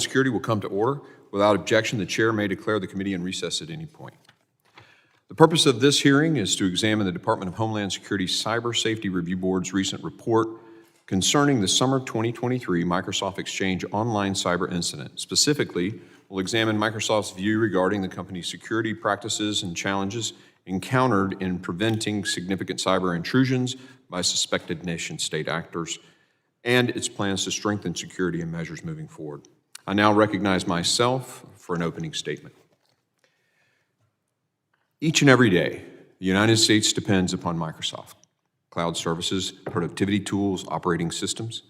Security will come to order. Without objection, the chair may declare the committee in recess at any point. The purpose of this hearing is to examine the Department of Homeland Security Cyber Safety Review Board's recent report concerning the summer 2023 Microsoft Exchange online cyber incident. Specifically, we'll examine Microsoft's view regarding the company's security practices and challenges encountered in preventing significant cyber intrusions by suspected nation-state actors and its plans to strengthen security and measures moving forward. I now recognize myself for an opening statement. Each and every day, the United States depends upon Microsoft, cloud services, productivity tools, operating systems,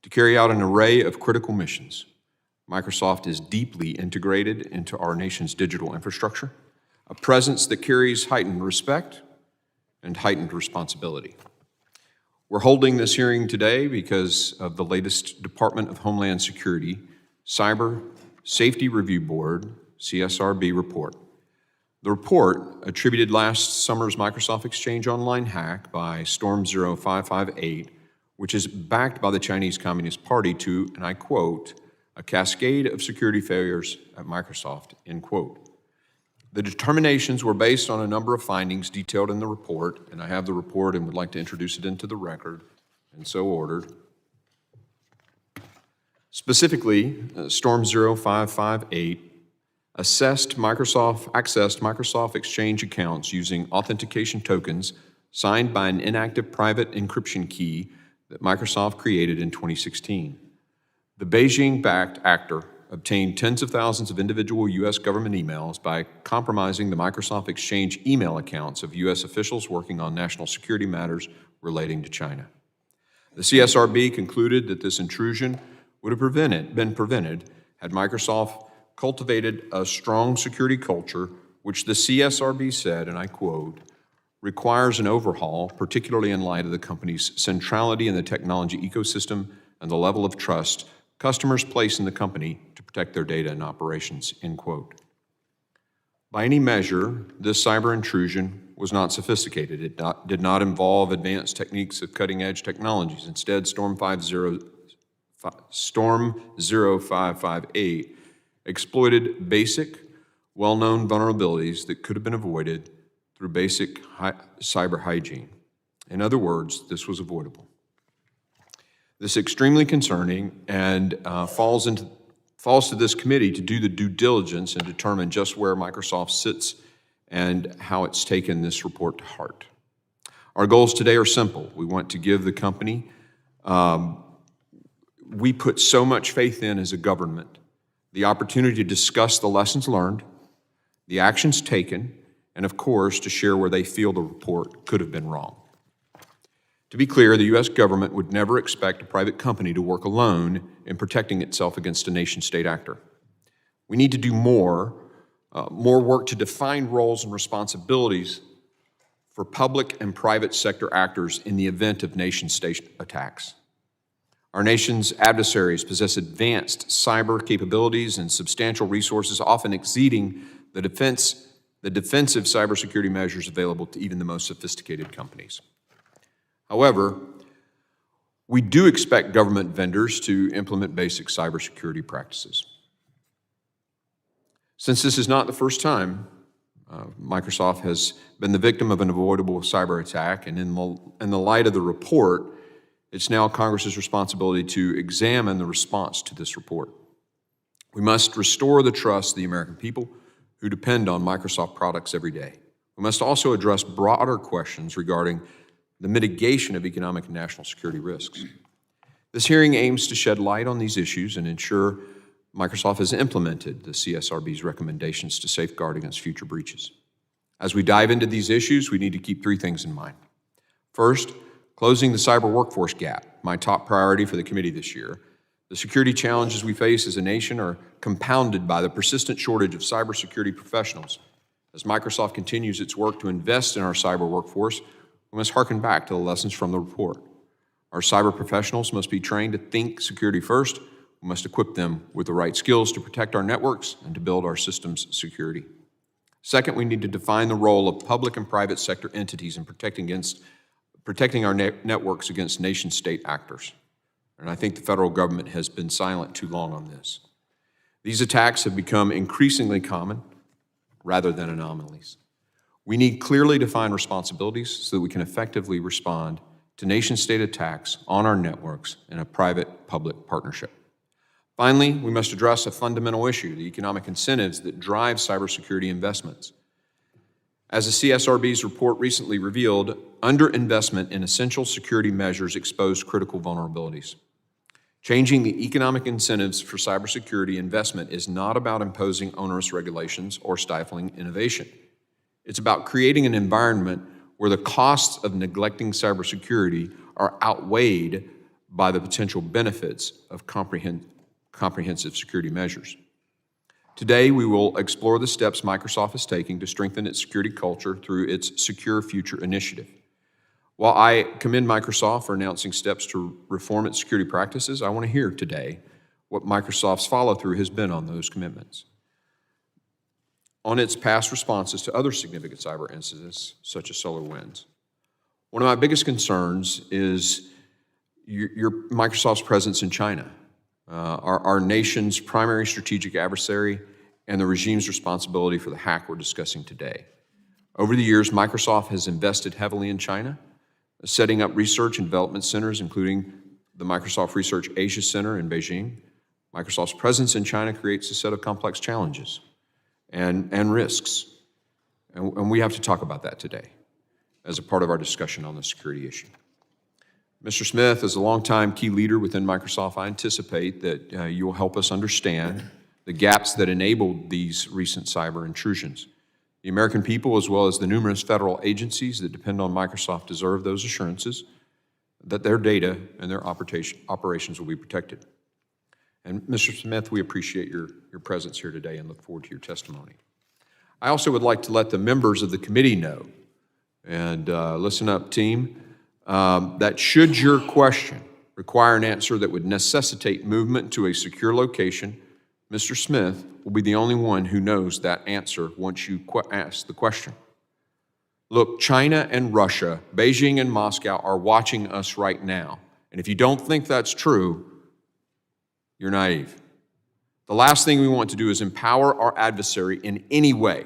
to carry out an array of critical missions. Microsoft is deeply integrated into our nation's digital infrastructure, a presence that carries heightened respect and heightened responsibility. We're holding this hearing today because of the latest Department of Homeland Security Cyber Safety Review Board, CSRB report. The report, attributed last summer's Microsoft Exchange online hack by Storm 0558, which is backed by the Chinese Communist Party to, and I quote, a cascade of security failures at Microsoft, end quote. The determinations were based on a number of findings detailed in the report, and I have the report and would like to introduce it into the record, and so ordered. Specifically, Storm 0558 accessed Microsoft Exchange accounts using authentication tokens signed by an inactive private encryption key that Microsoft created in 2016. The Beijing-backed actor obtained tens of thousands of individual U.S. government emails by compromising the Microsoft Exchange email accounts of U.S. officials working on national security matters relating to China. The CSRB concluded that this intrusion would have been prevented had Microsoft cultivated a strong security culture, which the CSRB said, and I quote, requires an overhaul, particularly in light of the company's centrality in the technology ecosystem and the level of trust customers place in the company to protect their data and operations, end quote. By any measure, this cyber intrusion was not sophisticated. It did not involve advanced techniques of cutting-edge technologies. Instead, Storm 0558 exploited basic, well-known vulnerabilities that could have been avoided through basic cyber hygiene. In other words, this was avoidable. This is extremely concerning and falls to this committee to do the due diligence and determine just where Microsoft sits and how it's taken this report to heart. Our goals today are simple. We want to give the company we put so much faith in as a government, the opportunity to discuss the lessons learned, the actions taken, and of course, to share where they feel the report could have been wrong. To be clear, the U.S. government would never expect a private company to work alone in protecting itself against a nation-state actor. We need to do more work to define roles and responsibilities for public and private sector actors in the event of nation-state attacks. Our nation's adversaries possess advanced cyber capabilities and substantial resources, often exceeding the defensive cybersecurity measures available to even the most sophisticated companies. However, we do expect government vendors to implement basic cybersecurity practices. Since this is not the first time Microsoft has been the victim of an avoidable cyber attack, and in the light of the report, it's now Congress's responsibility to examine the response to this report. We must restore the trust of the American people who depend on Microsoft products every day. We must also address broader questions regarding the mitigation of economic and national security risks. This hearing aims to shed light on these issues and ensure Microsoft has implemented the CSRB's recommendations to safeguard against future breaches. As we dive into these issues, we need to keep three things in mind. First, closing the cyber workforce gap, my top priority for the committee this year. The security challenges we face as a nation are compounded by the persistent shortage of cybersecurity professionals. As Microsoft continues its work to invest in our cyber workforce, we must hearken back to the lessons from the report. Our cyber professionals must be trained to think security first. We must equip them with the right skills to protect our networks and to build our systems security. Second, we need to define the role of public and private sector entities in protecting our networks against nation-state actors. And I think the federal government has been silent too long on this. These attacks have become increasingly common rather than anomalies. We need clearly defined responsibilities so that we can effectively respond to nation-state attacks on our networks in a private-public partnership. Finally, we must address a fundamental issue, the economic incentives that drive cybersecurity investments. As the CSRB's report recently revealed, underinvestment in essential security measures exposed critical vulnerabilities. Changing the economic incentives for cybersecurity investment is not about imposing onerous regulations or stifling innovation. It's about creating an environment where the costs of neglecting cybersecurity are outweighed by the potential benefits of comprehensive security measures. Today, we will explore the steps Microsoft is taking to strengthen its security culture through its Secure Future initiative. While I commend Microsoft for announcing steps to reform its security practices, I want to hear today what Microsoft's follow-through has been on those commitments, on its past responses to other significant cyber incidents, such as SolarWinds. One of my biggest concerns is Microsoft's presence in China, our nation's primary strategic adversary, and the regime's responsibility for the hack we're discussing today. Over the years, Microsoft has invested heavily in China, setting up research and development centers, including the Microsoft Research Asia Center in Beijing. Microsoft's presence in China creates a set of complex challenges and risks, and we have to talk about that today as a part of our discussion on the security issue. Mr. Smith, as a longtime key leader within Microsoft, I anticipate that you will help us understand the gaps that enabled these recent cyber intrusions. The American people, as well as the numerous federal agencies that depend on Microsoft, deserve those assurances that their data and their operations will be protected. And Mr. Smith, we appreciate your presence here today and look forward to your testimony. I also would like to let the members of the committee know, and listen up, team, that should your question require an answer that would necessitate movement to a secure location, Mr. Smith will be the only one who knows that answer once you ask the question. Look, China and Russia, Beijing and Moscow are watching us right now. And if you don't think that's true, you're naive. The last thing we want to do is empower our adversary in any way.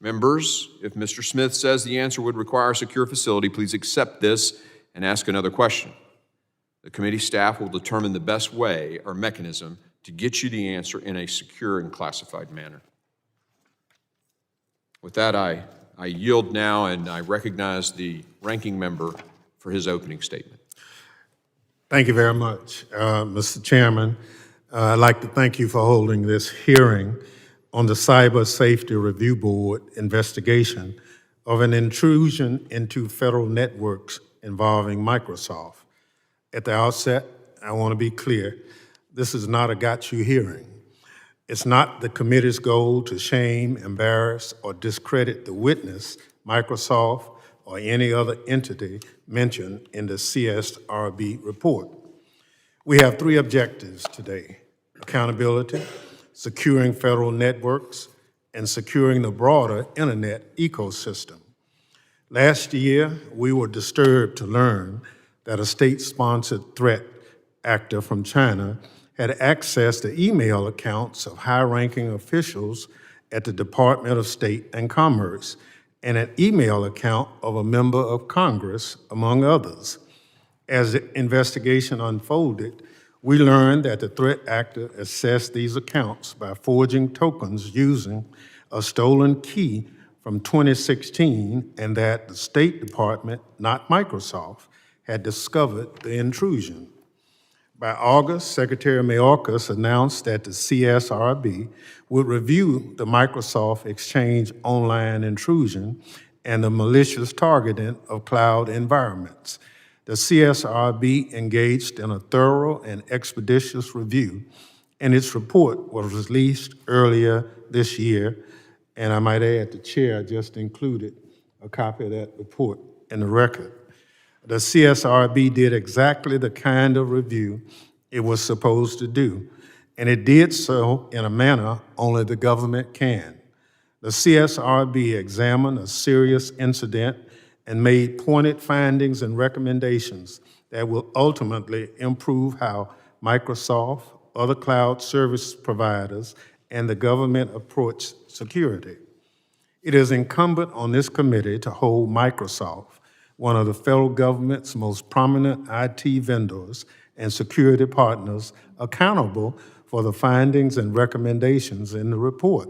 Members, if Mr. Smith says the answer would require a secure facility, please accept this and ask another question. The committee staff will determine the best way or mechanism to get you the answer in a secure and classified manner. With that, I yield now, and I recognize the ranking member for his opening statement. Thank you very much, Mr. Chairman. I'd like to thank you for holding this hearing on the Cyber Safety Review Board investigation of an intrusion into federal networks involving Microsoft. At the outset, I want to be clear, this is not a got you hearing. It's not the committee's goal to shame, embarrass, or discredit the witness, Microsoft, or any other entity mentioned in the CSRB report. We have three objectives today: accountability, securing federal networks, and securing the broader internet ecosystem. Last year, we were disturbed to learn that a state-sponsored threat actor from China had accessed the email accounts of high-ranking officials at the Department of State and Commerce and an email account of a member of Congress, among others. As the investigation unfolded, we learned that the threat actor accessed these accounts by forging tokens using a stolen key from 2016, and that the State Department, not Microsoft, had discovered the intrusion. By August, Secretary Mayorkas announced that the CSRB would review the Microsoft Exchange Online intrusion and the malicious targeting of cloud environments. The CSRB engaged in a thorough and expeditious review, and its report was released earlier this year. And I might add, the chair just included a copy of that report in the record. The CSRB did exactly the kind of review it was supposed to do, and it did so in a manner only the government can. The CSRB examined a serious incident and made pointed findings and recommendations that will ultimately improve how Microsoft, other cloud service providers, and the government approach security. It is incumbent on this committee to hold Microsoft, one of the federal government's most prominent IT vendors and security partners, accountable for the findings and recommendations in the report.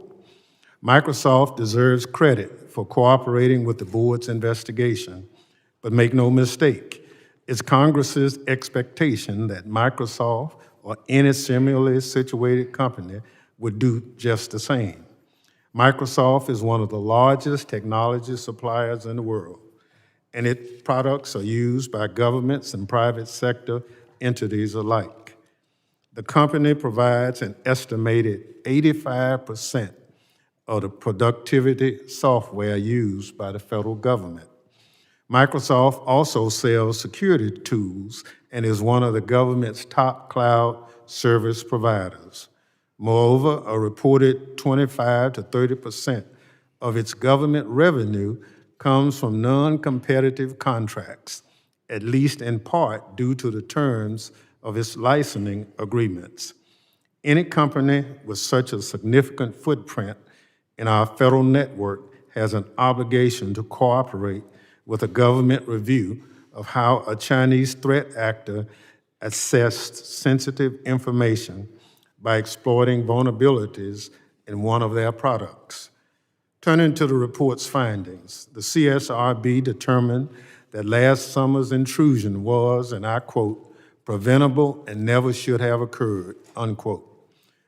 Microsoft deserves credit for cooperating with the board's investigation, but make no mistake, it's Congress's expectation that Microsoft or any similarly situated company would do just the same. Microsoft is one of the largest technology suppliers in the world, and its products are used by governments and private sector entities alike. The company provides an estimated 85% of the productivity software used by the federal government. Microsoft also sells security tools and is one of the government's top cloud service providers. Moreover, a reported 25 to 30% of its government revenue comes from non-competitive contracts, at least in part due to the terms of its licensing agreements. Any company with such a significant footprint in our federal network has an obligation to cooperate with a government review of how a Chinese threat actor accessed sensitive information by exploiting vulnerabilities in one of their products. Turning to the report's findings, the CSRB determined that last summer's intrusion was, and I quote, preventable and never should have occurred, unquote.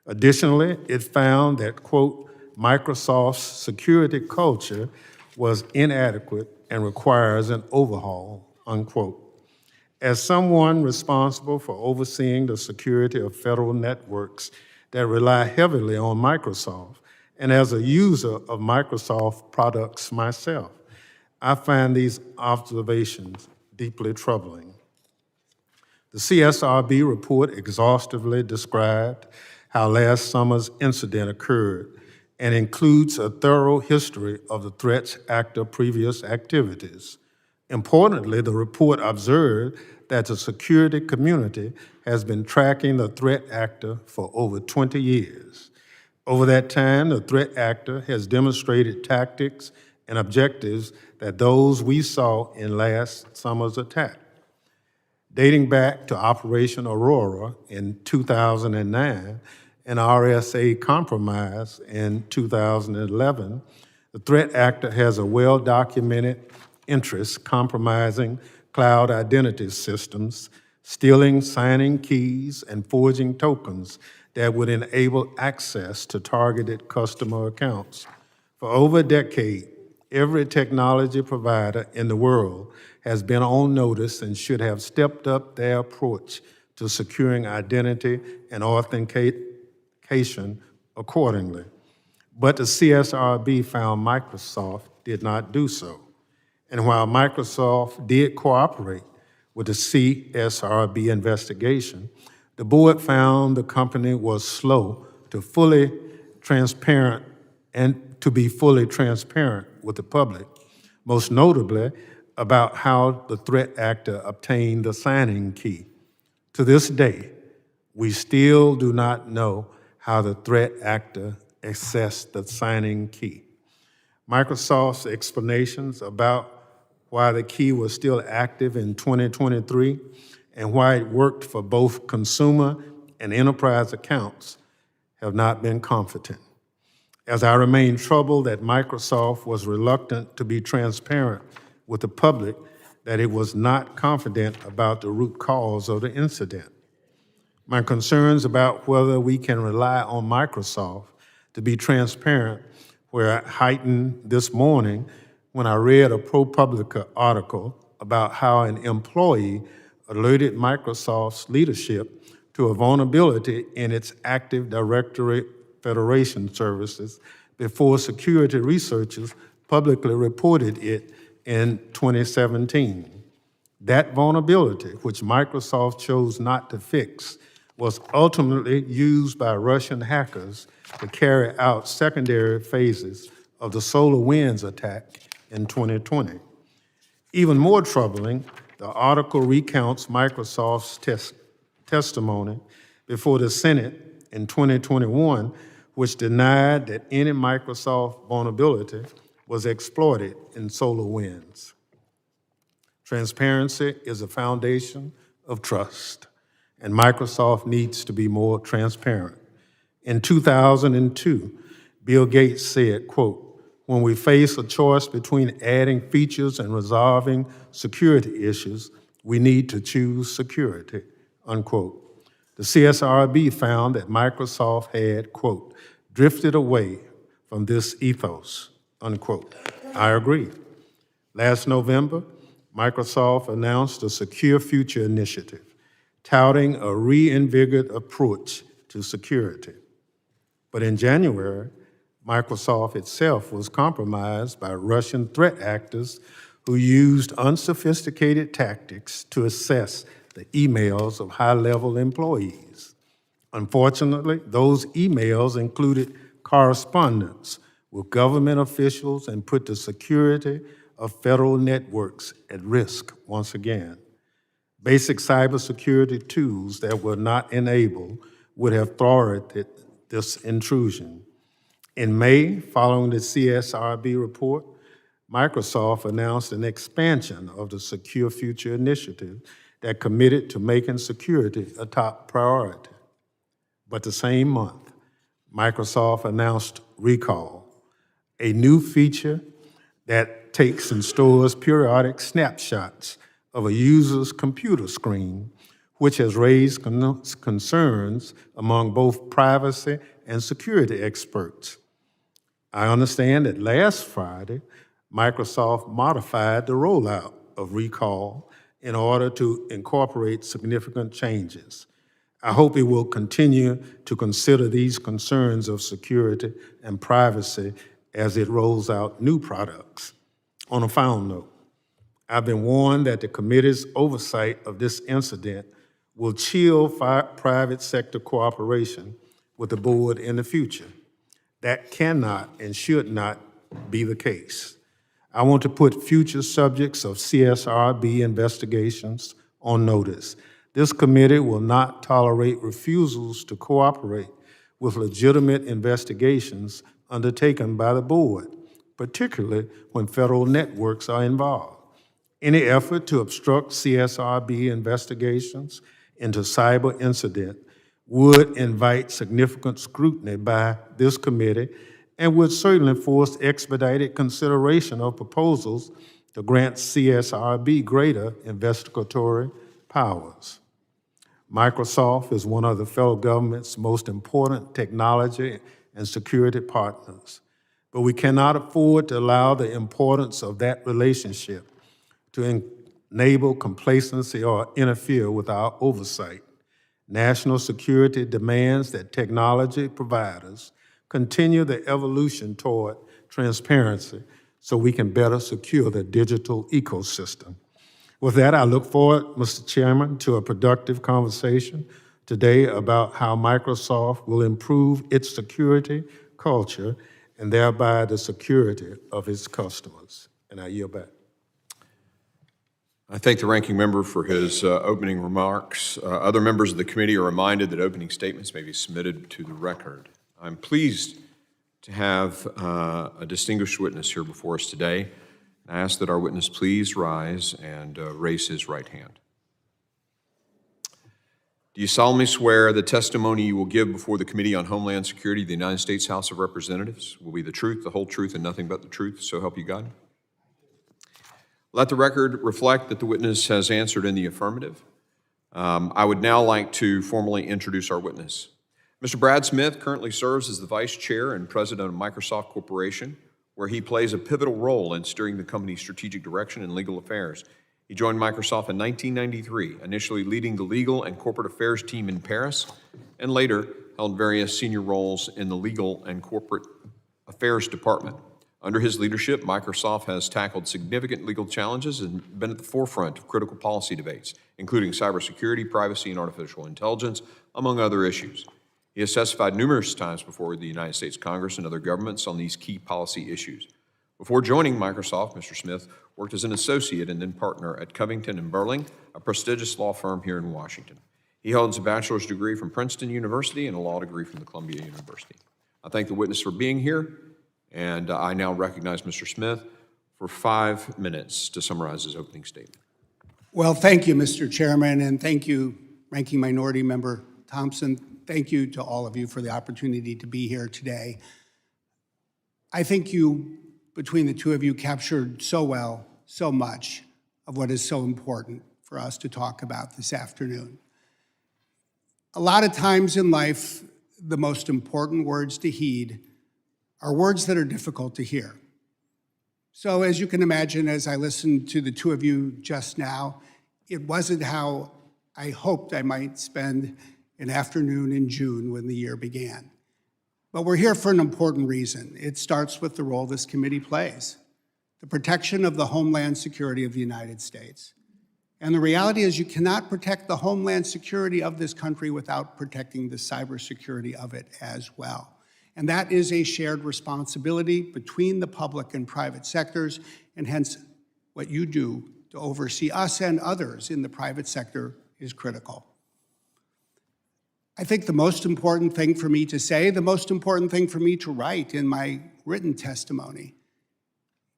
Additionally, it found that, quote, Microsoft's security culture was inadequate and requires an overhaul, unquote. As someone responsible for overseeing the security of federal networks that rely heavily on Microsoft, and as a user of Microsoft products myself, I find these observations deeply troubling. The CSRB report exhaustively described how last summer's incident occurred and includes a thorough history of the threats actor previous activities. Importantly, the report observed that the security community has been tracking the threat actor for over 20 years. Over that time, the threat actor has demonstrated tactics and objectives that those we saw in last summer's attack. Dating back to Operation Aurora in 2009 and RSA Compromise in 2011, the threat actor has a well-documented interest compromising cloud identity systems, stealing signing keys, and forging tokens that would enable access to targeted customer accounts. For over a decade, every technology provider in the world has been on notice and should have stepped up their approach to securing identity and authentication accordingly. But the CSRB found Microsoft did not do so. And while Microsoft did cooperate with the CSRB investigation, the board found the company was slow to be fully transparent with the public, most notably about how the threat actor obtained the signing key. To this day, we still do not know how the threat actor accessed the signing key. Microsoft's explanations about why the key was still active in 2023 and why it worked for both consumer and enterprise accounts have not been comforting. As I remain troubled that Microsoft was reluctant to be transparent with the public that it was not confident about the root cause of the incident. My concerns about whether we can rely on Microsoft to be transparent were heightened this morning when I read a ProPublica article about how an employee alerted Microsoft's leadership to a vulnerability in its Active Directory Federation services before security researchers publicly reported it in 2017. That vulnerability, which Microsoft chose not to fix, was ultimately used by Russian hackers to carry out secondary phases of the SolarWinds attack in 2020. Even more troubling, the article recounts Microsoft's testimony before the Senate in 2021, which denied that any Microsoft vulnerability was exploited in SolarWinds. Transparency is a foundation of trust, and Microsoft needs to be more transparent. In 2002, Bill Gates said, quote, "When we face a choice between adding features and resolving security issues, we need to choose security," unquote. The CSRB found that Microsoft had, quote, "drifted away from this ethos," unquote. I agree. Last November, Microsoft announced a Secure Future initiative, touting a reinvigorated approach to security. But in January, Microsoft itself was compromised by Russian threat actors who used unsophisticated tactics to assess the emails of high-level employees. Unfortunately, those emails included correspondence with government officials and put the security of federal networks at risk once again. Basic cybersecurity tools that were not enabled would have thwarted this intrusion. In May, following the CSRB report, Microsoft announced an expansion of the Secure Future initiative that committed to making security a top priority. But the same month, Microsoft announced Recall, a new feature that takes and stores periodic snapshots of a user's computer screen, which has raised concerns among both privacy and security experts. I understand that last Friday, Microsoft modified the rollout of Recall in order to incorporate significant changes. I hope it will continue to consider these concerns of security and privacy as it rolls out new products. On a final note, I've been warned that the committee's oversight of this incident will chill private sector cooperation with the board in the future. That cannot and should not be the case. I want to put future subjects of CSRB investigations on notice. This committee will not tolerate refusals to cooperate with legitimate investigations undertaken by the board, particularly when federal networks are involved. Any effort to obstruct CSRB investigations into cyber incident would invite significant scrutiny by this committee and would certainly force expedited consideration of proposals to grant CSRB greater investigatory powers. Microsoft is one of the federal government's most important technology and security partners, but we cannot afford to allow the importance of that relationship to enable complacency or interfere with our oversight. National security demands that technology providers continue the evolution toward transparency so we can better secure the digital ecosystem. With that, I look forward, Mr. Chairman, to a productive conversation today about how Microsoft will improve its security culture and thereby the security of its customers. And I yield back. I thank the ranking member for his opening remarks. Other members of the committee are reminded that opening statements may be submitted to the record. I'm pleased to have a distinguished witness here before us today. I ask that our witness please rise and raise his right hand. Do you solemnly swear the testimony you will give before the Committee on Homeland Security of the United States House of Representatives will be the truth, the whole truth, and nothing but the truth, so help you God? Let the record reflect that the witness has answered in the affirmative. I would now like to formally introduce our witness. Mr. Brad Smith currently serves as the Vice Chair and President of Microsoft Corporation, where he plays a pivotal role in steering the company's strategic direction and legal affairs. He joined Microsoft in 1993, initially leading the legal and corporate affairs team in Paris, and later held various senior roles in the legal and corporate affairs department. Under his leadership, Microsoft has tackled significant legal challenges and been at the forefront of critical policy debates, including cybersecurity, privacy, and artificial intelligence, among other issues. He has testified numerous times before the United States Congress and other governments on these key policy issues. Before joining Microsoft, Mr. Smith worked as an associate and then partner at Covington & Burling, a prestigious law firm here in Washington. He He holds a bachelor's degree from Princeton University and a law degree from the Columbia University. I thank the witness for being here, and I now recognize Mr. Smith for 5 minutes to summarize his opening statement. Well, thank you, Mr. Chairman, and thank you, Ranking Minority Member Thompson. Thank you to all of you for the opportunity to be here today. I think you, between the two of you, captured so well, so much of what is so important for us to talk about this afternoon. A lot of times in life, the most important words to heed are words that are difficult to hear. So as you can imagine, as I listened to the two of you just now, it wasn't how I hoped I might spend an afternoon in June when the year began. But we're here for an important reason. It starts with the role this committee plays, the protection of the homeland security of the United States. And the reality is you cannot protect the homeland security of this country without protecting the cybersecurity of it as well. And that is a shared responsibility between the public and private sectors, and hence what you do to oversee us and others in the private sector is critical. I think the most important thing for me to say, the most important thing for me to write in my written testimony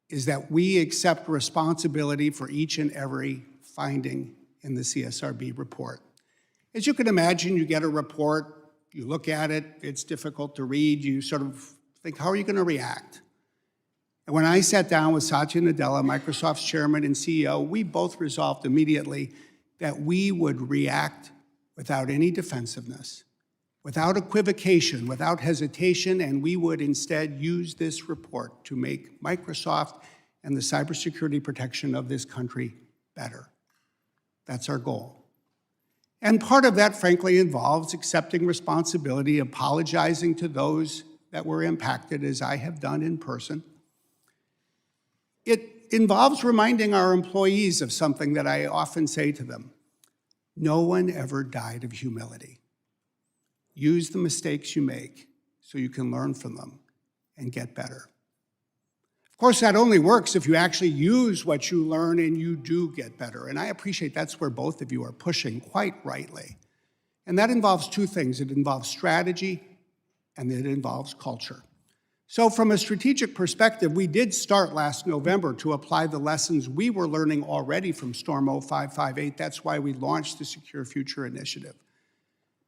is that we accept responsibility for each and every finding in the CSRB report. As you can imagine, you get a report, you look at it, it's difficult to read, you sort of think, how are you going to react? And when I sat down with Satya Nadella, Microsoft's chairman and CEO, we both resolved immediately that we would react without any defensiveness, without equivocation, without hesitation, and we would instead use this report to make Microsoft and the cybersecurity protection of this country better. That's our goal. And part of that, frankly, involves accepting responsibility, apologizing to those that were impacted, as I have done in person. It involves reminding our employees of something that I often say to them. No one ever died of humility. Use the mistakes you make so you can learn from them and get better. Of course, that only works if you actually use what you learn and you do get better. And I appreciate that's where both of you are pushing quite rightly. And that involves two things. It involves strategy and it involves culture. So from a strategic perspective, we did start last November to apply the lessons we were learning already from Storm 0558. That's why we launched the Secure Future Initiative.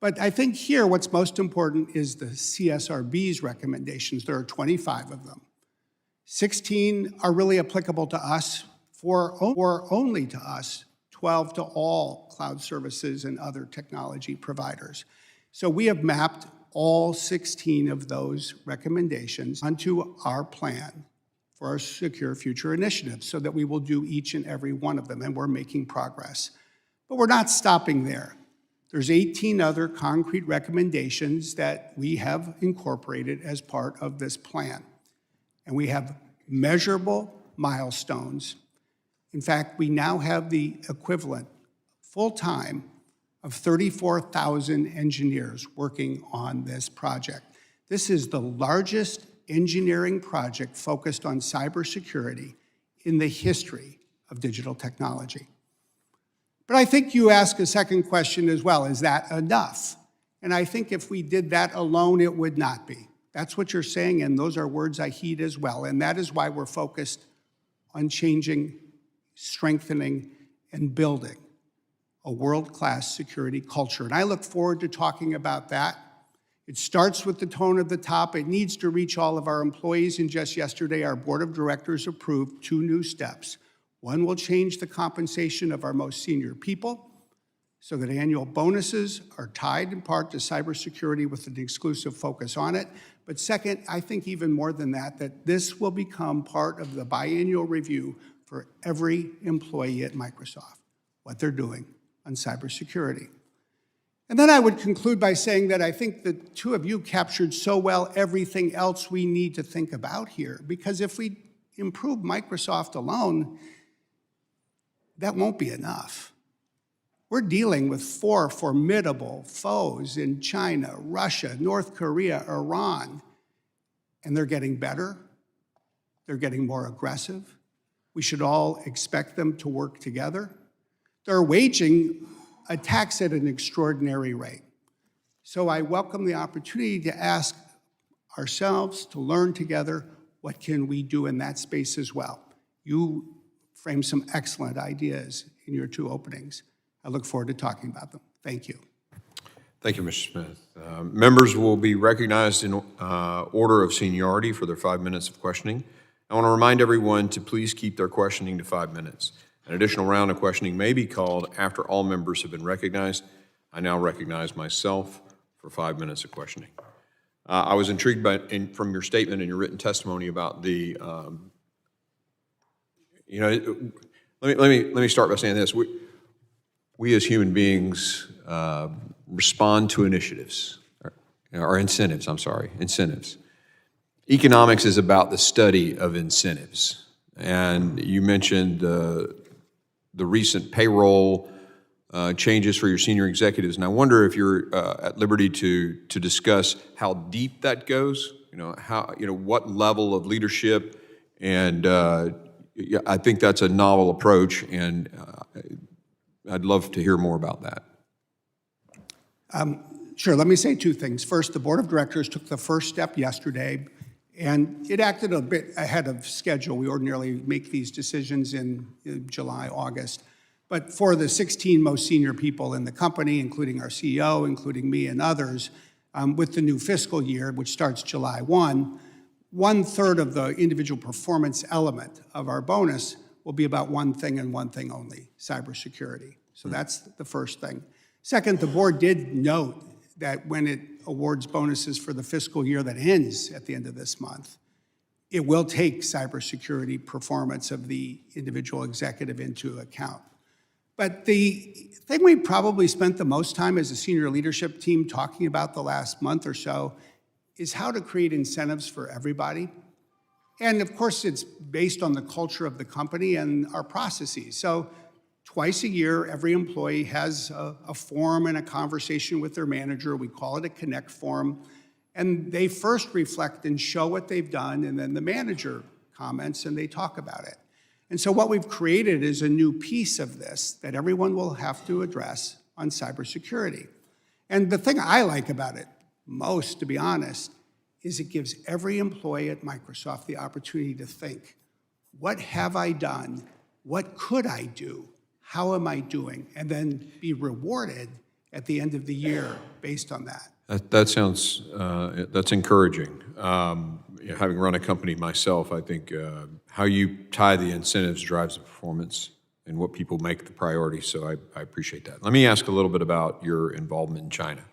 But I think here what's most important is the CSRB's recommendations. There are 25 of them. 16 are really applicable to us, 4 only to us, 12 to all cloud services and other technology providers. So we have mapped all 16 of those recommendations onto our plan for our Secure Future Initiative so that we will do each and every one of them, and we're making progress. But we're not stopping there. There's 18 other concrete recommendations that we have incorporated as part of this plan. And we have measurable milestones. In fact, we now have the equivalent full-time of 34,000 engineers working on this project. This is the largest engineering project focused on cybersecurity in the history of digital technology. But I think you ask a second question as well, is that enough? And I think if we did that alone, it would not be. That's what you're saying, and those are words I heed as well. And that is why we're focused on changing, strengthening, and building a world-class security culture. And I look forward to talking about that. It starts with the tone at the top. It needs to reach all of our employees. And just yesterday, our board of directors approved 2 new steps. One will change the compensation of our most senior people so that annual bonuses are tied in part to cybersecurity with an exclusive focus on it. But second, I think even more than that, that this will become part of the biannual review for every employee at Microsoft, what they're doing on cybersecurity. And then I would conclude by saying that I think the two of you captured so well everything else we need to think about here, because if we improve Microsoft alone, that won't be enough. We're dealing with 4 formidable foes in China, Russia, North Korea, Iran, and they're getting better. They're getting more aggressive. We should all expect them to work together. They're waging attacks at an extraordinary rate. So I welcome the opportunity to ask ourselves to learn together what can we do in that space as well. You framed some excellent ideas in your 2 openings. I look forward to talking about them. Thank you. Thank you, Mr. Smith. Members will be recognized in order of seniority for their 5 minutes of questioning. I want to remind everyone to please keep their questioning to 5 minutes. An additional round of questioning may be called after all members have been recognized. I now recognize myself for 5 minutes of questioning. I was intrigued from your statement and your written testimony about the, let me start by saying this. We as human beings respond to initiatives, or incentives, incentives. Economics is about the study of incentives. And you mentioned the recent payroll changes for your senior executives, and I wonder if you're at liberty to discuss how deep that goes. What level of leadership, and I think that's a novel approach, and I'd love to hear more about that. Sure, let me say 2 things. First, the board of directors took the first step yesterday, and it acted a bit ahead of schedule. We ordinarily make these decisions in July, August. But for the 16 most senior people in the company, including our CEO, including me and others, with the new fiscal year, which starts July 1, 1/3 of the individual performance element of our bonus will be about one thing and one thing only: cybersecurity. So that's the first thing. Second, the board did note that when it awards bonuses for the fiscal year that ends at the end of this month, it will take cybersecurity performance of the individual executive into account. But the thing we probably spent the most time as a senior leadership team talking about the last month or so is how to create incentives for everybody. And of course, it's based on the culture of the company and our processes. So twice a year, every employee has a forum and a conversation with their manager. We call it a Connect forum. And they first reflect and show what they've done, and then the manager comments and they talk about it. And so what we've created is a new piece of this that everyone will have to address on cybersecurity. And the thing I like about it most, to be honest, is it gives every employee at Microsoft the opportunity to think, what have I done? What could I do? How am I doing? And then be rewarded at the end of the year based on that. That sounds, that's encouraging. Having run a company myself, I think how you tie the incentives drives the performance and what people make the priority, so I appreciate that. Let me ask a little bit about your involvement in China.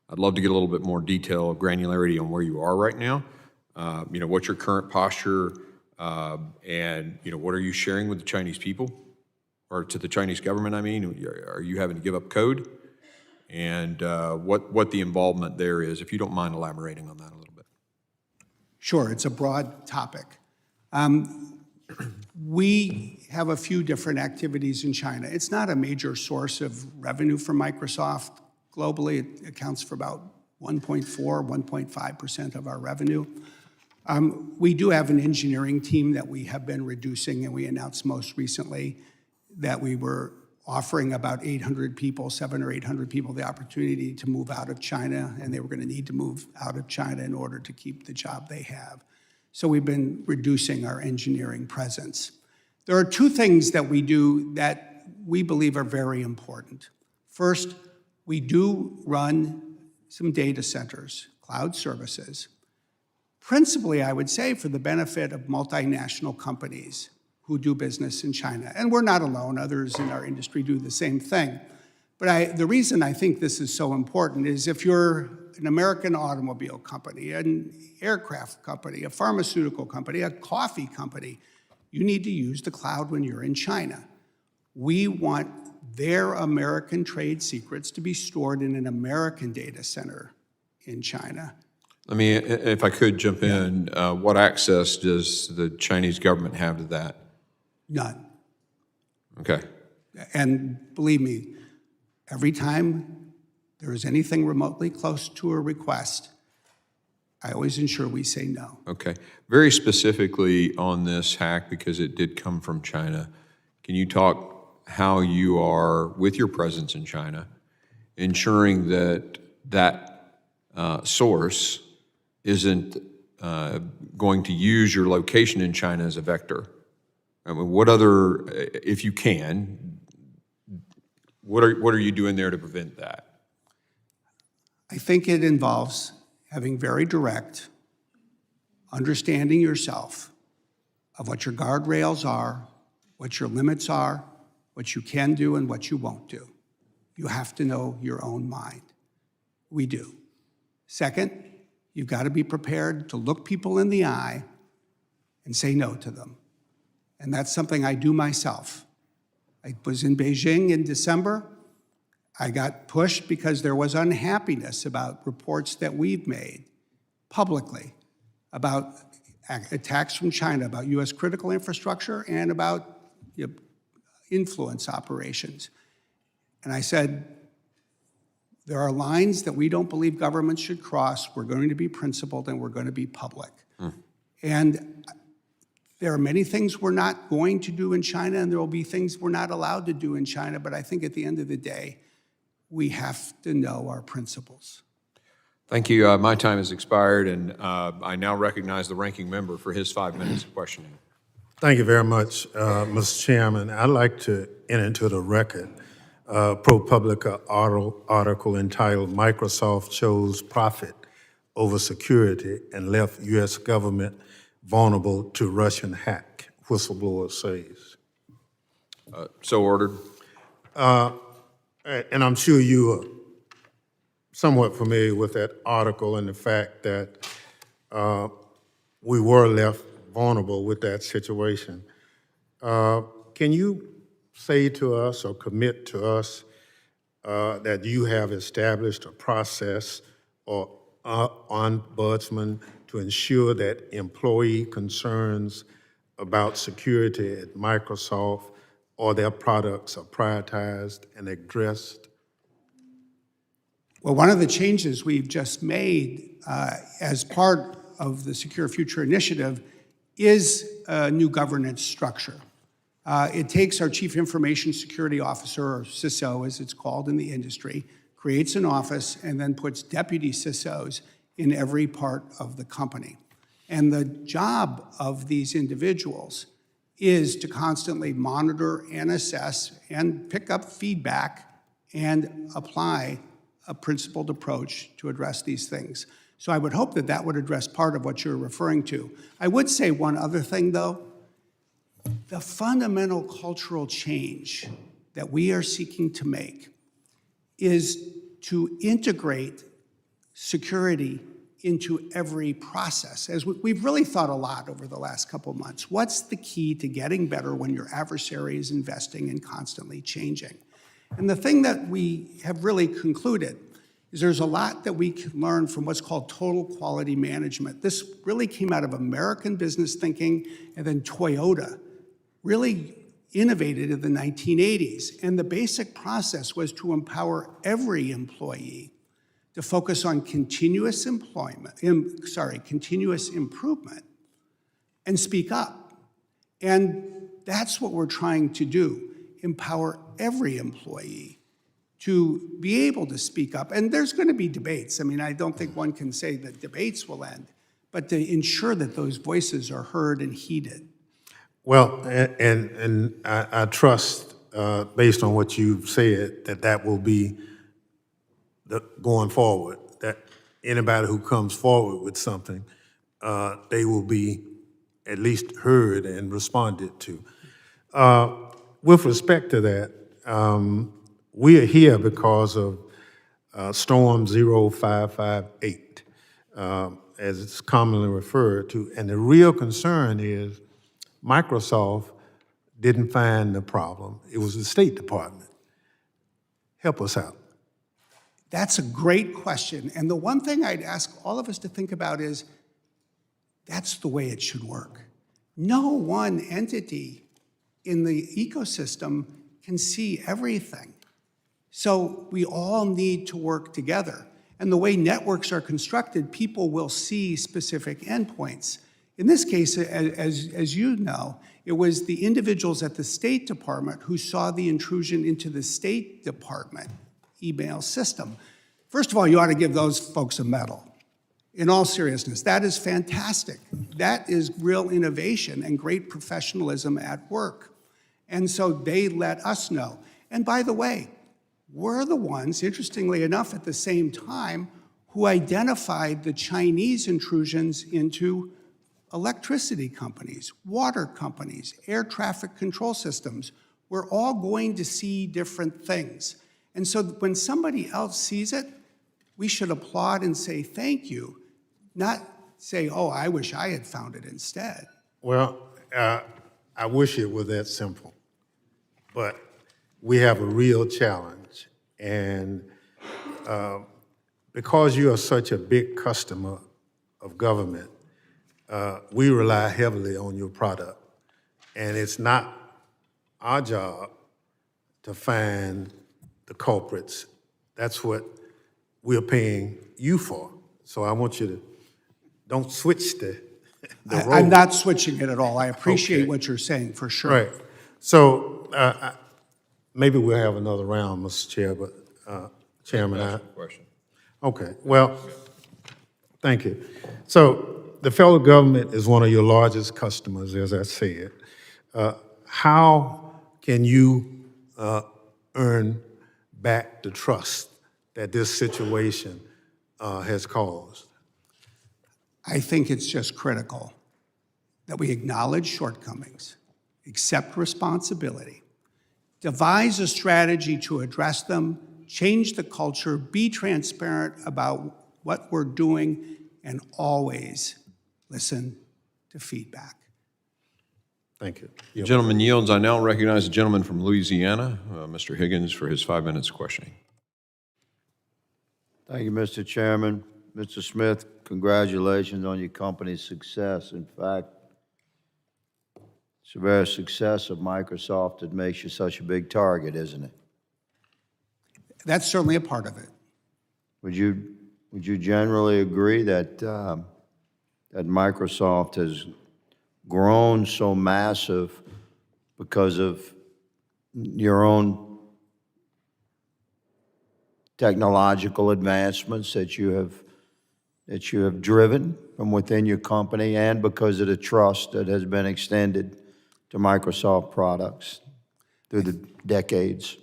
I'd love to get a little bit more detail, granularity on where you are right now. What's your current posture, and what are you sharing with the Chinese people, or to the Chinese government, I mean? Are you having to give up code? And what the involvement there is, if you don't mind elaborating on that a little bit. Sure, it's a broad topic. We have a few different activities in China. It's not a major source of revenue for Microsoft. Globally, it accounts for about 1.5% of our revenue. We do have an engineering team that we have been reducing, and we announced most recently that we were offering about 800 people, 700 or 800 people, the opportunity to move out of China, and they were going to need to move out of China in order to keep the job they have. So we've been reducing our engineering presence. There are 2 things that we do that we believe are very important. First, we do run some data centers, cloud services, principally, I would say, for the benefit of multinational companies who do business in China. And we're not alone. Others in our industry do the same thing. But the reason I think this is so important is if you're an American automobile company, an aircraft company, a pharmaceutical company, a coffee company, you need to use the cloud when you're in China. We want their American trade secrets to be stored in an American data center in China. Let me, if I could jump in, what access does the Chinese government have to that? None. Okay. And believe me, every time there is anything remotely close to a request, I always ensure we say no. Okay. Very specifically on this hack, because it did come from China, can you talk how you are, with your presence in China, ensuring that that source isn't going to use your location in China as a vector. I mean, what other, if you can, what are you doing there to prevent that? I think it involves having very direct, understanding yourself of what your guardrails are, what your limits are, what you can do and what you won't do. You have to know your own mind. We do. Second, you've got to be prepared to look people in the eye and say no to them. And that's something I do myself. I was in Beijing in December. I got pushed because there was unhappiness about reports that we've made publicly about attacks from China, about US critical infrastructure, and about influence operations. And I said, there are lines that we don't believe governments should cross. We're going to be principled and we're going to be public. And there are many things we're not going to do in China, and there will be things we're not allowed to do in China, but I think at the end of the day, we have to know our principles. Thank you. My time has expired, and I now recognize the ranking member for his 5 minutes of questioning. Thank you very much, Mr. Chairman. I'd like to enter into the record ProPublica article entitled "Microsoft Chose Profit Over Security and Left U.S. Government Vulnerable to Russian Hack," whistleblower says. So ordered. And I'm sure you are somewhat familiar with that article and the fact that we were left vulnerable with that situation. Can you say to us or commit to us that you have established a process or ombudsman to ensure that employee concerns about security at Microsoft or their products are prioritized and addressed? Well, one of the changes we've just made as part of the Secure Future Initiative is a new governance structure. It takes our Chief Information Security Officer, or CISO as it's called in the industry, creates an office, and then puts deputy CISOs in every part of the company. And the job of these individuals is to constantly monitor and assess and pick up feedback and apply a principled approach to address these things. So I would hope that that would address part of what you're referring to. I would say one other thing, though. The fundamental cultural change that we are seeking to make is to integrate security into every process. As we've really thought a lot over the last couple of months. What's the key to getting better when your adversary is investing and constantly changing? And the thing that we have really concluded is there's a lot that we can learn from what's called total quality management. This really came out of American business thinking, and then Toyota really innovated in the 1980s. And the basic process was to empower every employee to focus on continuous improvement and speak up. And that's what we're trying to do, empower every employee to be able to speak up. And there's going to be debates. I mean, I don't think one can say that debates will end, but to ensure that those voices are heard and heeded. Well, and I trust, based on what you've said, that will be going forward, that anybody who comes forward with something, they will be at least heard and responded to. With respect to that, we are here because of Storm 0558, as it's commonly referred to, and the real concern is Microsoft didn't find the problem. It was the State Department. Help us out. That's a great question. And the one thing I'd ask all of us to think about is that's the way it should work. No one entity in the ecosystem can see everything. So we all need to work together. And the way networks are constructed, people will see specific endpoints. In this case, as you know, it was the individuals at the State Department who saw the intrusion into the State Department email system. First of all, you ought to give those folks a medal. In all seriousness, that is fantastic. That is real innovation and great professionalism at work. And so they let us know. And by the way, we're the ones, interestingly enough, at the same time, who identified the Chinese intrusions into electricity companies, water companies, air traffic control systems. We're all going to see different things. And so when somebody else sees it, we should applaud and say thank you, not say, oh, I wish I had found it instead. Well, I wish it were that simple, but we have a real challenge. And because you are such a big customer of government, we rely heavily on your product. And it's not our job to find the culprits. That's what we're paying you for. So I want you to, don't switch the role. I'm not switching it at all. I appreciate Okay. what you're saying, for sure. Right. So maybe we'll have another round, Mr. Chair, but Chairman, Question. okay, well, thank you. So the federal government is one of your largest customers, as I said. How can you earn back the trust that this situation has caused? I think it's just critical that we acknowledge shortcomings, accept responsibility, devise a strategy to address them, change the culture, be transparent about what we're doing, and always listen to feedback. Thank you. The gentleman yields. I now recognize the gentleman from Louisiana, Mr. Higgins, for his 5 minutes questioning. Thank you, Mr. Chairman. Mr. Smith, congratulations on your company's success. In fact, it's the very success of Microsoft that makes you such a big target, isn't it? That's certainly a part of it. Would you generally agree that that Microsoft has grown so massive because of your own technological advancements that you have driven from within your company, and because of the trust that has been extended to Microsoft products through the decades?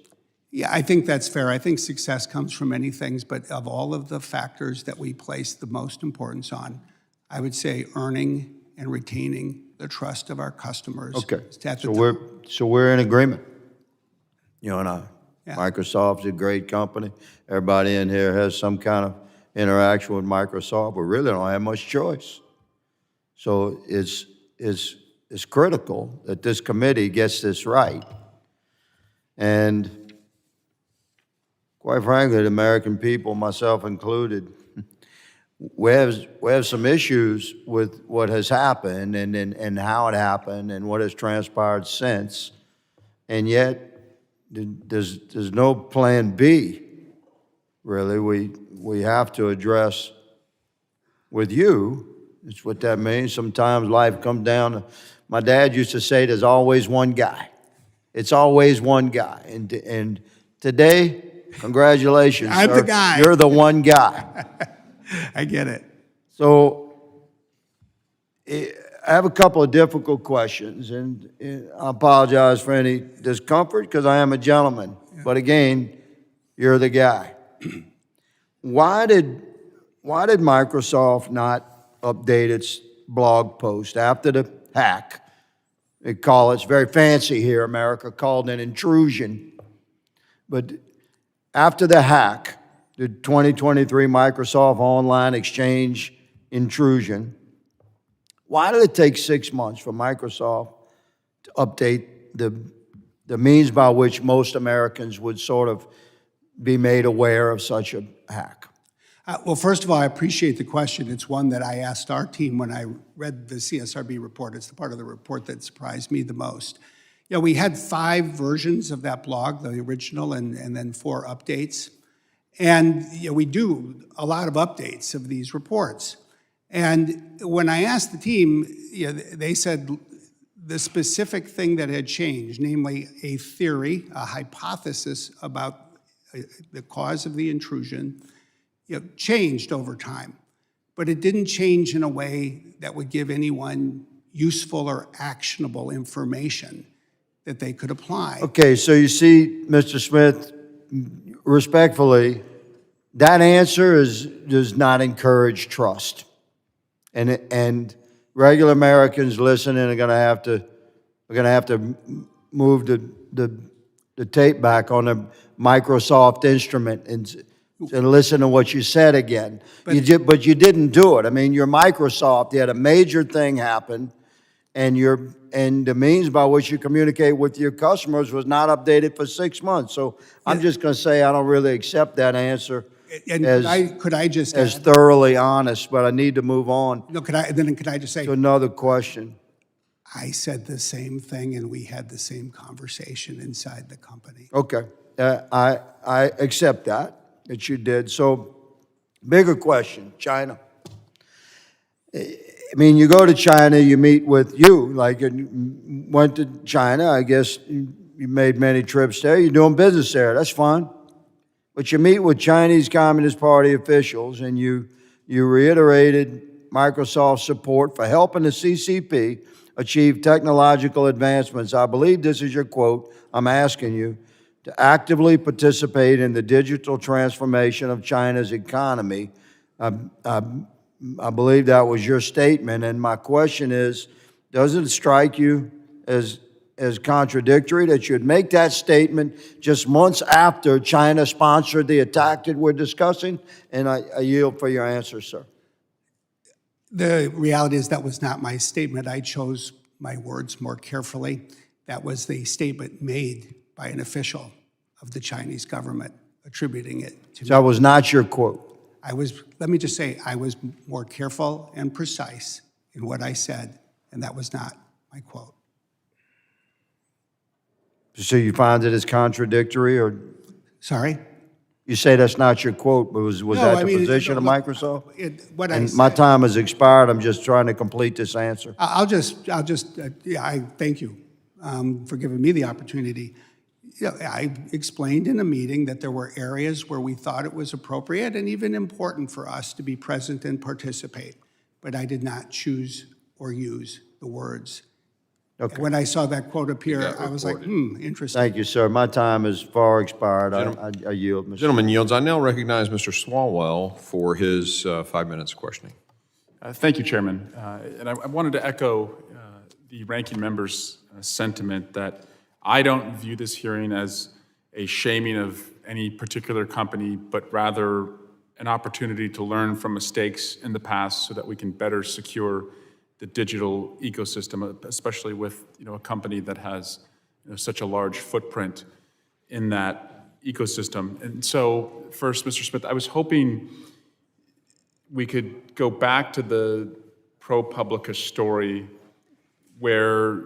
Yeah, I think that's fair. I think success comes from many things, but of all of the factors that we place the most importance on, I would say earning and retaining the trust of our customers. Okay, is at the so we're in agreement, you and I. Yeah. Microsoft's a great company. Everybody in here has some kind of interaction with Microsoft. We really don't have much choice. So it's critical that this committee gets this right. And quite frankly, the American people, myself included, we have some issues with what has happened and how it happened and what has transpired since. And yet, there's no plan B, really. We have to address with you. It's what that means. Sometimes life comes down to, my dad used to say, there's always one guy. It's always one guy. And today, congratulations, I'm sir. the guy. You're the one guy. I get it. So I have a couple of difficult questions, and I apologize for any discomfort because I am a gentleman. Yeah. But again, you're the guy. Why did Microsoft not update its blog post after the hack? They call it, it's very fancy here, America, called an intrusion. But after the hack, the 2023 Microsoft Online Exchange intrusion, why did it take 6 months for Microsoft to update the means by which most Americans would sort of be made aware of such a hack? Well, first of all, I appreciate the question. It's one that I asked our team when I read the CSRB report. It's the part of the report that surprised me the most. You know, we had 5 versions of that blog, the original, and then 4 updates. And you know, we do a lot of updates of these reports. And when I asked the team, they said the specific thing that had changed, namely a theory, a hypothesis about the cause of the intrusion, changed over time. But it didn't change in a way that would give anyone useful or actionable information that they could apply. Okay, so you see, Mr. Smith, respectfully, that answer does not encourage trust. And regular Americans listening are gonna have to move the tape back on a Microsoft instrument and listen to what you said again. But you didn't do it. I mean, you're Microsoft, you had a major thing happen, and the means by which you communicate with your customers was not updated for 6 months. So I'm just gonna say I don't really accept that answer And could I just as add, thoroughly honest, but I need to move on no, could I just say, to another question. I said the same thing and we had the same conversation inside the company. Okay, I accept that you did. So, bigger question, China. I mean, you go to China, you meet with you went to China, I guess you made many trips there, you're doing business there, that's fine. But you meet with Chinese Communist Party officials and you reiterated Microsoft's support for helping the CCP achieve technological advancements. I believe this is your quote. I'm asking you to actively participate in the digital transformation of China's economy. I believe that was your statement. And my question is, doesn't it strike you as contradictory that you'd make that statement just months after China sponsored the attack that we're discussing? And I yield for your answer, sir. The reality is that was not my statement. I chose my words more carefully. That was the statement made by an official of the Chinese government, attributing it to me. That was not your quote. Let me just say, I was more careful and precise in what I said, and that was not my quote. So you find it as contradictory, or Sorry? you say that's not your quote, but was that the position of Microsoft? And my time has expired. I'm just trying to complete this answer. I thank you for giving me the opportunity. I explained in a meeting that there were areas where we thought it was appropriate and even important for us to be present and participate, but I did not choose or use the words. Okay. When I saw that quote appear, I was like, interesting. Thank you, sir. My time is far expired. I yield, Mr. Gentleman yields. I now recognize Mr. Swalwell for his 5 minutes of questioning. Thank you, Chairman. And I wanted to echo the ranking member's sentiment that I don't view this hearing as a shaming of any particular company, but rather an opportunity to learn from mistakes in the past so that we can better secure the digital ecosystem, especially with a company that has such a large footprint in that ecosystem. And so, first, Mr. Smith, I was hoping we could go back to the ProPublica story where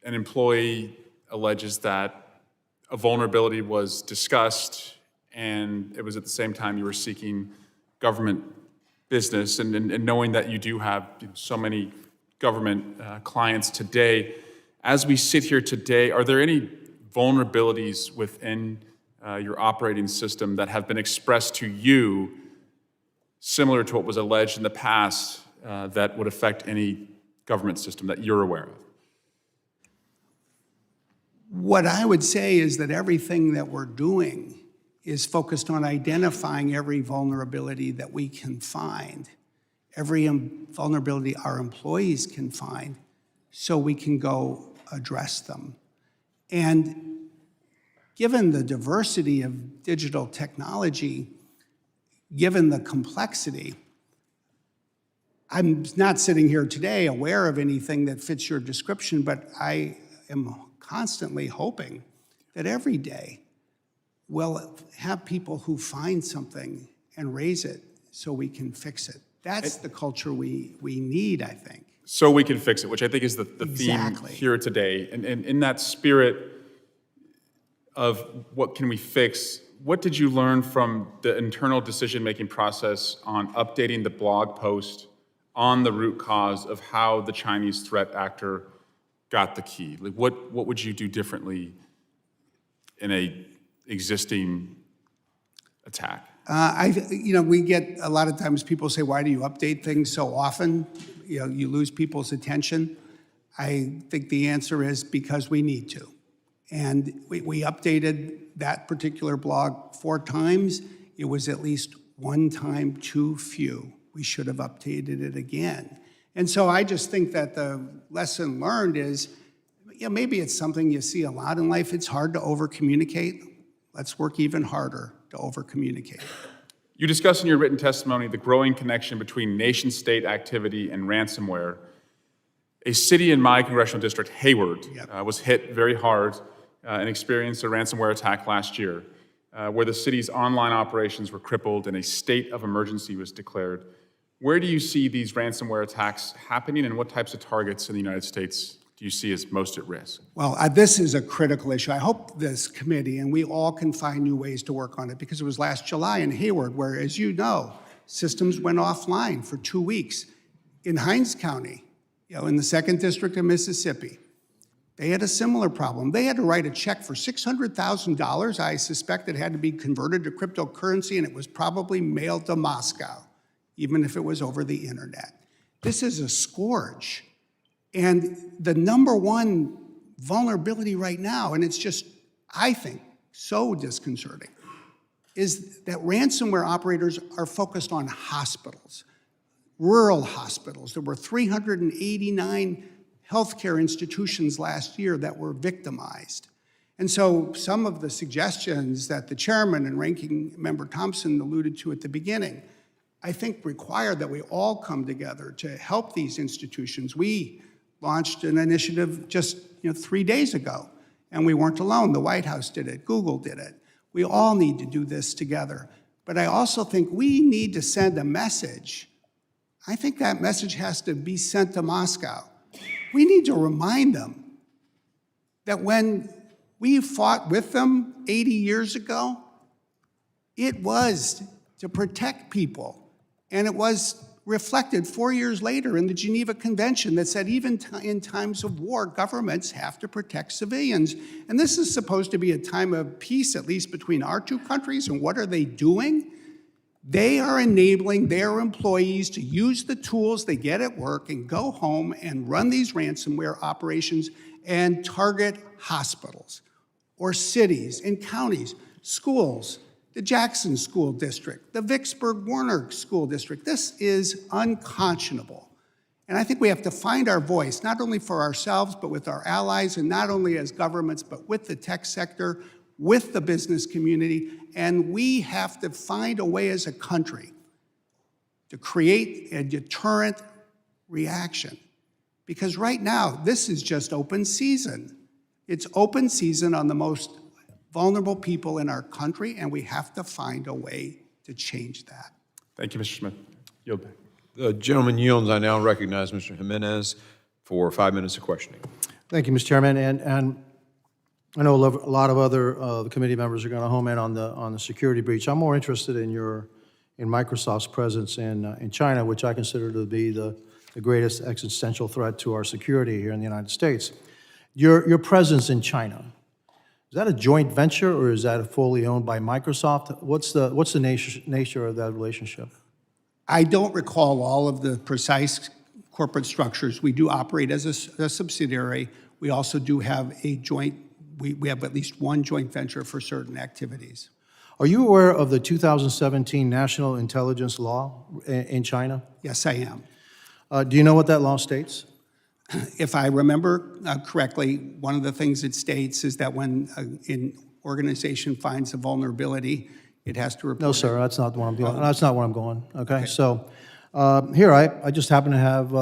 an employee alleges that a vulnerability was discussed and it was at the same time you were seeking government business, and knowing that you do have so many government clients today, as we sit here today, are there any vulnerabilities within your operating system that have been expressed to you similar to what was alleged in the past that would affect any government system that you're aware of? What I would say is that everything that we're doing is focused on identifying every vulnerability that we can find, every vulnerability our employees can find, so we can go address them. And given the diversity of digital technology, given the complexity, I'm not sitting here today aware of anything that fits your description, but I am constantly hoping that every day we'll have people who find something and raise it so we can fix it. That's the culture we need, I think. So we can fix it, which I think is the Exactly. theme here today. And in that spirit of what can we fix, what did you learn from the internal decision-making process on updating the blog post on the root cause of how the Chinese threat actor got the key? Like, what would you do differently in a existing attack? We get a lot of times people say, why do you update things so often? You lose people's attention. I think the answer is because we need to. And we updated that particular blog 4 times. It was at least 1 time too few. We should have updated it again. And so I just think that the lesson learned is, maybe it's something you see a lot in life. It's hard to over-communicate. Let's work even harder to over-communicate. You discuss in your written testimony the growing connection between nation-state activity and ransomware. A city in my congressional district, Hayward, was hit very hard and experienced a ransomware attack last year, where the city's online operations were crippled and a state of emergency was declared. Where do you see these ransomware attacks happening, and what types of targets in the United States do you see as most at risk? Well, this is a critical issue. I hope this committee and we all can find new ways to work on it, because it was last July in Hayward where, as you know, systems went offline for 2 weeks. In Hinds County, in the 2nd District of Mississippi, they had a similar problem. They had to write a check for $600,000. I suspect it had to be converted to cryptocurrency, and it was probably mailed to Moscow, even if it was over the internet. This is a scourge. And the number one vulnerability right now, and it's just, I think, so disconcerting, is that ransomware operators are focused on hospitals, rural hospitals. There were 389 healthcare institutions last year that were victimized. And so some of the suggestions that the chairman and ranking member Thompson alluded to at the beginning, I think require that we all come together to help these institutions. We launched an initiative just 3 days ago, and we weren't alone. The White House did it, Google did it. We all need to do this together. But I also think we need to send a message. I think that message has to be sent to Moscow. We need to remind them that when we fought with them 80 years ago, it was to protect people. And it was reflected 4 years later in the Geneva Convention that said even in times of war, governments have to protect civilians. And this is supposed to be a time of peace, at least between our 2 countries. And what are they doing? They are enabling their employees to use the tools they get at work and go home and run these ransomware operations and target hospitals or cities and counties, schools, the Jackson School District, the Vicksburg Warner School District. This is unconscionable. And I think we have to find our voice, not only for ourselves, but with our allies, and not only as governments, but with the tech sector, with the business community. And we have to find a way as a country to create a deterrent reaction. Because right now, this is just open season. It's open season on the most vulnerable people in our country, and we have to find a way to change that. Thank you, Mr. Smith. Yield back. The gentleman yields. I now recognize Mr. Jimenez for 5 minutes of questioning. Thank you, Mr. Chairman. And I know a lot of other committee members are going to home in on the security breach. I'm more interested in Microsoft's presence in China, which I consider to be the greatest existential threat to our security here in the United States. Your presence in China, is that a joint venture or is that fully owned by Microsoft? What's the nature of that relationship? I don't recall all of the precise corporate structures. We do operate as a subsidiary. We also do have a joint, we have at least one joint venture for certain activities. Are you aware of the 2017 National Intelligence Law in China? Yes, I am. Do you know what that law states? If I remember correctly, one of the things it states is that when an organization finds a vulnerability, it has to report. No, sir, that's not what I'm doing. That's not where I'm going. Okay. So here I just happen to have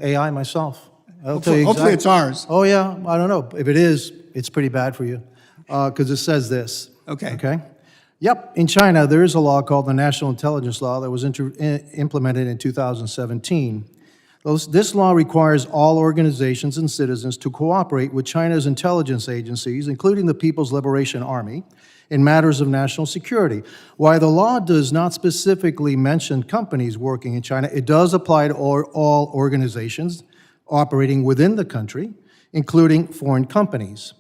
AI myself. I'll tell you Hopefully it's ours. Oh yeah, I don't know. If it is, it's pretty bad for you because it says this. Okay. Okay. Yep. In China, there is a law called the National Intelligence Law that was implemented in 2017. This law requires all organizations and citizens to cooperate with China's intelligence agencies, including the People's Liberation Army, in matters of national security. While the law does not specifically mention companies working in China, it does apply to all organizations operating within the country, including foreign companies.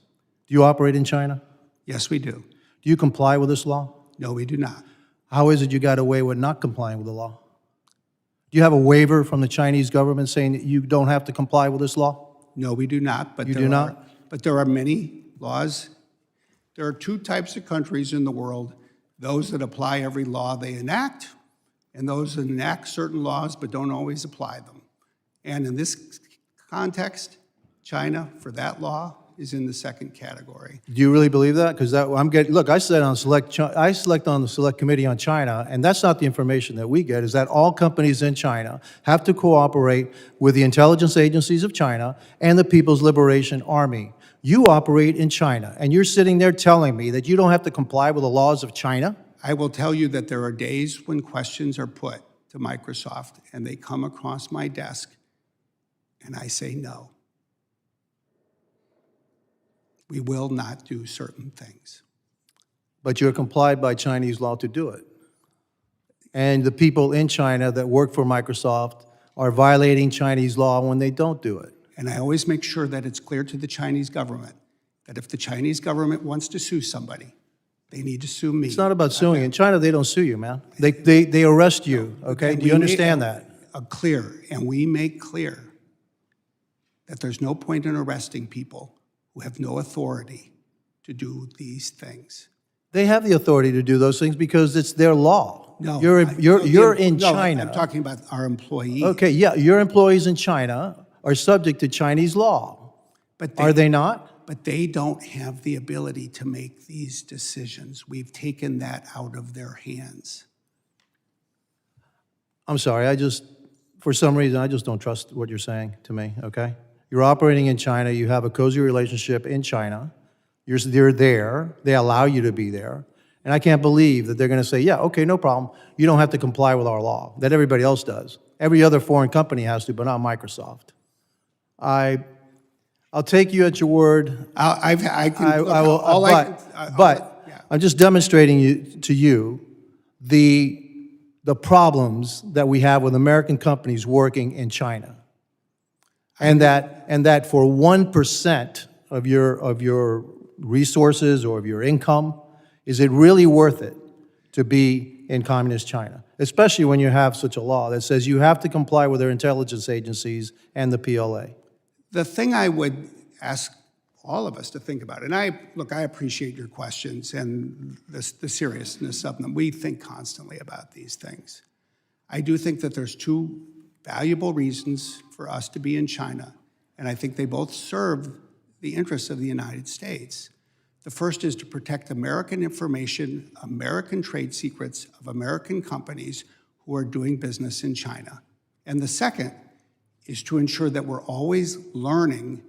Do you operate in China? Yes, we do. Do you comply with this law? No, we do not. How is it you got away with not complying with the law? Do you have a waiver from the Chinese government saying that you don't have to comply with this law? No, we do not. But You there do are- not? But there are many laws. There are two types of countries in the world, those that apply every law they enact, and those that enact certain laws but don't always apply them. And in this context, China, for that law, is in the second category. Do you really believe that? Because look, I select on the select committee on China, and that's not the information that we get, is that all companies in China have to cooperate with the intelligence agencies of China and the People's Liberation Army. You operate in China, and you're sitting there telling me that you don't have to comply with the laws of China? I will tell you that there are days when questions are put to Microsoft and they come across my desk and I say no. We will not do certain things. But you're complied by Chinese law to do it. And the people in China that work for Microsoft are violating Chinese law when they don't do it. And I always make sure that it's clear to the Chinese government that if the Chinese government wants to sue somebody, they need to sue me. It's not about suing. In China, they don't sue you, man. They arrest you, okay? Do you understand that? And we make clear that there's no point in arresting people who have no authority to do these things. They have the authority to do those things because it's their law. No. You're in No, China. I'm talking about our employees. Okay, yeah, your employees in China are subject to Chinese law. But Are they not? But they don't have the ability to make these decisions. We've taken that out of their hands. I'm sorry, for some reason, I just don't trust what you're saying to me, okay? You're operating in China, you have a cozy relationship in China, they're there, they allow you to be there, and I can't believe that they're gonna say, yeah, okay, no problem, you don't have to comply with our law, that everybody else does. Every other foreign company has to, but not Microsoft. I'll take you at your word. I will, But I'm just demonstrating to you the problems that we have with American companies working in China. And that for 1% of your resources or of your income, is it really worth it to be in communist China? Especially when you have such a law that says you have to comply with their intelligence agencies and the PLA. The thing I would ask all of us to think about, and I appreciate your questions and the seriousness of them. We think constantly about these things. I do think that there's two valuable reasons for us to be in China, and I think they both serve the interests of the United States. The first is to protect American information, American trade secrets of American companies who are doing business in China. And the second is to ensure that we're always learning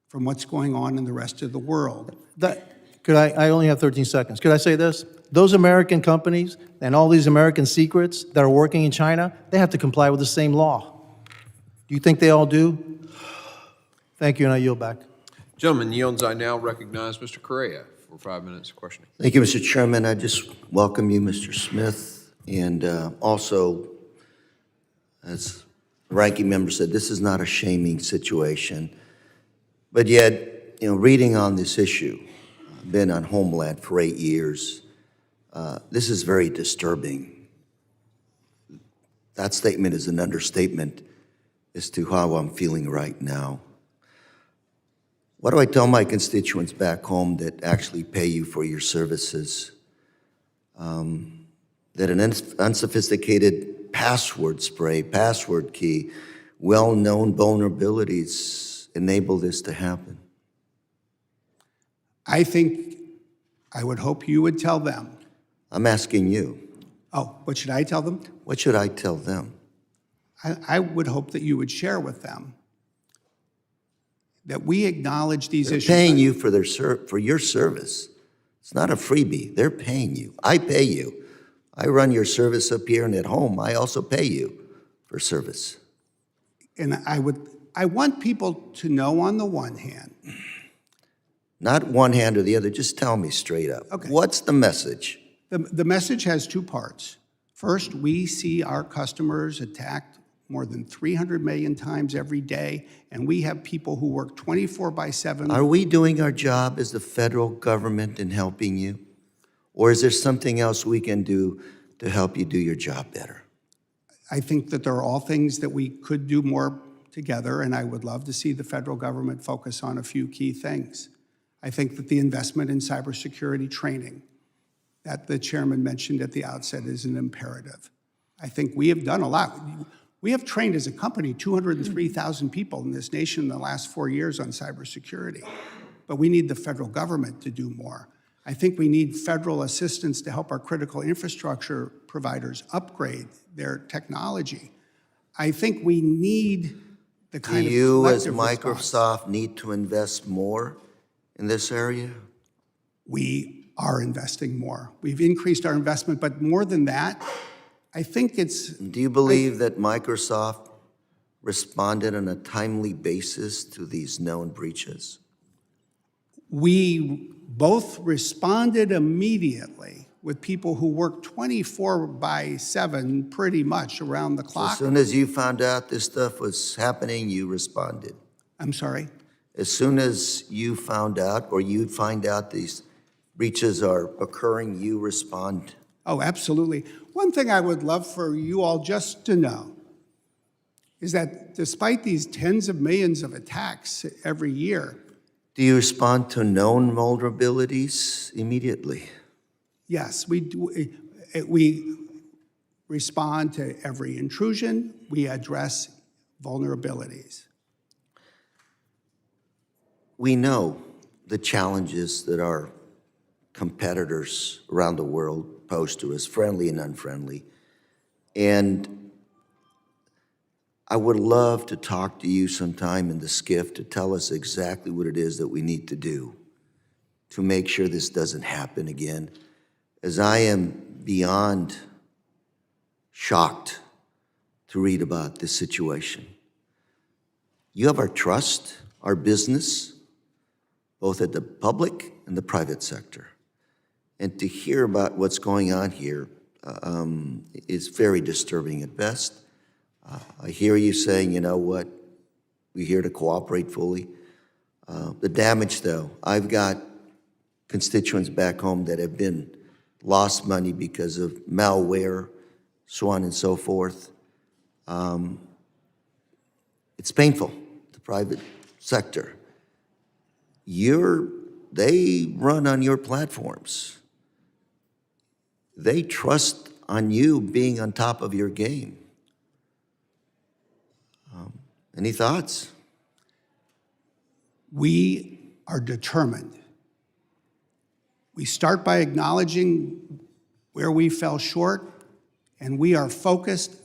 from what's going on in the rest of the world. I only have 13 seconds. Could I say this? Those American companies and all these American secrets that are working in China, they have to comply with the same law. Do you think they all do? Thank you, and I yield back. Gentlemen, yields, I now recognize Mr. Correa for 5 minutes of questioning. Thank you, Mr. Chairman. I just welcome you, Mr. Smith, and also, as the ranking member said, this is not a shaming situation. But yet, reading on this issue, I've been on Homeland for 8 years, this is very disturbing. That statement is an understatement as to how I'm feeling right now. What do I tell my constituents back home that actually pay you for your services? That an unsophisticated password spray, password key, well-known vulnerabilities enable this to happen? I would hope you would tell them. I'm asking you. Oh, what should I tell them? What should I tell them? I would hope that you would share with them that we acknowledge these issues. They're paying you for your service. It's not a freebie. They're paying you. I pay you. I run your service up here and at home. I also pay you for service. And I want people to know on the one hand, Not one hand or the other, just tell me straight up. Okay. What's the message? the message has two parts. First, we see our customers attacked more than 300 million times every day, and we have people who work 24/7. Are we doing our job as the federal government in helping you? Or is there something else we can do to help you do your job better? I think that there are all things that we could do more together, and I would love to see the federal government focus on a few key things. I think that the investment in cybersecurity training that the chairman mentioned at the outset is an imperative. I think we have done a lot. We have trained as a company 203,000 people in this nation in the last 4 years on cybersecurity, but we need the federal government to do more. I think we need federal assistance to help our critical infrastructure providers upgrade their technology. I think we need the Do kind of you, as collective response. Microsoft, need to invest more in this area? We are investing more. We've increased our investment, but more than that, I think it's, Do you believe that Microsoft responded on a timely basis to these known breaches? we both responded immediately with people who work 24/7 pretty much around the As clock. soon as you found out this stuff was happening, you responded. I'm sorry? As soon as you found out, or you find out these breaches are occurring, you respond. Oh, absolutely. One thing I would love for you all just to know is that despite these tens of millions of attacks every year, Do you respond to known vulnerabilities immediately? yes, we respond to every intrusion, we address vulnerabilities. We know the challenges that our competitors around the world pose to us, friendly and unfriendly. And I would love to talk to you sometime in the skiff to tell us exactly what it is that we need to do to make sure this doesn't happen again, as I am beyond shocked to read about this situation. You have our trust, our business, both at the public and the private sector. And to hear about what's going on here is very disturbing at best. I hear you saying, you know what, we're here to cooperate fully. The damage, though, I've got constituents back home that have been lost money because of malware, so on and so forth. It's painful, the private sector. They run on your platforms. They trust on you being on top of your game. Any thoughts? We are determined. We start by acknowledging where we fell short, and we are focused.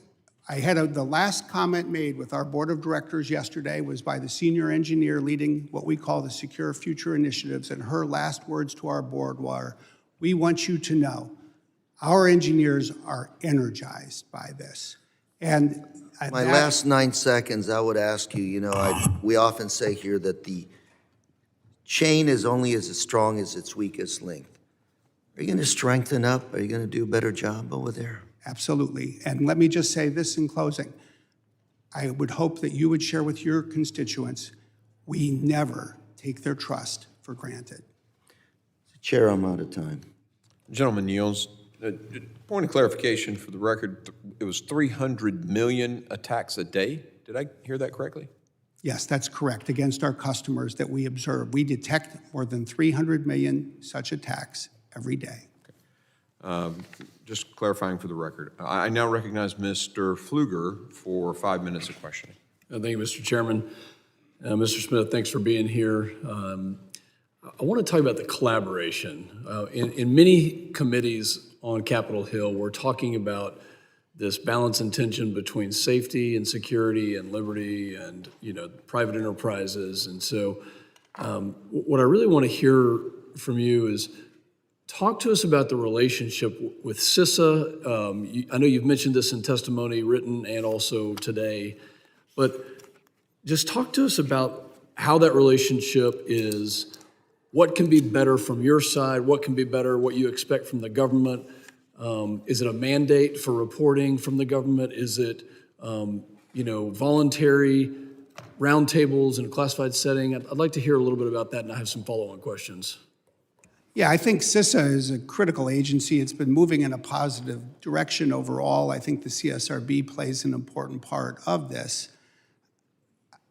The last comment made with our board of directors yesterday was by the senior engineer leading what we call the Secure Future Initiatives, and her last words to our board were, "We want you to know our engineers are energized by this." And My last 9 seconds, I would ask you, we often say here that the chain is only as strong as its weakest link. Are you going to strengthen up? Are you going to do a better job over there? Absolutely. And let me just say this in closing. I would hope that you would share with your constituents, we never take their trust for granted. Chair, I'm out of time. Gentleman yields. Point of clarification for the record, it was 300 million attacks a day? Did I hear that correctly? Yes, that's correct, against our customers that we observe. We detect more than 300 million such attacks every day. Just clarifying for the record. I now recognize Mr. Pfluger for 5 minutes of questioning. Thank you, Mr. Chairman. Mr. Smith, thanks for being here. I want to talk about the collaboration. In many committees on Capitol Hill, we're talking about this balance and tension between safety and security and liberty and private enterprises. And so what I really want to hear from you is talk to us about the relationship with CISA. I know you've mentioned this in testimony written and also today, but Just talk to us about how that relationship is, what can be better from your side, what can be better, what you expect from the government. Is it a mandate for reporting from the government? Is it, voluntary roundtables in a classified setting? I'd like to hear a little bit about that, and I have some follow-on questions. Yeah, I think CISA is a critical agency. It's been moving in a positive direction overall. I think the CSRB plays an important part of this.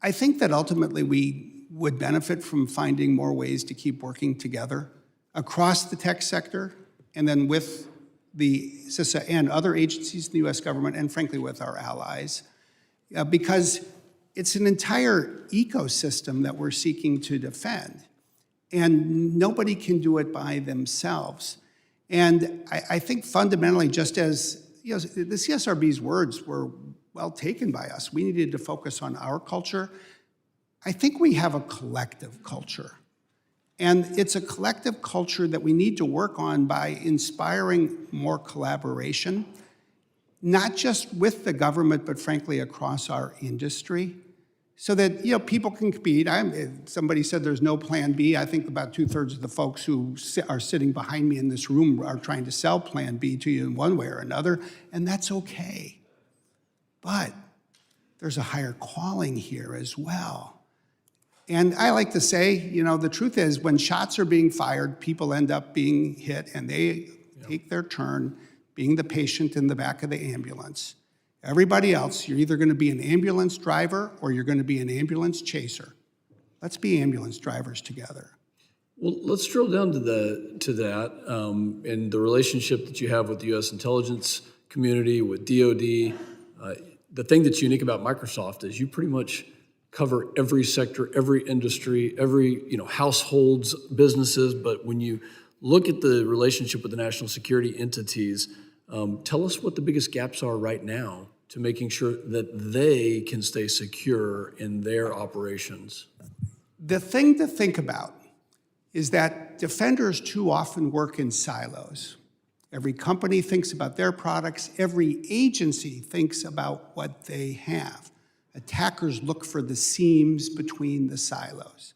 I think that ultimately we would benefit from finding more ways to keep working together across the tech sector, and then with the CISA and other agencies in the US government, and frankly with our allies, because it's an entire ecosystem that we're seeking to defend. And nobody can do it by themselves. And I think fundamentally, just as the CSRB's words were well taken by us, we needed to focus on our culture. I think we have a collective culture. And it's a collective culture that we need to work on by inspiring more collaboration, not just with the government, but frankly across our industry, so that people can compete. Somebody said there's no plan B. I think about 2/3 of the folks who are sitting behind me in this room are trying to sell plan B to you in one way or another, and that's okay. But there's a higher calling here as well. And I like to say, the truth is when shots are being fired, people end up being hit, and they take their turn being the patient in the back of the ambulance. Everybody else, you're either going to be an ambulance driver or you're going to be an ambulance chaser. Let's be ambulance drivers together. Well, let's drill down to that and the relationship that you have with the U.S. intelligence community, with DoD. The thing that's unique about Microsoft is you pretty much cover every sector, every industry, every households, businesses. But when you look at the relationship with the national security entities, tell us what the biggest gaps are right now to making sure that they can stay secure in their operations. The thing to think about is that defenders too often work in silos. Every company thinks about their products. Every agency thinks about what they have. Attackers look for the seams between the silos.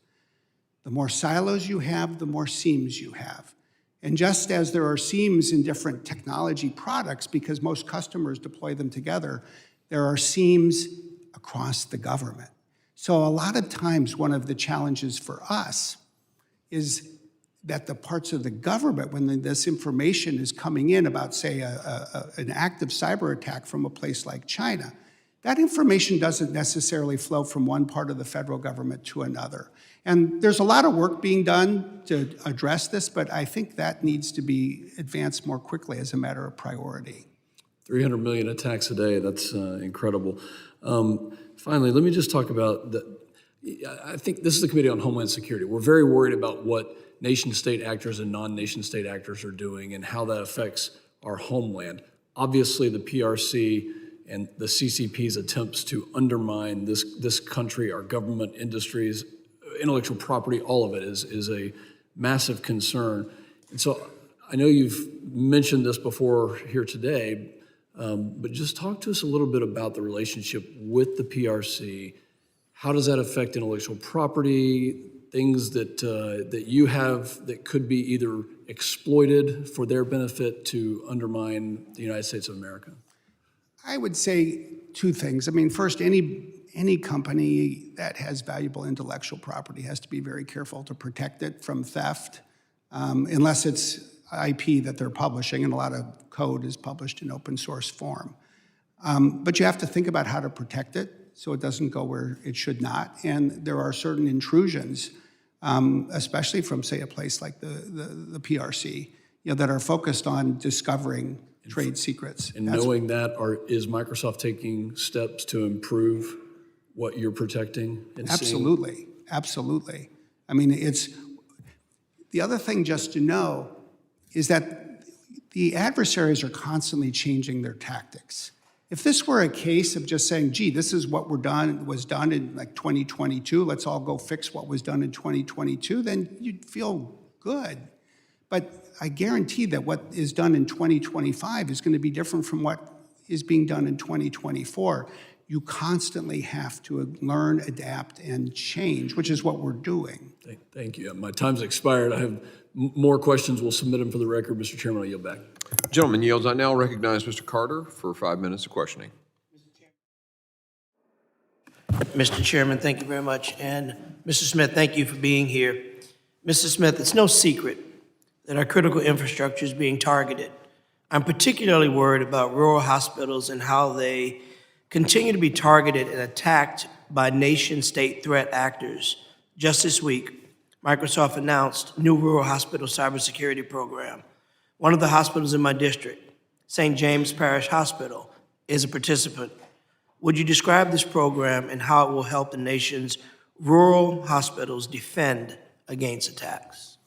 The more silos you have, the more seams you have. And just as there are seams in different technology products, because most customers deploy them together, there are seams across the government. So a lot of times, one of the challenges for us is that the parts of the government, when this information is coming in about, say, an active cyber attack from a place like China, that information doesn't necessarily flow from one part of the federal government to another. And there's a lot of work being done to address this, but I think that needs to be advanced more quickly as a matter of priority. 300 million attacks a day, that's incredible. Finally, let me just talk about I think this is the Committee on Homeland Security. We're very worried about what nation-state actors and non-nation-state actors are doing and how that affects our homeland. Obviously, the PRC and the CCP's attempts to undermine this country, our government, industries, intellectual property, all of it is a massive concern. And so I know you've mentioned this before here today, but just talk to us a little bit about the relationship with the PRC. How does that affect intellectual property, things that you have that could be either exploited for their benefit to undermine the United States of America? I would say two things. I mean, first, any company that has valuable intellectual property has to be very careful to protect it from theft, unless it's IP that they're publishing, and a lot of code is published in open source form. But you have to think about how to protect it so it doesn't go where it should not. And there are certain intrusions, especially from, say, a place like the PRC, that are focused on discovering trade secrets. And knowing that, is Microsoft taking steps to improve what you're protecting and absolutely, seeing? Absolutely. I mean, the other thing just to know is that the adversaries are constantly changing their tactics. If this were a case of just saying, gee, this is what was done in like 2022, let's all go fix what was done in 2022, then you'd feel good. But I guarantee that what is done in 2025 is going to be different from what is being done in 2024. you constantly have to learn, adapt, and change, which is what we're doing. Thank you. My time's expired. I have more questions. We'll submit them for the record. Mr. Chairman, I'll yield back. Gentleman yields. I now recognize Mr. Carter for 5 minutes of questioning. Mr. Chairman, thank you very much. And Mr. Smith, thank you for being here. Mr. Smith, it's no secret that our critical infrastructure is being targeted. I'm particularly worried about rural hospitals and how they continue to be targeted and attacked by nation-state threat actors. Just this week, Microsoft announced new rural hospital cybersecurity program. One of the hospitals in my district, St. James Parish Hospital, is a participant. Would you describe this program and how it will help the nation's rural hospitals defend against attacks?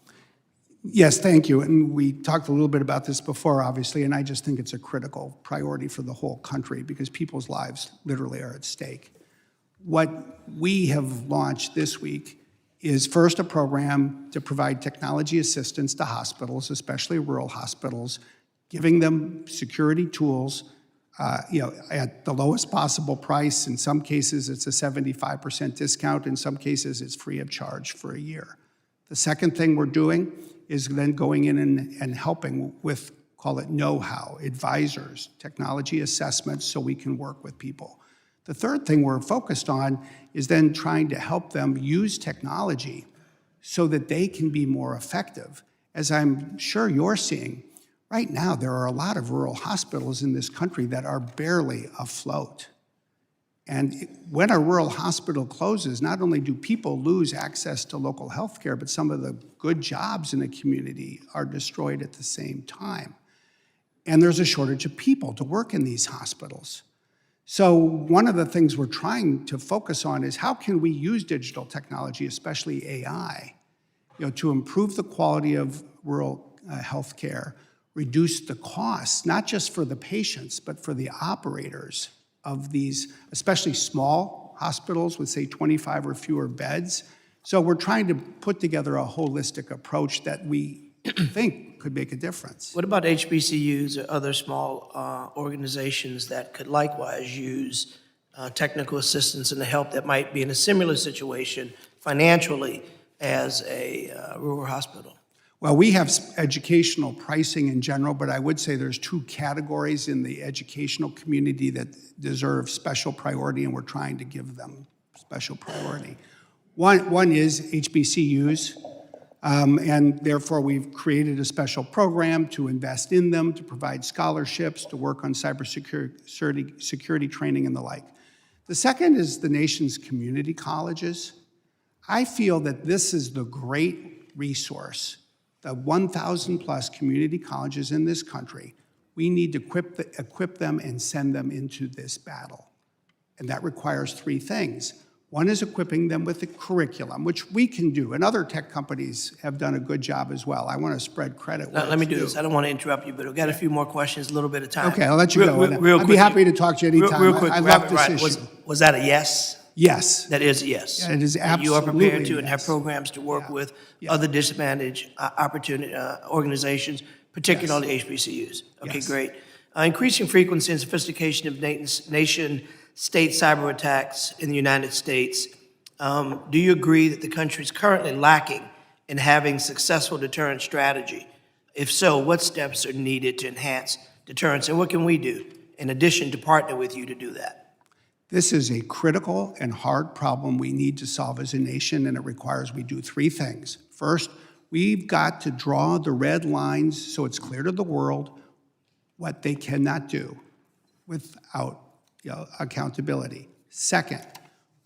Yes, thank you. And we talked a little bit about this before, obviously, and I just think it's a critical priority for the whole country because people's lives literally are at stake. What we have launched this week is first a program to provide technology assistance to hospitals, especially rural hospitals, giving them security tools at the lowest possible price. In some cases, it's a 75% discount. In some cases, it's free of charge for a year. The second thing we're doing is then going in and helping with, call it know-how, advisors, technology assessments, so we can work with people. The third thing we're focused on is then trying to help them use technology so that they can be more effective. As I'm sure you're seeing, right now there are a lot of rural hospitals in this country that are barely afloat. And when a rural hospital closes, not only do people lose access to local health care, but some of the good jobs in the community are destroyed at the same time. And there's a shortage of people to work in these hospitals. So one of the things we're trying to focus on is how can we use digital technology, especially AI, to improve the quality of rural health care, reduce the costs, not just for the patients, but for the operators of these, especially small hospitals with, say, 25 or fewer beds. So we're trying to put together a holistic approach that we think could make a difference. What about HBCUs or other small organizations that could likewise use technical assistance and the help that might be in a similar situation financially as a rural hospital? Well, we have educational pricing in general, but I would say there's two categories in the educational community that deserve special priority, and we're trying to give them special priority. One is HBCUs, and therefore we've created a special program to invest in them, to provide scholarships, to work on security training and the like. The second is the nation's community colleges. I feel that this is the great resource. The 1,000 plus community colleges in this country, we need to equip them and send them into this battle. And that requires three things. One is equipping them with the curriculum, which we can do, and other tech companies have done a good job as well. I want to spread credit. Let me do this. I don't want to interrupt you, but we've got a few more questions, a little bit of time. Okay, I'll let you go. I'd be happy to talk to you anytime. Real quick, I love this issue. Was that a yes? Yes. That is a yes. Yeah, it is absolutely You are prepared to and yes. have programs to work with other disadvantaged organizations, particularly HBCUs. Okay, Yes. great. Increasing frequency and sophistication of nation-state cyber attacks in the United States. Do you agree that the country is currently lacking in having successful deterrent strategy? If so, what steps are needed to enhance deterrence, and what can we do in addition to partner with you to do that? This is a critical and hard problem we need to solve as a nation, and it requires we do three things. First, we've got to draw the red lines so it's clear to the world what they cannot do without accountability. Second,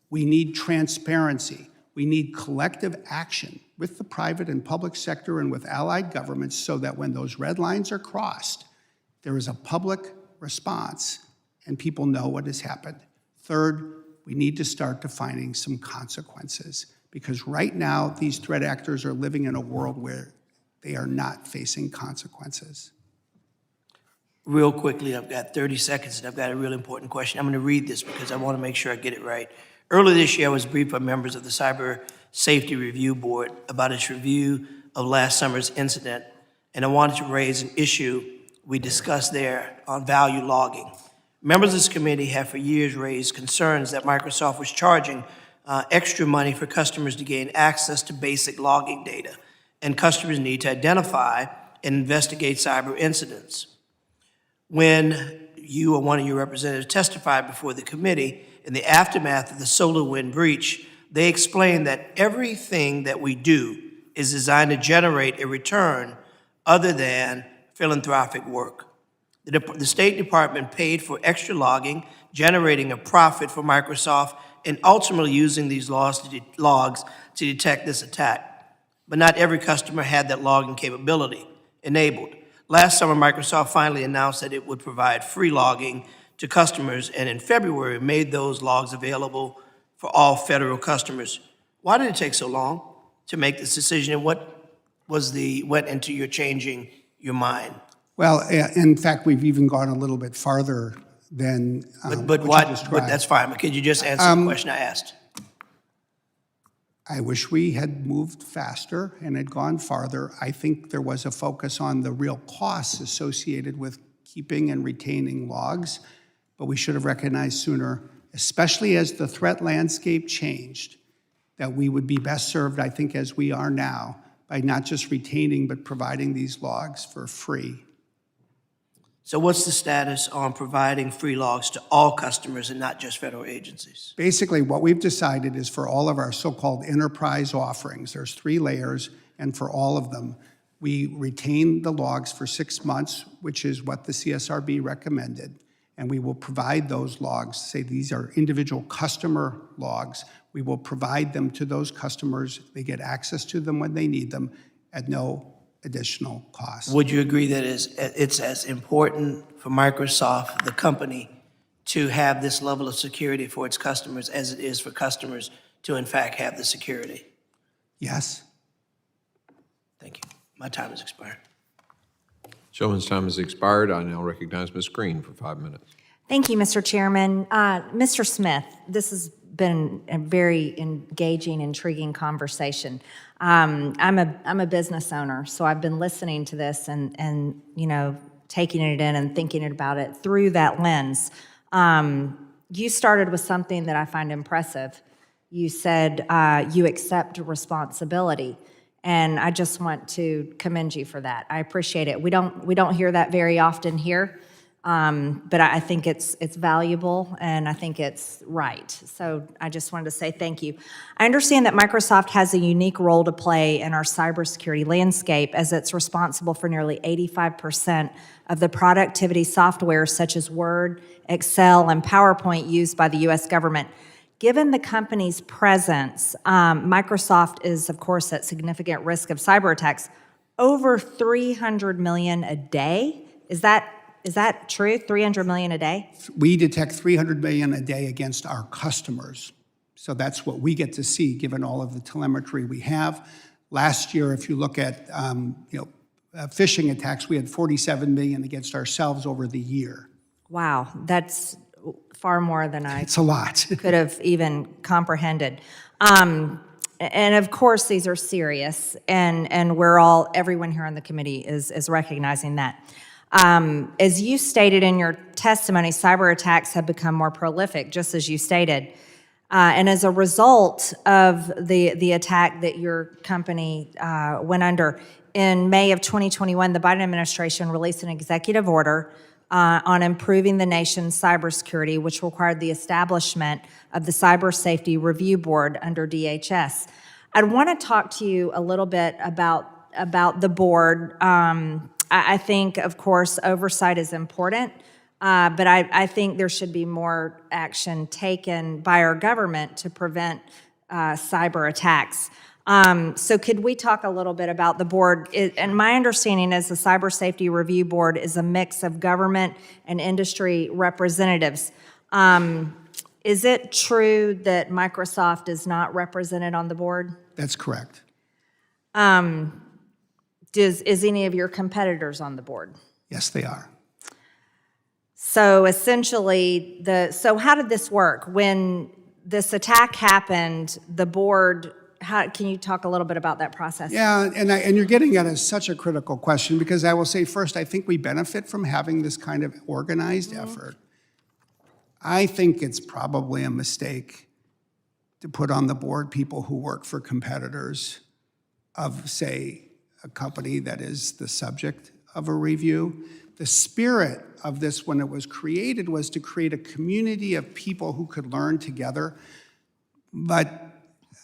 we need transparency. We need collective action with the private and public sector and with allied governments so that when those red lines are crossed, there is a public response and people know what has happened. Third, we need to start defining some consequences because right now these threat actors are living in a world where they are not facing consequences. Real quickly, I've got 30 seconds and I've got a real important question. I'm going to read this because I want to make sure I get it right. Earlier this year, I was briefed by members of the Cyber Safety Review Board about its review of last summer's incident, and I wanted to raise an issue we discussed there on value logging. Members of this committee have for years raised concerns that Microsoft was charging extra money for customers to gain access to basic logging data, and customers need to identify and investigate cyber incidents. When you or one of your representatives testified before the committee in the aftermath of the SolarWinds breach, they explained that everything that we do is designed to generate a return other than philanthropic work. The State Department paid for extra logging, generating a profit for Microsoft, and ultimately using these logs to detect this attack. But not every customer had that logging capability enabled. Last summer, Microsoft finally announced that it would provide free logging to customers, and in February made those logs available for all federal customers. Why did it take so long to make this decision, and what went into your changing your mind? Well, in fact, we've even gone a little bit farther than But what what? you But described. that's fine. But could you just answer the question I asked? I wish we had moved faster and had gone farther. I think there was a focus on the real costs associated with keeping and retaining logs, but we should have recognized sooner, especially as the threat landscape changed, that we would be best served, I think, as we are now, by not just retaining, but providing these logs for free. So what's the status on providing free logs to all customers and not just federal agencies? Basically, what we've decided is for all of our so-called enterprise offerings, there's 3 layers, and for all of them, we retain the logs for 6 months, which is what the CSRB recommended, and we will provide those logs. Say these are individual customer logs. We will provide them to those customers. They get access to them when they need them at no additional cost. Would you agree that it's as important for Microsoft, the company, to have this level of security for its customers as it is for customers to, in fact, have the security? Yes? Thank you. My time has expired. Gentleman's time has expired. I now recognize Ms. Green for 5 minutes. Thank you, Mr. Chairman. Mr. Smith, this has been a very engaging, intriguing conversation. I'm a business owner, so I've been listening to this and taking it in and thinking about it through that lens. You started with something that I find impressive. You said you accept responsibility, and I just want to commend you for that. I appreciate it. We don't hear that very often here. But I think it's valuable, and I think it's right. So I just wanted to say thank you. I understand that Microsoft has a unique role to play in our cybersecurity landscape, as it's responsible for nearly 85% of the productivity software such as Word, Excel, and PowerPoint used by the U.S. government. Given the company's presence, Microsoft is, of course, at significant risk of cyber attacks. Over 300 million a day? Is that true? 300 million a day? We detect 300 million a day against our customers. So that's what we get to see, given all of the telemetry we have. Last year, if you look at phishing attacks, we had 47 million against ourselves over the year. Wow, that's far more than I It's a lot. could have even comprehended. And of course, these are serious, and everyone here on the committee is recognizing that. As you stated in your testimony, cyber attacks have become more prolific, just as you stated. And as a result of the attack that your company went under, in May of 2021, the Biden administration released an executive order on improving the nation's cybersecurity, which required the establishment of the Cyber Safety Review Board under DHS. I'd want to talk to you a little bit about the board. I think, of course, oversight is important, but I think there should be more action taken by our government to prevent cyber attacks. So could we talk a little bit about the board? And my understanding is the Cyber Safety Review Board is a mix of government and industry representatives. Is it true that Microsoft is not represented on the board? That's correct. Is any of your competitors on the board? Yes, they are. So essentially, so how did this work? When this attack happened, the board, can you talk a little bit about that process? Yeah, and you're getting at such a critical question, because I will say first, I think we benefit from having this kind of organized effort. I think it's probably a mistake to put on the board people who work for competitors of, say, a company that is the subject of a review. The spirit of this, when it was created, was to create a community of people who could learn together. But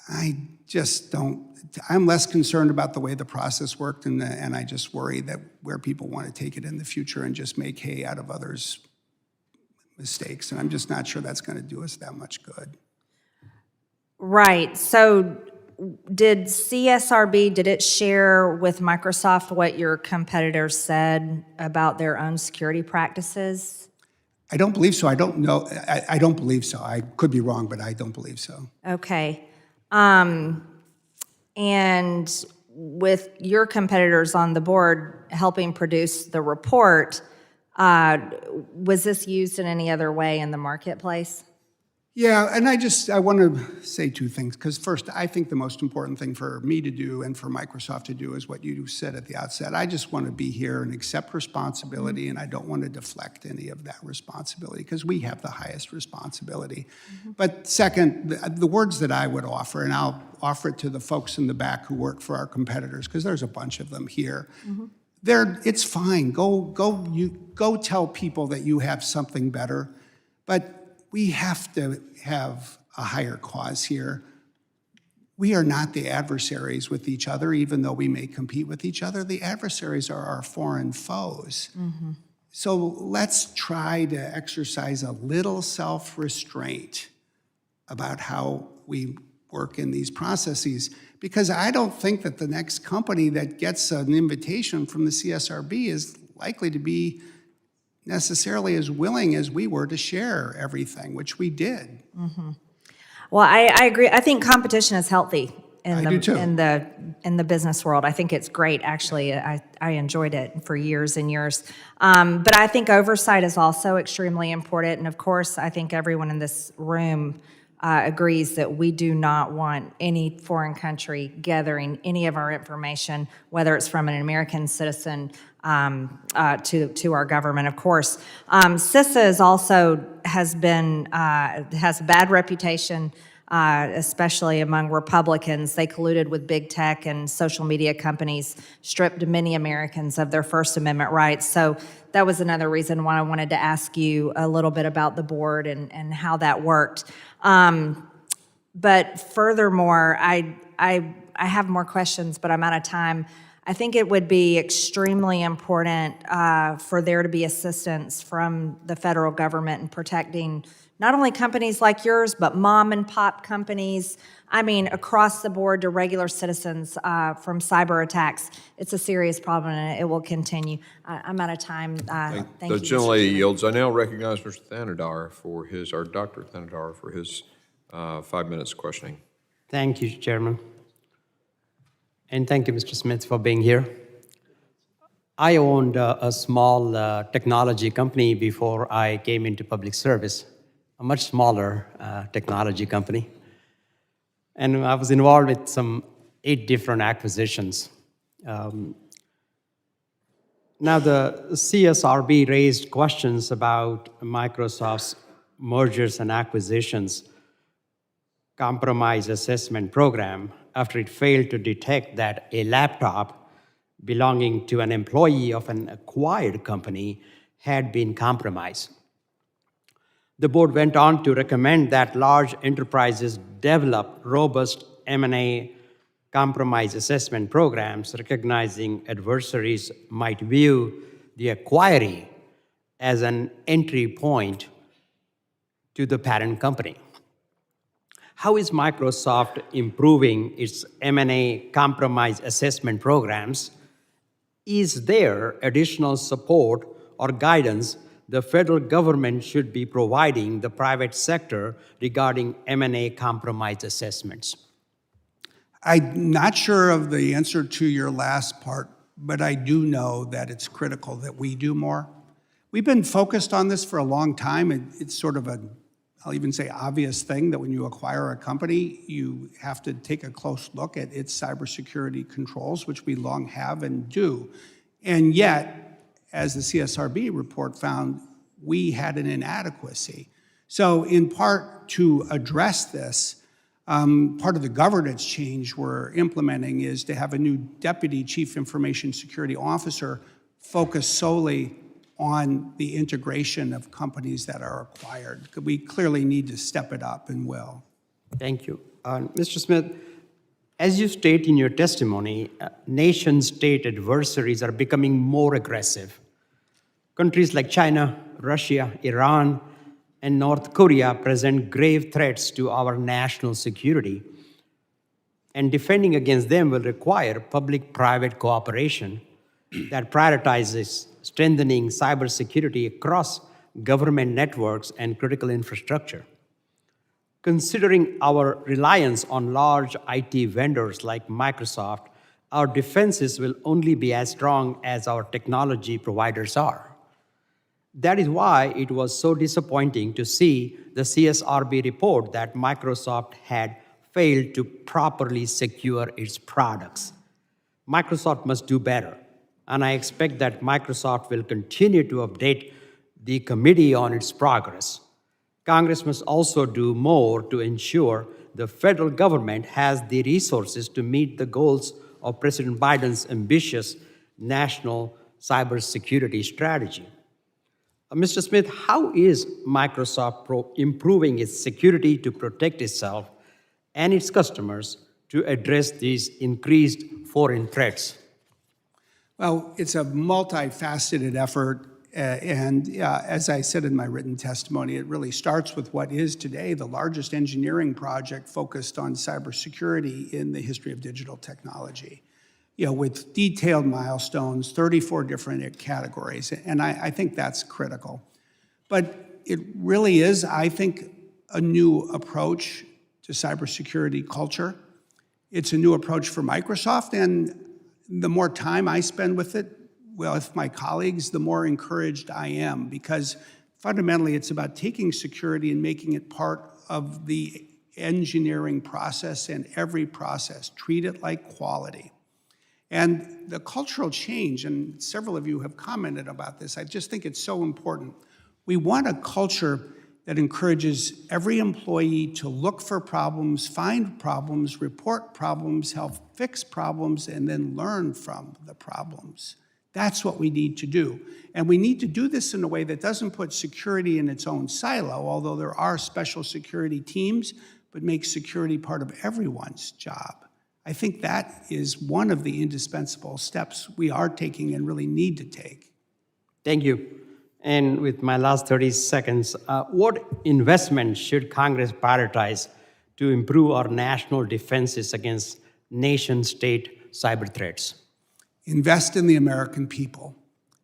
I just don't, I'm less concerned about the way the process worked, and I just worry that where people want to take it in the future and just make hay out of others' mistakes. And I'm just not sure that's going to do us that much good. Right. So did CSRB, did it share with Microsoft what your competitors said about their own security practices? I don't believe so. I don't know. I don't believe so. I could be wrong, but I don't believe so. Okay. And with your competitors on the board helping produce the report, was this used in any other way in the marketplace? Yeah, and I want to say two things, because first, I think the most important thing for me to do and for Microsoft to do is what you said at the outset. I just want to be here and accept responsibility, and I don't want to deflect any of that responsibility, because we have the highest responsibility. But second, the words that I would offer, and I'll offer it to the folks in the back who work for our competitors, because there's a bunch of them here. It's fine. Go tell people that you have something better, but we have to have a higher cause here. We are not the adversaries with each other, even though we may compete with each other. The adversaries are our foreign foes. So let's try to exercise a little self-restraint about how we work in these processes, because I don't think that the next company that gets an invitation from the CSRB is likely to be necessarily as willing as we were to share everything, which we did. Well, I agree. I think competition is healthy in I do too. in the business world. I think it's great. Actually, I enjoyed it for years and years. But I think oversight is also extremely important. And of course, I think everyone in this room agrees that we do not want any foreign country gathering any of our information, whether it's from an American citizen to our government, of course. CISA is also has a bad reputation, especially among Republicans. They colluded with big tech and social media companies, stripped many Americans of their First Amendment rights. So that was another reason why I wanted to ask you a little bit about the board and how that worked. But furthermore, I have more questions, but I'm out of time. I think it would be extremely important for there to be assistance from the federal government in protecting not only companies like yours, but mom and pop companies. I mean, across the board to regular citizens from cyber attacks. It's a serious problem, and it will continue. I'm out of time. Thank you. The Mr. gentlelady yields. I now recognize Mr. Thanadar for or Dr. Thanadar for his 5 minutes questioning. Thank you, Chairman. And thank you, Mr. Smith, for being here. I owned a small technology company before I came into public service, a much smaller technology company. And I was involved with some 8 different acquisitions. Now, the CSRB raised questions about Microsoft's mergers and acquisitions compromise assessment program after it failed to detect that a laptop belonging to an employee of an acquired company had been compromised. The board went on to recommend that large enterprises develop robust M&A compromise assessment programs, recognizing adversaries might view the acquiree as an entry point to the parent company. How is Microsoft improving its M&A compromise assessment programs? Is there additional support or guidance the federal government should be providing the private sector regarding M&A compromise assessments? I'm not sure of the answer to your last part, but I do know that it's critical that we do more. We've been focused on this for a long time. It's sort of I'll even say obvious thing that when you acquire a company, you have to take a close look at its cybersecurity controls, which we long have and do. And yet, as the CSRB report found, we had an inadequacy. So in part to address this, part of the governance change we're implementing is to have a new Deputy Chief Information Security Officer focus solely on the integration of companies that are acquired. We clearly need to step it up and will. Thank you. Mr. Smith, as you state in your testimony, nation-state adversaries are becoming more aggressive. Countries like China, Russia, Iran, and North Korea present grave threats to our national security, and defending against them will require public-private cooperation that prioritizes strengthening cybersecurity across government networks and critical infrastructure. Considering our reliance on large IT vendors like Microsoft, our defenses will only be as strong as our technology providers are. That is why it was so disappointing to see the CSRB report that Microsoft had failed to properly secure its products. Microsoft must do better, and I expect that Microsoft will continue to update the committee on its progress. Congress must also do more to ensure the federal government has the resources to meet the goals of President Biden's ambitious national cybersecurity strategy. Mr. Smith, how is Microsoft improving its security to protect itself and its customers to address these increased foreign threats? Well, it's a multifaceted effort, and as I said in my written testimony, it really starts with what is today the largest engineering project focused on cybersecurity in the history of digital technology. With detailed milestones, 34 different categories, and I think that's critical. But it really is, I think, a new approach to cybersecurity culture. It's a new approach for Microsoft, and the more time I spend with it, with my colleagues, the more encouraged I am, because fundamentally it's about taking security and making it part of the engineering process and every process. Treat it like quality. And the cultural change, and several of you have commented about this, I just think it's so important. We want a culture that encourages every employee to look for problems, find problems, report problems, help fix problems, and then learn from the problems. That's what we need to do. And we need to do this in a way that doesn't put security in its own silo, although there are special security teams, but makes security part of everyone's job. I think that is one of the indispensable steps we are taking and really need to take. Thank you. And with my last 30 seconds, what investment should Congress prioritize to improve our national defenses against nation-state cyber threats? Invest in the American people.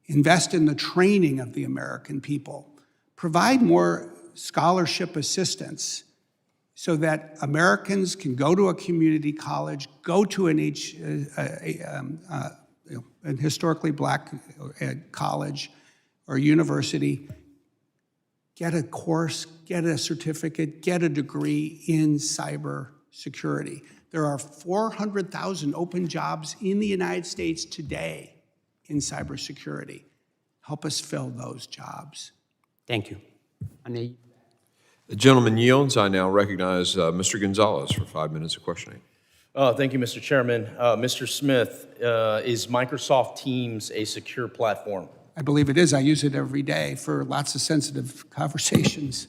Invest in the training of the American people. Provide more scholarship assistance so that Americans can go to a community college, go to an historically black college or university, get a course, get a certificate, get a degree in cyber security. There are 400,000 open jobs in the United States today in cybersecurity. Help us fill those jobs. Thank you. The gentleman yields. I now recognize Mr. Gonzalez for 5 minutes of questioning. Thank you, Mr. Chairman. Mr. Smith, is Microsoft Teams a secure platform? I believe it is. I use it every day for lots of sensitive conversations.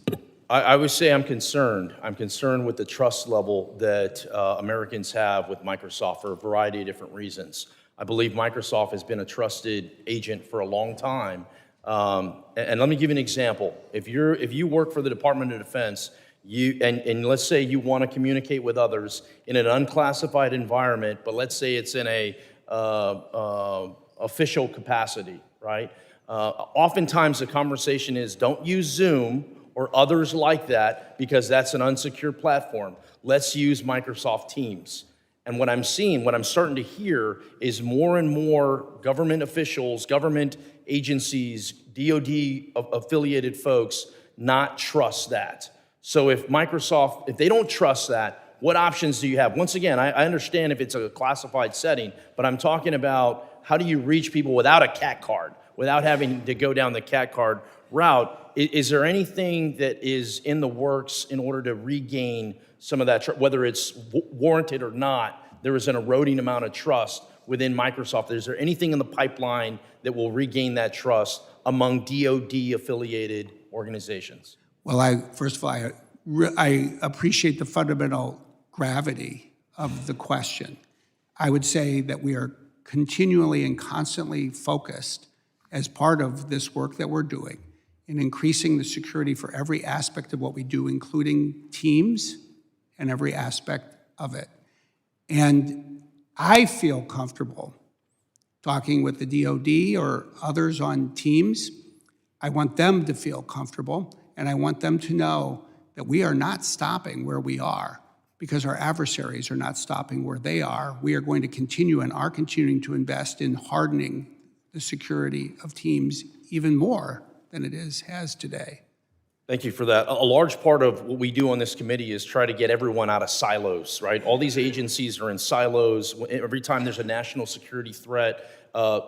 I would say I'm concerned. I'm concerned with the trust level that Americans have with Microsoft for a variety of different reasons. I believe Microsoft has been a trusted agent for a long time. And let me give you an example. If you work for the Department of Defense, and let's say you want to communicate with others in an unclassified environment, but let's say it's in a official capacity, right? Oftentimes the conversation is don't use Zoom or others like that because that's an unsecured platform. Let's use Microsoft Teams. And what I'm seeing, what I'm starting to hear is more and more government officials, government agencies, DoD affiliated folks not trust that. So if Microsoft, if they don't trust that, what options do you have? Once again, I understand if it's a classified setting, but I'm talking about how do you reach people without a CAT card, without having to go down the cat card route, is there anything that is in the works in order to regain some of that, whether it's warranted or not? There is an eroding amount of trust within Microsoft. Is there anything in the pipeline that will regain that trust among DoD-affiliated organizations? Well, first of all, I appreciate the fundamental gravity of the question. I would say that we are continually and constantly focused as part of this work that we're doing in increasing the security for every aspect of what we do, including teams and every aspect of it. And I feel comfortable talking with the DoD or others on teams. I want them to feel comfortable, and I want them to know that we are not stopping where we are because our adversaries are not stopping where they are. We are going to continue and are continuing to invest in hardening the security of teams even more than it has today. Thank you for that. A large part of what we do on this committee is try to get everyone out of silos, right? All these agencies are in silos. Every time there's a national security threat,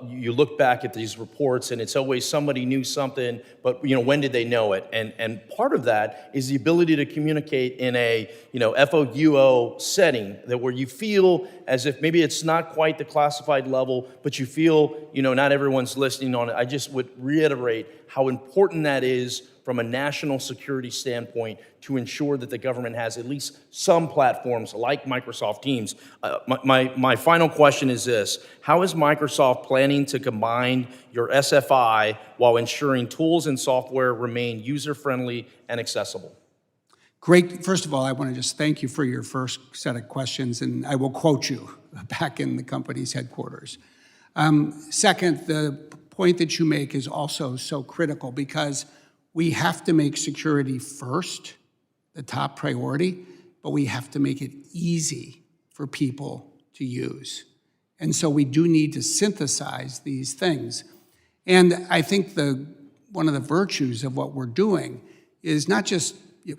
you look back at these reports and it's always somebody knew something, but when did they know it? And part of that is the ability to communicate in a FOUO setting that where you feel as if maybe it's not quite the classified level, but you feel not everyone's listening on it. I just would reiterate how important that is from a national security standpoint to ensure that the government has at least some platforms like Microsoft Teams. My final question is this: how is Microsoft planning to combine your SFI while ensuring tools and software remain user-friendly and accessible? Great. First of all, I want to just thank you for your first set of questions, and I will quote you back in the company's headquarters. Second, the point that you make is also so critical because we have to make security first, the top priority, but we have to make it easy for people to use. And so we do need to synthesize these things. And I think one of the virtues of what we're doing is not just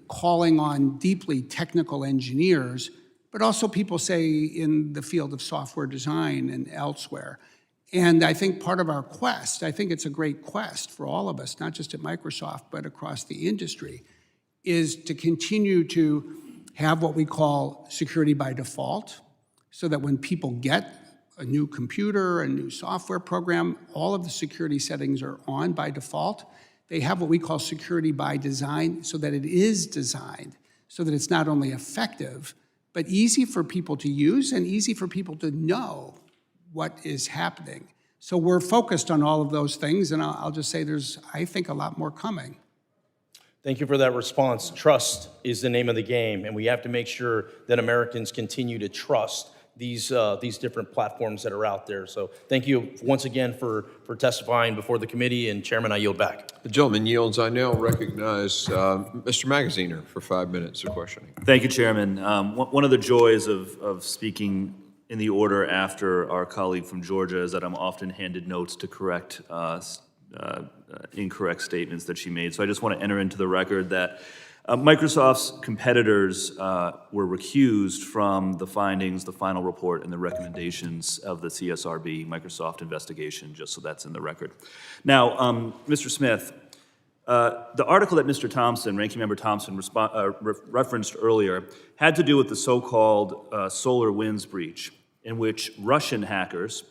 calling on deeply technical engineers, but also people, say, in the field of software design and elsewhere. And I think part of our quest, I think it's a great quest for all of us, not just at Microsoft, but across the industry, is to continue to have what we call security by default, so that when people get a new computer, a new software program, all of the security settings are on by default. They have what we call security by design, so that it is designed, so that it's not only effective, but easy for people to use and easy for people to know what is happening. So we're focused on all of those things, and I'll just say there's, I think, a lot more coming. Thank you for that response. Trust is the name of the game, and we have to make sure that Americans continue to trust these different platforms that are out there. So thank you once again for testifying before the committee, and Chairman, I yield back. The gentleman yields. I now recognize Mr. Magaziner for 5 minutes of questioning. Thank you, Chairman. One of the joys of speaking in the order after our colleague from Georgia is that I'm often handed notes to correct incorrect statements that she made. So I just want to enter into the record that Microsoft's competitors were recused from the findings, the final report, and the recommendations of the CSRB Microsoft investigation, just so that's in the record. Now, Mr. Smith, the article that Mr. Thompson, Ranking Member Thompson, referenced earlier had to do with the so-called SolarWinds breach, in which Russian hackers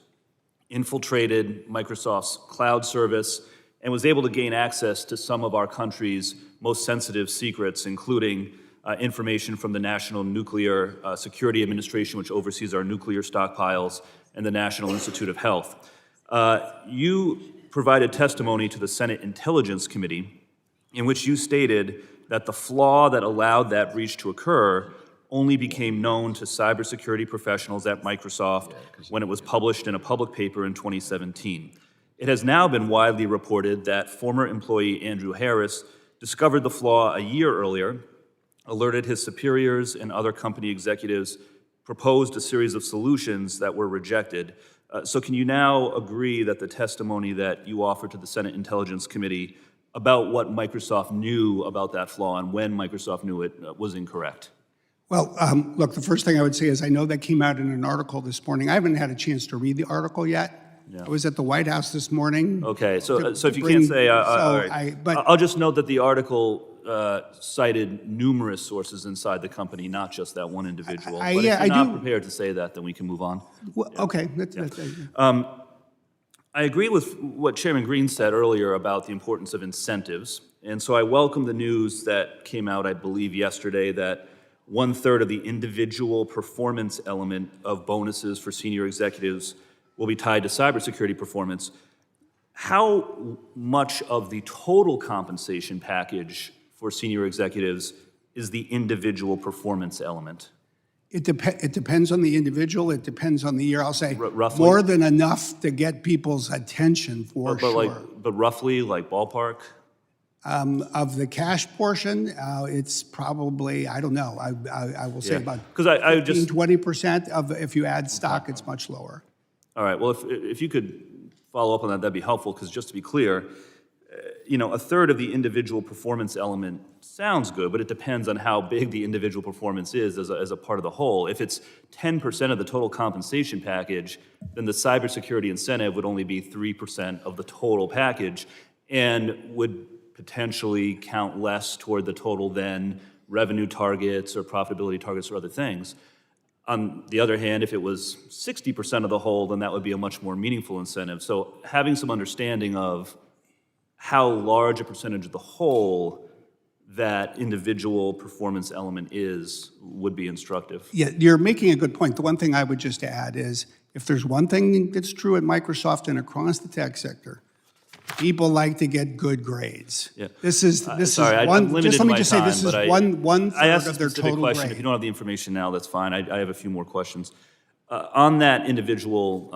infiltrated Microsoft's cloud service and was able to gain access to some of our country's most sensitive secrets, including information from the National Nuclear Security Administration, which oversees our nuclear stockpiles, and the National Institute of Health. You provided testimony to the Senate Intelligence Committee in which you stated that the flaw that allowed that breach to occur only became known to cybersecurity professionals at Microsoft when it was published in a public paper in 2017. It has now been widely reported that former employee Andrew Harris discovered the flaw a year earlier, alerted his superiors and other company executives, proposed a series of solutions that were rejected. So can you now agree that the testimony that you offered to the Senate Intelligence Committee about what Microsoft knew about that flaw and when Microsoft knew it was incorrect? Well, look, the first thing I would say is I know that came out in an article this morning. I haven't had a chance to read the article yet, I was at the White House this morning. Okay, so to if you bring- can't say, all so right. but I'll just note that the article cited numerous sources inside the company, not just that one individual. But if yeah, you're I not do- prepared to say that, then we can move on. well, okay, that's I agree with what Chairman Green said earlier about the importance of incentives. And so I welcome the news that came out, I believe, yesterday that 1/3 of the individual performance element of bonuses for senior executives will be tied to cybersecurity performance. How much of the total compensation package for senior executives is the individual performance element? It depends on the individual, it depends on the year. I'll say roughly? more than enough to get people's attention for sure. But roughly, like ballpark? Of the cash portion, it's probably, I don't know, I will say Yeah. about 'Cause I just- 20% of, if you add stock, it's much lower. All right, well, if you could follow up on that, that'd be helpful, because just to be clear, 1/3 of the individual performance element sounds good, but it depends on how big the individual performance is as a part of the whole. If it's 10% of the total compensation package, then the cybersecurity incentive would only be 3% of the total package and would potentially count less toward the total than revenue targets or profitability targets or other things. On the other hand, if it was 60% of the whole, then that would be a much more meaningful incentive. So having some understanding of how large a percentage of the whole that individual performance element is would be instructive. Yeah, you're making a good point. The one thing I would just add is, if there's one thing that's true at Microsoft and across the tech sector, people like to get good grades. Yeah. This is Sorry, I'm one, limited just let in me my just say, time, this is but I one asked third a of their specific total question. If grade. you don't have the information now, that's fine. I have a few more questions. On that individual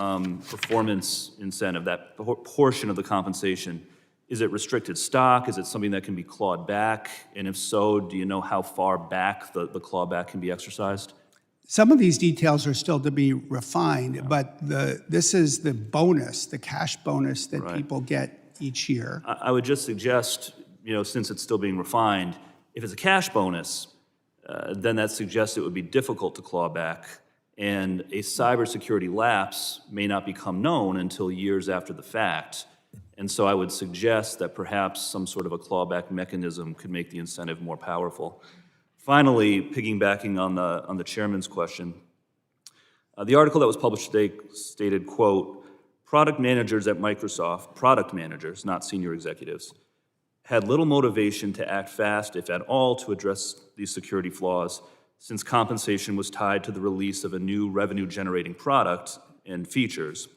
performance incentive, that portion of the compensation, is it restricted stock? Is it something that can be clawed back? And if so, do you know how far back the clawback can be exercised? Some of these details are still to be refined, but this is the bonus, the cash bonus that Right. people get each year. I would just suggest, since it's still being refined, if it's a cash bonus, then that suggests it would be difficult to claw back, and a cybersecurity lapse may not become known until years after the fact. And so I would suggest that perhaps some sort of a clawback mechanism could make the incentive more powerful. Finally, piggybacking on the chairman's question, the article that was published today stated, quote, product managers at Microsoft, product managers, not senior executives, had little motivation to act fast, if at all, to address these security flaws, since compensation was tied to the release of a new revenue-generating product and features,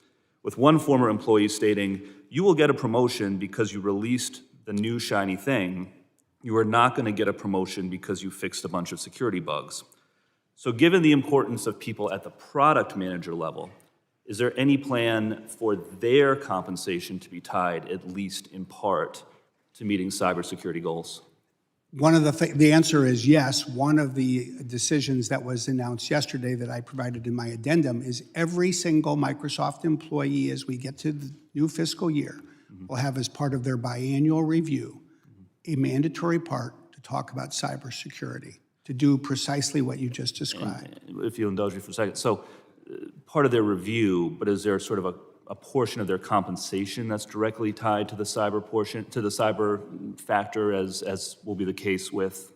with one former employee stating, "You will get a promotion because you released the new shiny thing. You are not going to get a promotion because you fixed a bunch of security bugs." So given the importance of people at the product manager level, is there any plan for their compensation to be tied, at least in part, to meeting cybersecurity goals? The answer is yes. One of the decisions that was announced yesterday that I provided in my addendum is every single Microsoft employee, as we get to the new fiscal year, will have as part of their biannual review a mandatory part to talk about cybersecurity, to do precisely what you just described. If you'll indulge me for a second. So part of their review, but is there sort of a portion of their compensation that's directly tied to the cyber portion, to the cyber factor, as will be the case with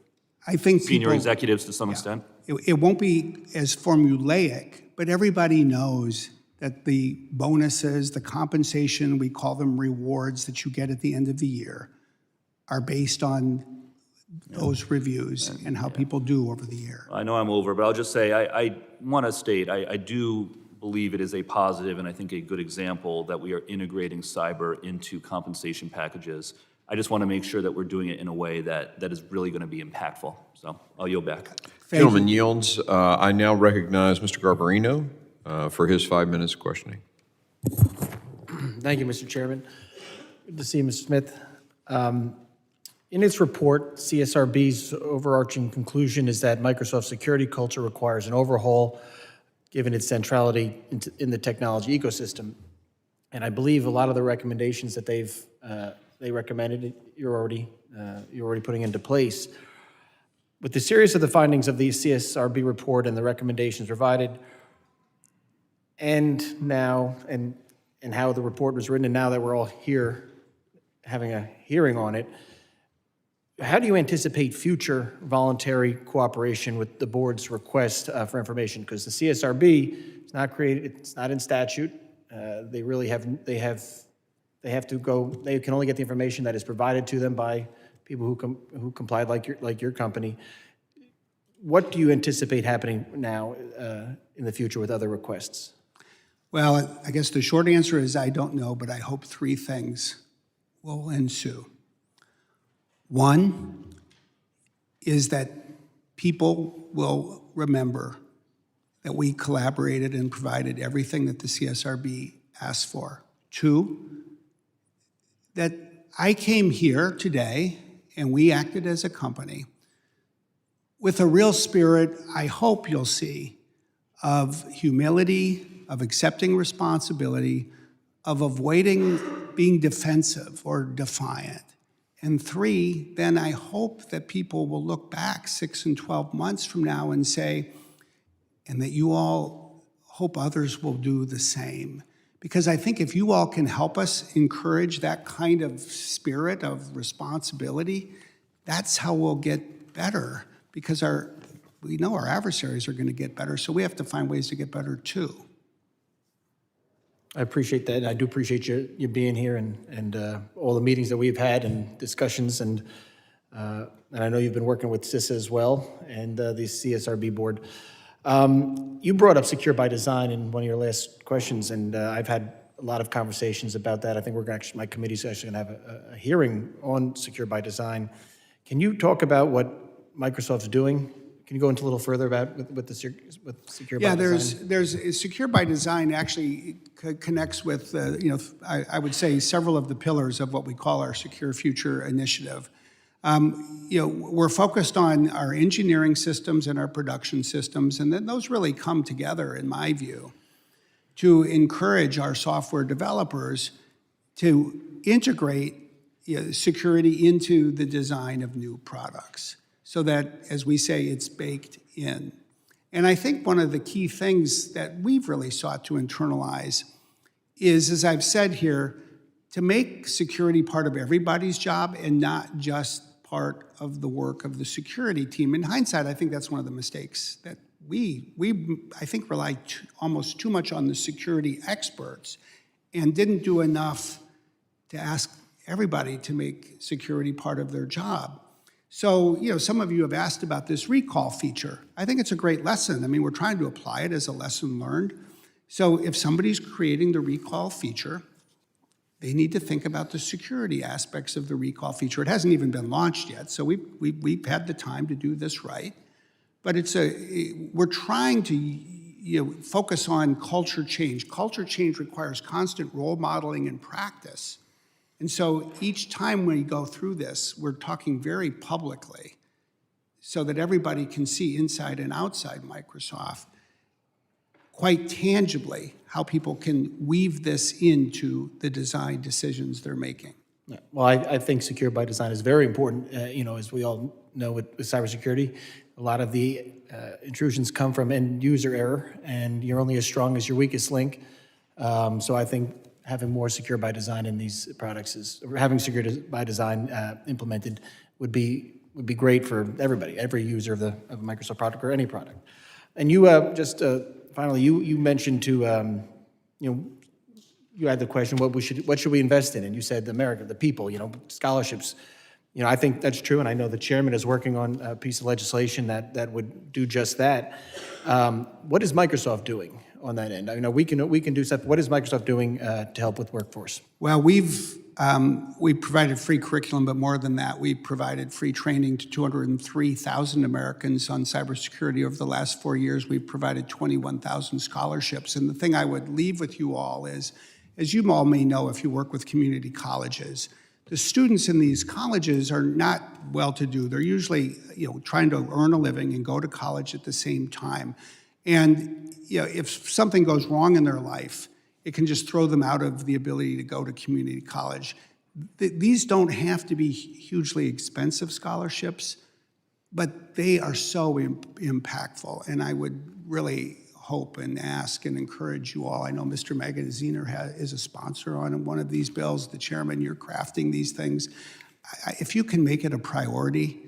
I think senior executives to some extent? It won't be as formulaic, but everybody knows that the bonuses, the compensation, we call them rewards that you get at the end of the year, are based on those reviews and how people do over the year. I know I'm over, but I'll just say, I want to state, I do believe it is a positive and I think a good example that we are integrating cyber into compensation packages. I just want to make sure that we're doing it in a way that is really going to be impactful. So I'll yield back. Gentleman yields. I now recognize Mr. Garbarino for his 5 minutes of questioning. Thank you, Mr. Chairman. Good to see you, Mr. Smith. In its report, CSRB's overarching conclusion is that Microsoft's security culture requires an overhaul given its centrality in the technology ecosystem. And I believe a lot of the recommendations that they recommended, you're already putting into place. With the series of the findings of the CSRB report and the recommendations provided, and and how the report was written, and now that we're all here having a hearing on it, how do you anticipate future voluntary cooperation with the board's request for information? Because the CSRB is not created, it's not in statute. They really have, they have to go, they can only get the information that is provided to them by people who complied like your company. What do you anticipate happening now in the future with other requests? Well, I guess the short answer is I don't know, but I hope three things will ensue. One is that people will remember that we collaborated and provided everything that the CSRB asked for. Two, that I came here today and we acted as a company with a real spirit, I hope you'll see, of humility, of accepting responsibility, of avoiding being defensive or defiant. And three, then I hope that people will look back 6 and 12 months from now and say, and that you all hope others will do the same. Because I think if you all can help us encourage that kind of spirit of responsibility, that's how we'll get better. Because we know our adversaries are going to get better, so we have to find ways to get better too. I appreciate that. I do appreciate you being here and all the meetings that we've had and discussions, and I know you've been working with CISA as well and the CSRB board. You brought up Secure by Design in one of your last questions, and I've had a lot of conversations about that. I think my committee's actually going to have a hearing on Secure by Design. Can you talk about what Microsoft's doing? Can you go into a little further about with Secure by Design? Yeah, there's Secure by Design actually connects with, I would say several of the pillars of what we call our Secure Future initiative. We're focused on our engineering systems and our production systems, and then those really come together, in my view, to encourage our software developers to integrate security into the design of new products, so that, as we say, it's baked in. And I think one of the key things that we've really sought to internalize is, as I've said here, to make security part of everybody's job and not just part of the work of the security team. In hindsight, I think that's one of the mistakes that we I think, relied almost too much on the security experts and didn't do enough to ask everybody to make security part of their job. So, some of you have asked about this recall feature. I think it's a great lesson. I mean, we're trying to apply it as a lesson learned. So if somebody's creating the recall feature, they need to think about the security aspects of the recall feature. It hasn't even been launched yet, so we've had the time to do this right. But we're trying to focus on culture change. Culture change requires constant role modeling and practice. And so each time we go through this, we're talking very publicly so that everybody can see inside and outside Microsoft quite tangibly how people can weave this into the design decisions they're making. Yeah. Well, I think Secure by Design is very important. As we all know with cybersecurity, a lot of the intrusions come from end user error, and you're only as strong as your weakest link. So I think having more Secure by Design in these products having Secure by Design implemented would be great for everybody, every user of a Microsoft product or any product. And you finally, you mentioned you had the question, what should we invest in? And you said America, the people, scholarships. I think that's true, and I know the chairman is working on a piece of legislation that would do just that. What is Microsoft doing on that end? We can do stuff. What is Microsoft doing to help with workforce? Well, we've provided free curriculum, but more than that, we provided free training to 203,000 Americans on cybersecurity over the last 4 years. We've provided 21,000 scholarships. And the thing I would leave with you all is, as you all may know if you work with community colleges, the students in these colleges are not well-to-do. They're usually trying to earn a living and go to college at the same time. And if something goes wrong in their life, it can just throw them out of the ability to go to community college. These don't have to be hugely expensive scholarships, but they are so impactful. And I would really hope and ask and encourage you all. I know Mr. Magaziner is a sponsor on one of these bills. The chairman, you're crafting these things. If you can make it a priority,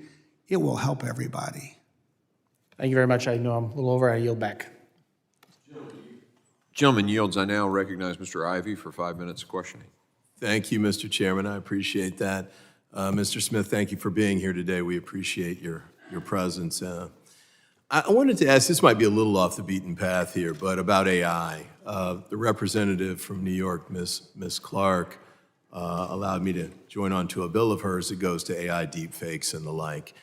it will help everybody. Thank you very much. I know I'm a little over. I yield back. Gentleman yields. I now recognize Mr. Ivy for 5 minutes of questioning. Thank you, Mr. Chairman. I appreciate that. Mr. Smith, thank you for being here today. We appreciate your presence. I wanted to ask, this might be a little off the beaten path here, but about AI. The representative from New York, Ms. Clark, allowed me to join on to a bill of hers that goes to AI deepfakes and the like.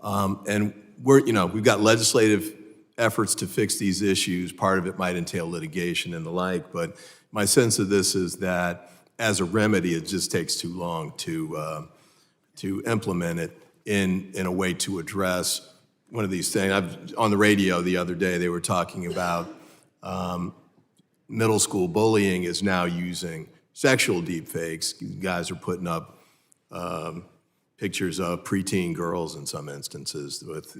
And we've got legislative efforts to fix these issues. Part of it might entail litigation and the like, but my sense of this is that as a remedy, it just takes too long to implement it in a way to address one of these things. On the radio the other day, they were talking about middle school bullying is now using sexual deepfakes. Guys are putting up pictures of preteen girls in some instances with,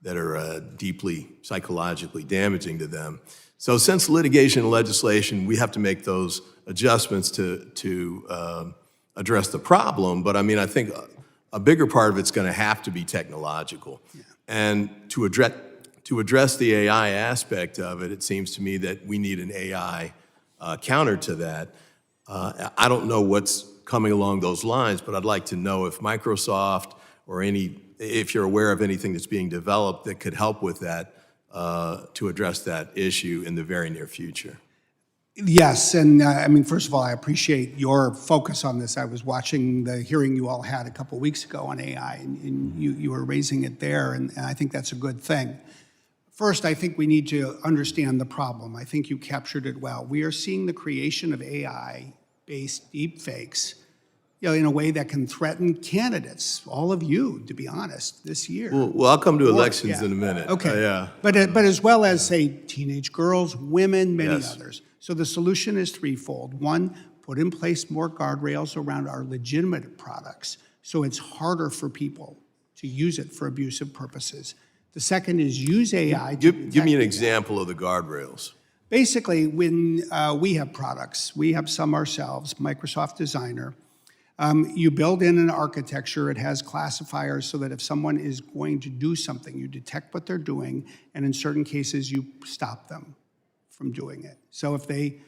that are deeply psychologically damaging to them. So since litigation and legislation, we have to make those adjustments to address the problem. But I think a bigger part of it's going to have to be technological. Yeah. And to address the AI aspect of it, it seems to me that we need an AI counter to that. I don't know what's coming along those lines, but I'd like to know if Microsoft or if you're aware of anything that's being developed that could help with that to address that issue in the very near future. Yes, and first of all, I appreciate your focus on this. I was watching the hearing you all had a couple weeks ago on AI, and you were raising it there, and I think that's a good thing. First, I think we need to understand the problem. I think you captured it well. We are seeing the creation of AI-based deepfakes, in a way that can threaten candidates, all of you, to be honest, this year. Well, I'll come to elections in a minute. Okay. Yeah. But as well as, say, teenage girls, women, many others. So the solution is threefold. One, put in place more guardrails around our legitimate products so it's harder for people to use it for abusive purposes. The second is use AI to Give me an example of the guardrails. Basically, when we have products, we have some ourselves, Microsoft Designer, you build in an architecture, it has classifiers so that if someone is going to do something, you detect what they're doing, and in certain cases, you stop them from doing it. So if they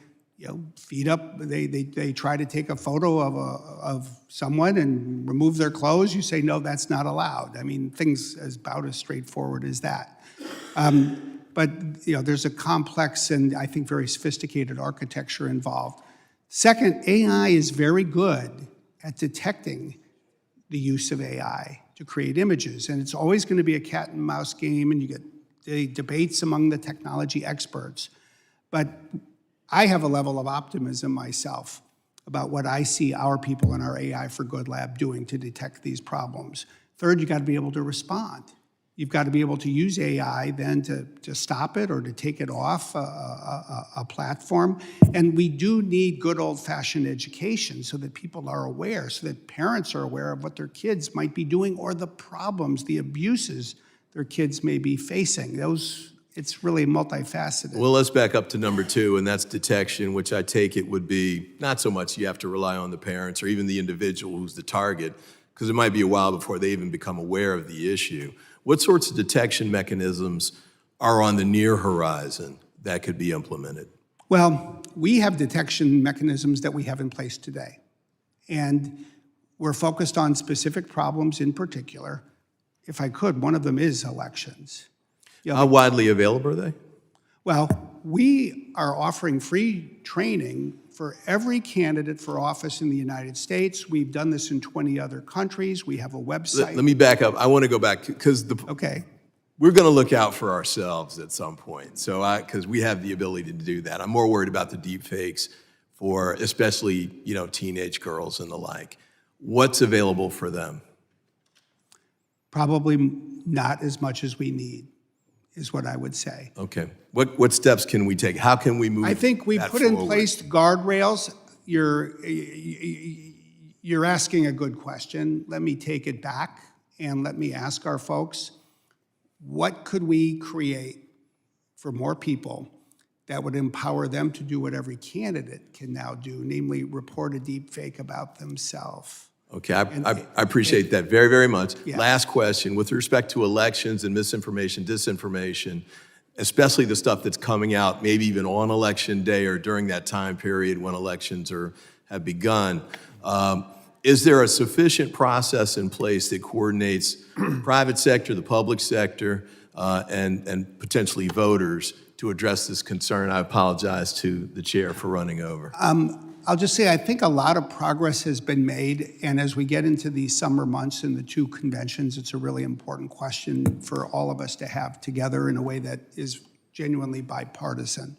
feed up, they try to take a photo of someone and remove their clothes, you say, no, that's not allowed. Things about as straightforward as that. But there's a complex and I think very sophisticated architecture involved. Second, AI is very good at detecting the use of AI to create images. And it's always going to be a cat and mouse game, and you get the debates among the technology experts. But I have a level of optimism myself about what I see our people in our AI for Good lab doing to detect these problems. Third, you got to be able to respond. You've got to be able to use AI then to stop it or to take it off a platform. And we do need good old-fashioned education so that people are aware, so that parents are aware of what their kids might be doing or the problems, the abuses their kids may be facing. It's really multifaceted. Well, let's back up to number 2, and that's detection, which I take it would be not so much you have to rely on the parents or even the individual who's the target, because it might be a while before they even become aware of the issue. What sorts of detection mechanisms are on the near horizon that could be implemented? Well, we have detection mechanisms that we have in place today. And we're focused on specific problems in particular. If I could, one of them is elections. How widely available are they? Well, we are offering free training for every candidate for office in the United States. We've done this in 20 other countries. We have a website. Let me back up. I want to go back because we're going to look out for ourselves at some point. So because we have the ability to do that. I'm more worried about the deep fakes for especially, teenage girls and the like. What's available for them? Probably not as much as we need, is what I would say. Okay. What steps can we take? How can we move? I think we put in place guardrails. You're asking a good question. Let me take it back and let me ask our folks, what could we create for more people that would empower them to do what every candidate can now do, namely report a deep fake about themselves. Okay, I appreciate that very, very much. Yeah. Last question, with respect to elections and misinformation, disinformation, especially the stuff that's coming out maybe even on election day or during that time period when elections have begun, is there a sufficient process in place that coordinates private sector, the public sector, and potentially voters to address this concern? I apologize to the chair for running over. I'll just say I think a lot of progress has been made, and as we get into these summer months and the two conventions, it's a really important question for all of us to have together in a way that is genuinely bipartisan.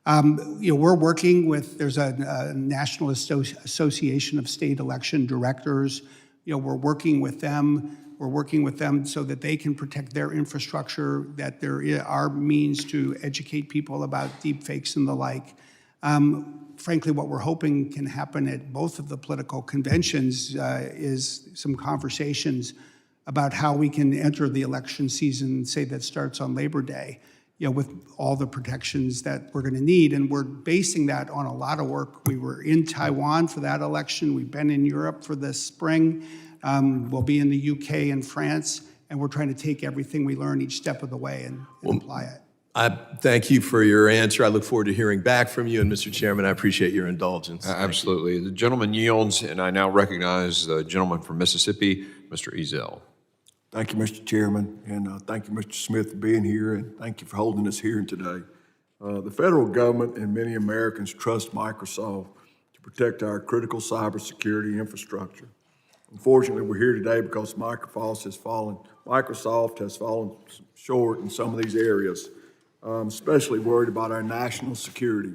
We're working with, there's a National Association of State Election Directors. We're working with them. We're working with them so that they can protect their infrastructure, that there are means to educate people about deep fakes and the like. Frankly, what we're hoping can happen at both of the political conventions is some conversations about how we can enter the election season, say that starts on Labor Day, with all the protections that we're going to need. And we're basing that on a lot of work. We were in Taiwan for that election. We've been in Europe for this spring. We'll be in the UK and France. And we're trying to take everything we learn each step of the way and apply it. I thank you for your answer. I look forward to hearing back from you. And Mr. Chairman, I appreciate your indulgence. Absolutely. The gentleman yields, and I now recognize the gentleman from Mississippi, Mr. Ezell. Thank you, Mr. Chairman, and thank you, Mr. Smith, for being here, and thank you for holding this hearing today. The federal government and many Americans trust Microsoft to protect our critical cybersecurity infrastructure. Unfortunately, we're here today because Microsoft has fallen short in some of these areas. I'm especially worried about our national security.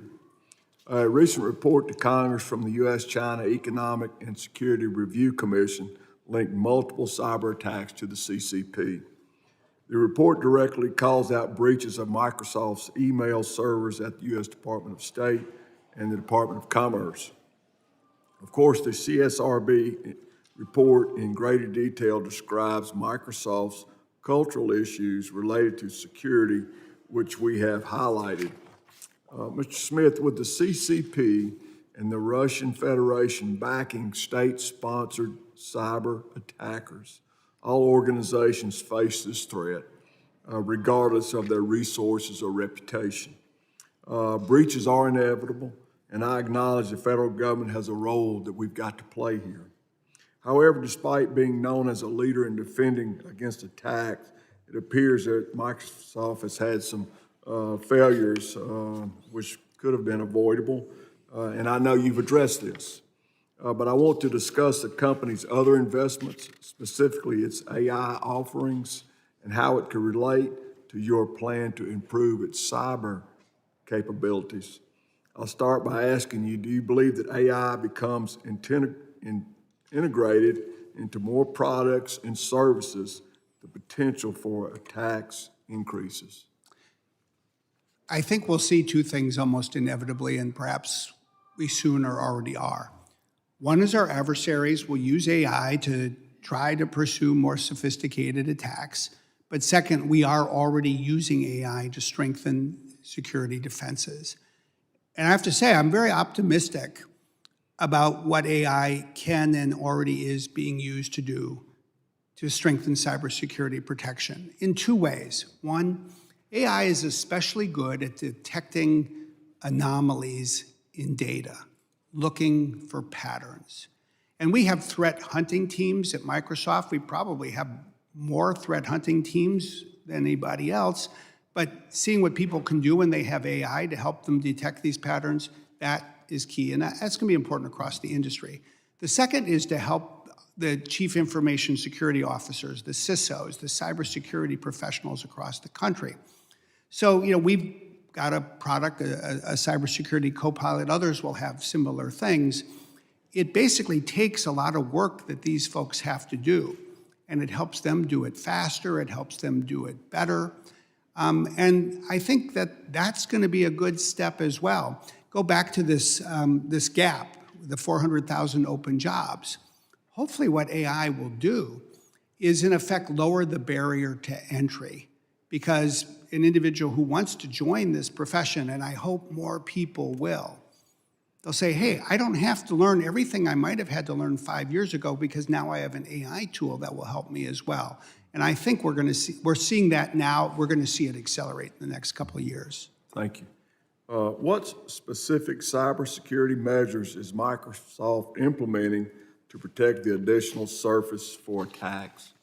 A recent report to Congress from the U.S.-China Economic and Security Review Commission linked multiple cyber attacks to the CCP. The report directly calls out breaches of Microsoft's email servers at the U.S. Department of State and the Department of Commerce. Of course, the CSRB report in greater detail describes Microsoft's cultural issues related to security, which we have highlighted. Mr. Smith, with the CCP and the Russian Federation backing state-sponsored cyber attackers, all organizations face this threat, regardless of their resources or reputation. Breaches are inevitable, and I acknowledge the federal government has a role that we've got to play here. However, despite being known as a leader in defending against attacks, it appears that Microsoft has had some failures which could have been avoidable, and I know you've addressed this. But I want to discuss the company's other investments, specifically its AI offerings, and how it could relate to your plan to improve its cyber capabilities. I'll start by asking you, do you believe that AI becomes integrated into more products and services, the potential for attacks increases? I think we'll see two things almost inevitably, and perhaps we soon or already are. One is our adversaries will use AI to try to pursue more sophisticated attacks. But second, we are already using AI to strengthen security defenses. And I have to say, I'm very optimistic about what AI can and already is being used to do to strengthen cybersecurity protection in two ways. One, AI is especially good at detecting anomalies in data, looking for patterns. And we have threat hunting teams at Microsoft. We probably have more threat hunting teams than anybody else, but seeing what people can do when they have AI to help them detect these patterns, that is key, and that's going to be important across the industry. The second is to help the chief information security officers, the CISOs, the cybersecurity professionals across the country. So, we've got a product, a cybersecurity co-pilot. Others will have similar things. It basically takes a lot of work that these folks have to do, and it helps them do it faster. It helps them do it better. And I think that that's going to be a good step as well. Go back to this gap, the 400,000 open jobs. Hopefully what AI will do is, in effect, lower the barrier to entry. Because an individual who wants to join this profession, and I hope more people will, they'll say, hey, I don't have to learn everything I might have had to learn 5 years ago because now I have an AI tool that will help me as well. And I think we're seeing that now. We're going to see it accelerate in the next couple of years. Thank you. What specific cybersecurity measures is Microsoft implementing to protect the additional surface for attacks?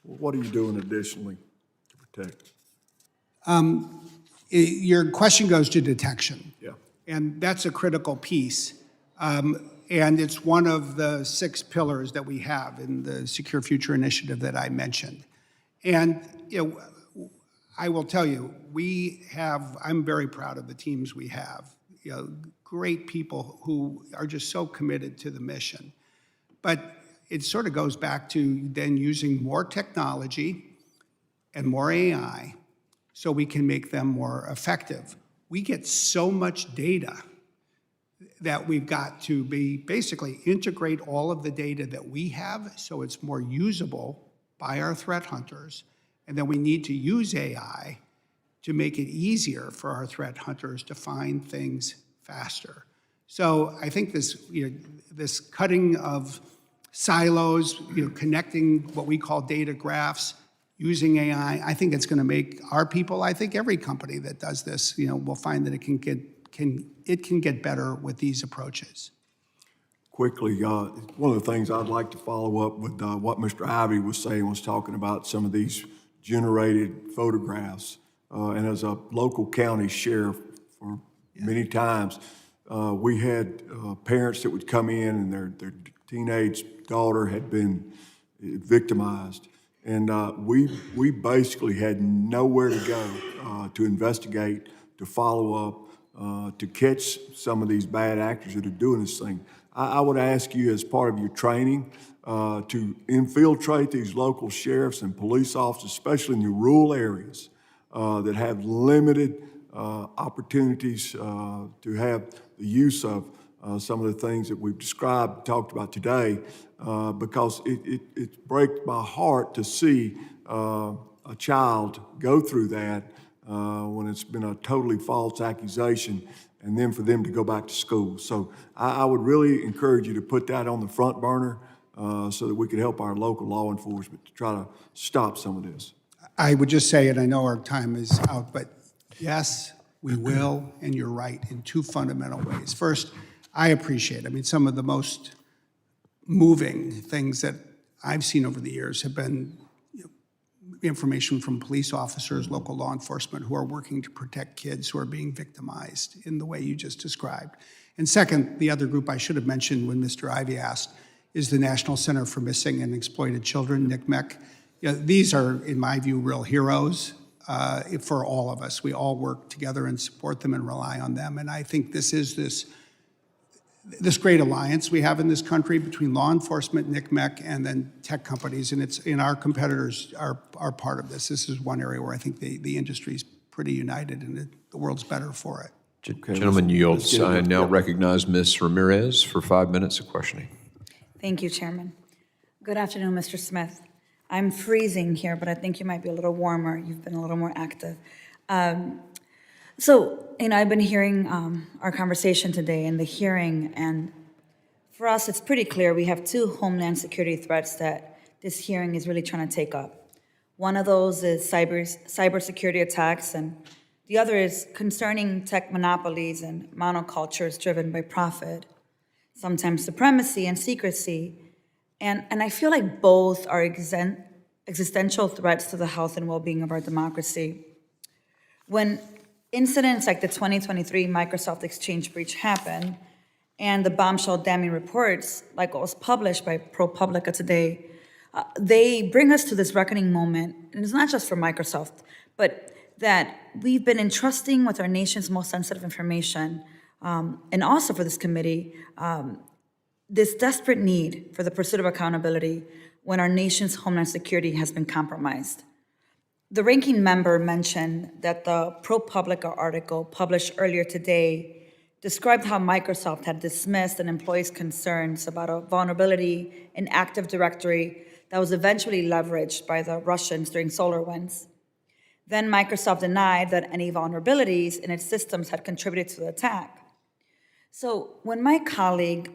What are you doing additionally to protect? Your question goes to detection. Yeah. And that's a critical piece. And it's one of the 6 pillars that we have in the Secure Future Initiative that I mentioned. And I will tell you, I'm very proud of the teams we have. Great people who are just so committed to the mission. But it sort of goes back to then using more technology and more AI so we can make them more effective. We get so much data that we've got to basically integrate all of the data that we have so it's more usable by our threat hunters. And then we need to use AI to make it easier for our threat hunters to find things faster. So I think this cutting of silos, connecting what we call data graphs, using AI, I think it's going to make our people, I think every company that does this, will find that it can get better with these approaches. Quickly, one of the things I'd like to follow up with what Mr. Ivey was saying, was talking about some of these generated photographs. And as a local county sheriff for many times, we had parents that would come in and their teenage daughter had been victimized. And we basically had nowhere to go to investigate, to follow up, to catch some of these bad actors that are doing this thing. I would ask you, as part of your training, to infiltrate these local sheriffs and police officers, especially in the rural areas that have limited opportunities to have the use of some of the things that we've talked about today, because it breaks my heart to see a child go through that when it's been a totally false accusation, and then for them to go back to school. So I would really encourage you to put that on the front burner so that we could help our local law enforcement to try to stop some of this. I would just say, and I know our time is out, but yes, we will, and you're right, in 2 fundamental ways. First, I appreciate, some of the most moving things that I've seen over the years have been information from police officers, local law enforcement who are working to protect kids who are being victimized in the way you just described. And second, the other group I should have mentioned when Mr. Ivey asked is the National Center for Missing and Exploited Children, NCMEC. These are, in my view, real heroes for all of us. We all work together and support them and rely on them. And I think this is this great alliance we have in this country between law enforcement, NCMEC, and then tech companies, and our competitors are part of this. This is one area where I think the industry is pretty united, and the world's better for it. Gentleman yields. I now recognize Ms. Ramirez for 5 minutes of questioning. Thank you, Chairman. Good afternoon, Mr. Smith. I'm freezing here, but I think you might be a little warmer. You've been a little more active. I've been hearing our conversation today and the hearing, and for us, it's pretty clear we have 2 homeland security threats that this hearing is really trying to take up. One of those is cybersecurity attacks, and the other is concerning tech monopolies and monocultures driven by profit, sometimes supremacy and secrecy. And I feel like both are existential threats to the health and well-being of our democracy. When incidents like the 2023 Microsoft Exchange breach happen, and the bombshell damning reports, like what was published by ProPublica today, they bring us to this reckoning moment, and it's not just for Microsoft, but that we've been entrusting with our nation's most sensitive information, and also for this committee, this desperate need for the pursuit of accountability when our nation's homeland security has been compromised. The ranking member mentioned that the ProPublica article published earlier today described how Microsoft had dismissed an employee's concerns about a vulnerability in Active Directory that was eventually leveraged by the Russians during SolarWinds. Then Microsoft denied that any vulnerabilities in its systems had contributed to the attack. So when my colleague,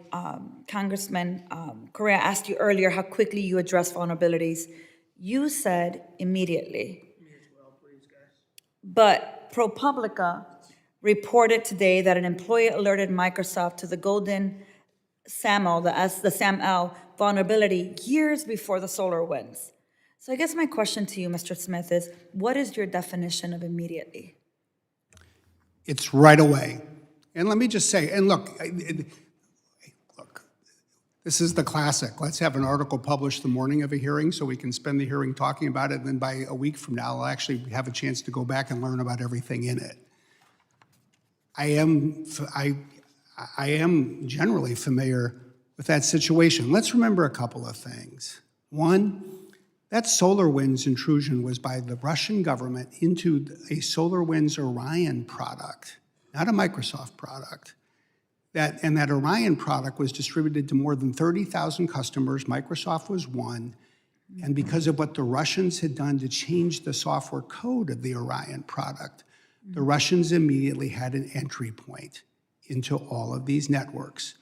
Congressman Correa, asked you earlier how quickly you address vulnerabilities, you said immediately. But ProPublica reported today that an employee alerted Microsoft to the golden SAML, the SAML vulnerability years before the SolarWinds. So I guess my question to you, Mr. Smith, is what is your definition of immediately? It's right away. And let me just say, and look, this is the classic. Let's have an article published the morning of a hearing so we can spend the hearing talking about it, and then by a week from now, I'll actually have a chance to go back and learn about everything in it. I am generally familiar with that situation. Let's remember a couple of things. One, that SolarWinds intrusion was by the Russian government into a SolarWinds Orion product, not a Microsoft product. That Orion product was distributed to more than 30,000 customers. Microsoft was one. And because of what the Russians had done to change the software code of the Orion product, the Russians immediately had an entry point into all of these networks.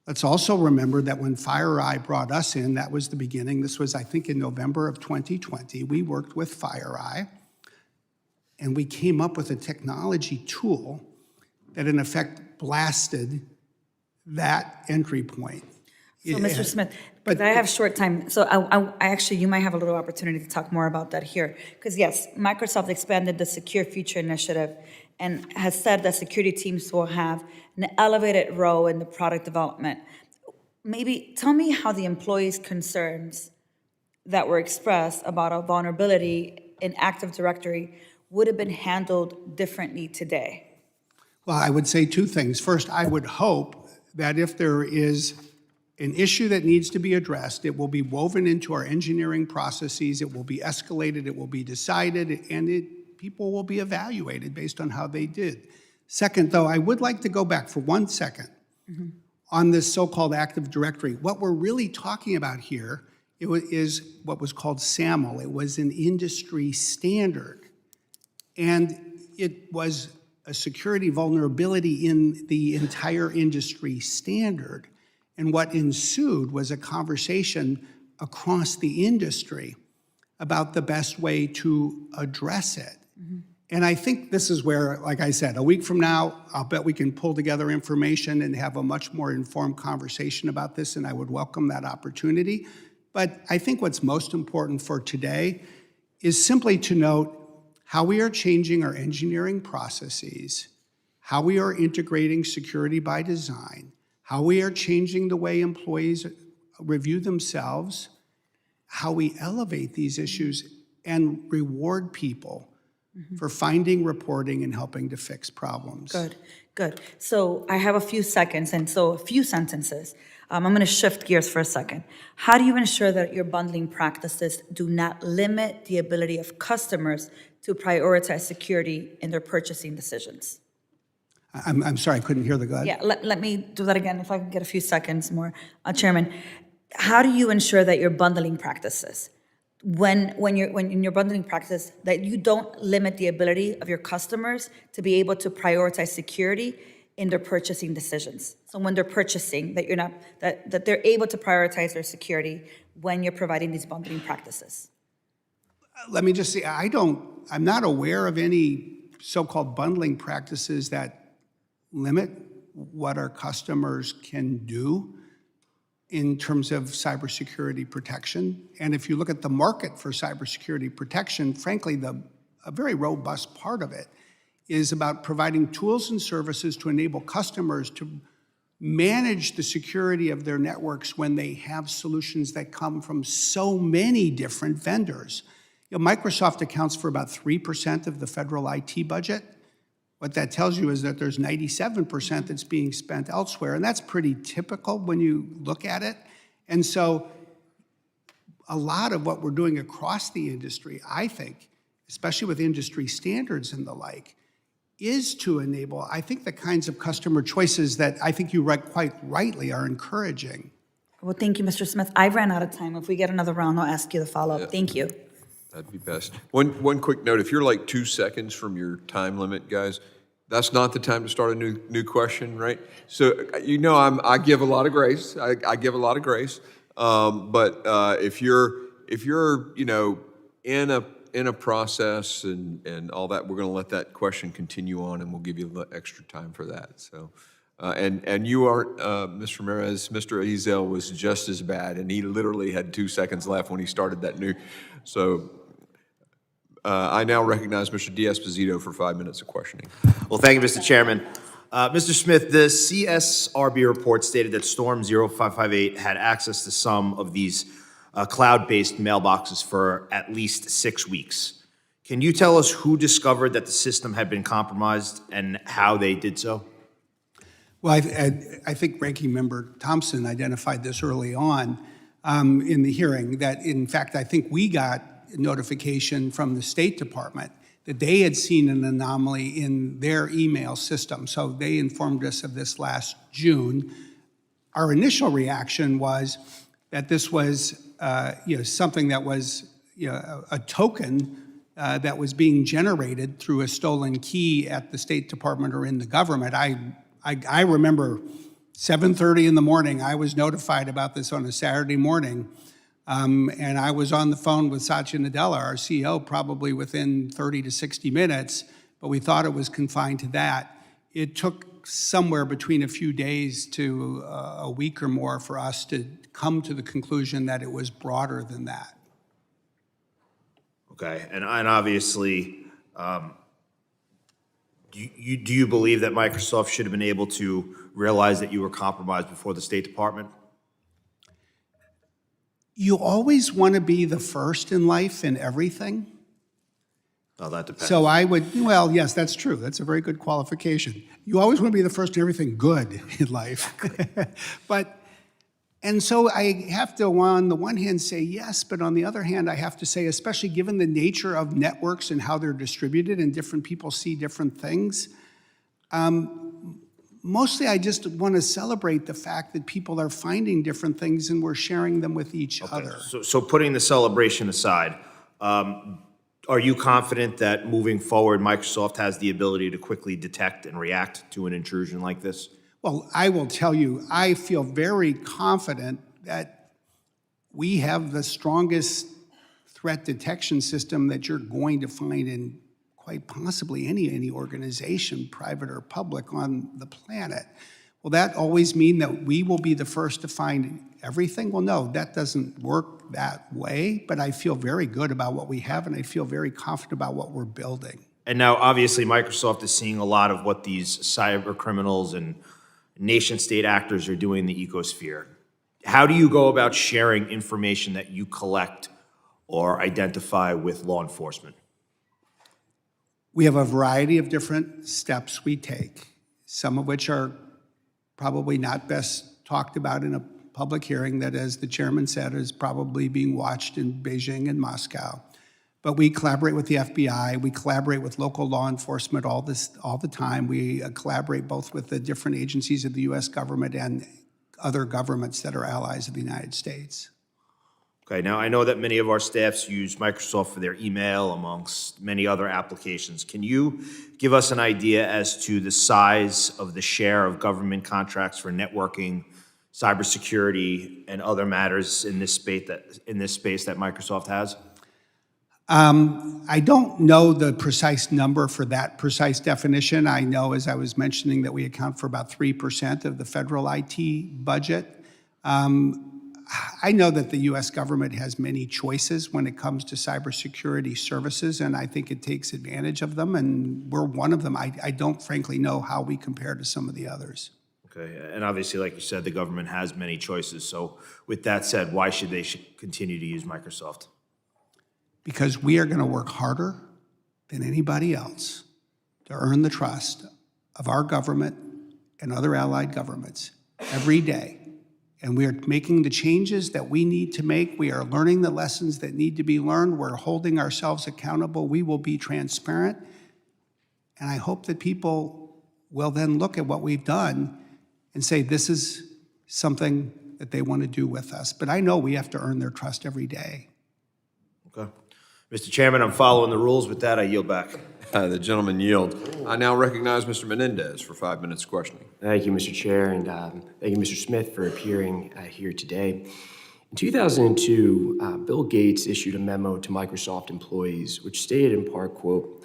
Let's also remember that when FireEye brought us in, that was the beginning. This was, I think, in November of 2020. We worked with FireEye, and we came up with a technology tool that, in effect, blasted that entry point. So, Mr. Smith, but I have short time, so I actually, you might have a little opportunity to talk more about that here. Because yes, Microsoft expanded the Secure Future Initiative and has said that security teams will have an elevated role in the product development. Maybe tell me how the employees' concerns that were expressed about a vulnerability in Active Directory would have been handled differently today. Well, I would say two things. First, I would hope that if there is an issue that needs to be addressed, it will be woven into our engineering processes, it will be escalated, it will be decided, and people will be evaluated based on how they did. Second, though, I would like to go back for 1 second on this so-called Active Directory. What we're really talking about here is what was called SAML. It was an industry standard, and it was a security vulnerability in the entire industry standard. And what ensued was a conversation across the industry about the best way to address it. And I think this is where, like I said, a week from now, I'll bet we can pull together information and have a much more informed conversation about this, and I would welcome that opportunity. But I think what's most important for today is simply to note how we are changing our engineering processes, how we are integrating security by design, how we are changing the way employees review themselves, how we elevate these issues and reward people for finding, reporting, and helping to fix problems. Good, good. So I have a few seconds, and so a few sentences. I'm going to shift gears for a second. How do you ensure that your bundling practices do not limit the ability of customers to prioritize security in their purchasing decisions? I'm sorry, I couldn't hear the guy. Yeah, let me do that again if I can get a few seconds more. Chairman, how do you ensure that your bundling practices, when in your bundling practice, that you don't limit the ability of your customers to be able to prioritize security in their purchasing decisions? So when they're purchasing, that you're not that they're able to prioritize their security when you're providing these bundling practices. Let me just say, I'm not aware of any so-called bundling practices that limit what our customers can do in terms of cybersecurity protection. And if you look at the market for cybersecurity protection, frankly, a very robust part of it is about providing tools and services to enable customers to manage the security of their networks when they have solutions that come from so many different vendors. You know, Microsoft accounts for about 3% of the federal IT budget. What that tells you is that there's 97% that's being spent elsewhere, and that's pretty typical when you look at it. And so a lot of what we're doing across the industry, I think, especially with industry standards and the like, is to enable, I think, the kinds of customer choices that I think you quite rightly are encouraging. Well, thank you, Mr. Smith. I ran out of time. If we get another round, I'll ask you the follow-up. Thank you. That'd be best. One quick note, if you're like 2 seconds from your time limit, guys, that's not the time to start a new question, right? So, I give a lot of grace. I give a lot of grace. But if you're in a process and all that, we're going to let that question continue on, and we'll give you a little extra time for that. So, and you aren't, Mr. Ramirez. Mr. Ezel was just as bad, and he literally had 2 seconds left when he started that new. So, I now recognize Mr. D'Esposito for 5 minutes of questioning. Well, thank you, Mr. Chairman. Mr. Smith, the CSRB report stated that Storm 0558 had access to some of these cloud-based mailboxes for at least 6 weeks. Can you tell us who discovered that the system had been compromised and how they did so? Well, I think Ranking Member Thompson identified this early on in the hearing, that in fact, I think we got notification from the State Department that they had seen an anomaly in their email system. So they informed us of this last June. Our initial reaction was that this was something that was a token that was being generated through a stolen key at the State Department or in the government. I remember 7:30 in the morning, I was notified about this on a Saturday morning. And I was on the phone with Satya Nadella, our CEO, probably within 30 to 60 minutes, but we thought it was confined to that. It took somewhere between a few days to a week or more for us to come to the conclusion that it was broader than that. Okay, and obviously, do you believe that Microsoft should have been able to realize that you were compromised before the State Department? You always want to be the first in life in everything. Oh, that depends. So well, yes, that's true. That's a very good qualification. You always want to be the first in everything good in life. And so I have to, on the one hand, say yes, but on the other hand, I have to say, especially given the nature of networks and how they're distributed and different people see different things, mostly I just want to celebrate the fact that people are finding different things and we're sharing them with each other. So putting the celebration aside, are you confident that moving forward, Microsoft has the ability to quickly detect and react to an intrusion like this? Well, I will tell you, I feel very confident that we have the strongest threat detection system that you're going to find in quite possibly any organization, private or public, on the planet. Will that always mean that we will be the first to find everything? Well, no, that doesn't work that way, but I feel very good about what we have, and I feel very confident about what we're building. And now, obviously, Microsoft is seeing a lot of what these cyber criminals and nation-state actors are doing in the ecosphere. How do you go about sharing information that you collect or identify with law enforcement? We have a variety of different steps we take, some of which are probably not best talked about in a public hearing that, as the chairman said, is probably being watched in Beijing and Moscow. But we collaborate with the FBI, we collaborate with local law enforcement all the time. We collaborate both with the different agencies of the US government and other governments that are allies of the United States. Okay, now I know that many of our staffs use Microsoft for their email amongst many other applications. Can you give us an idea as to the size of the share of government contracts for networking, cybersecurity, and other matters in this space that Microsoft has? I don't know the precise number for that precise definition. I know, as I was mentioning, that we account for about 3% of the federal IT budget. I know that the US government has many choices when it comes to cybersecurity services, and I think it takes advantage of them, and we're one of them. I don't frankly know how we compare to some of the others. Okay, and obviously, like you said, the government has many choices. So with that said, why should they continue to use Microsoft? Because we are going to work harder than anybody else to earn the trust of our government and other allied governments every day. And we are making the changes that we need to make. We are learning the lessons that need to be learned. We're holding ourselves accountable. We will be transparent. And I hope that people will then look at what we've done and say, this is something that they want to do with us. But I know we have to earn their trust every day. Okay. Mr. Chairman, I'm following the rules. With that, I yield back. The gentleman yields. I now recognize Mr. Menendez for 5 minutes questioning. Thank you, Mr. Chair, and thank you, Mr. Smith, for appearing here today. In 2002, Bill Gates issued a memo to Microsoft employees, which stated in part, quote,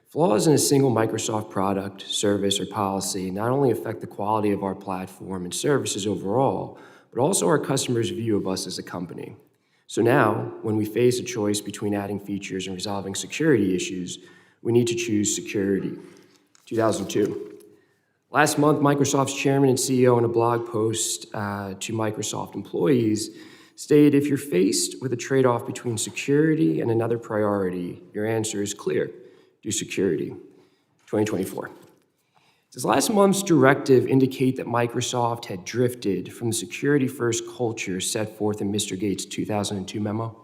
"Flaws in a single Microsoft product, service, or policy not only affect the quality of our platform and services overall, but also our customers' view of us as a company. So now, when we face a choice between adding features and resolving security issues, we need to choose security." 2002. Last month, Microsoft's chairman and CEO in a blog post to Microsoft employees stated, "If you're faced with a trade-off between security and another priority, your answer is clear. Do security." 2024. Does last month's directive indicate that Microsoft had drifted from the security-first culture set forth in Mr. Gates' 2002 memo?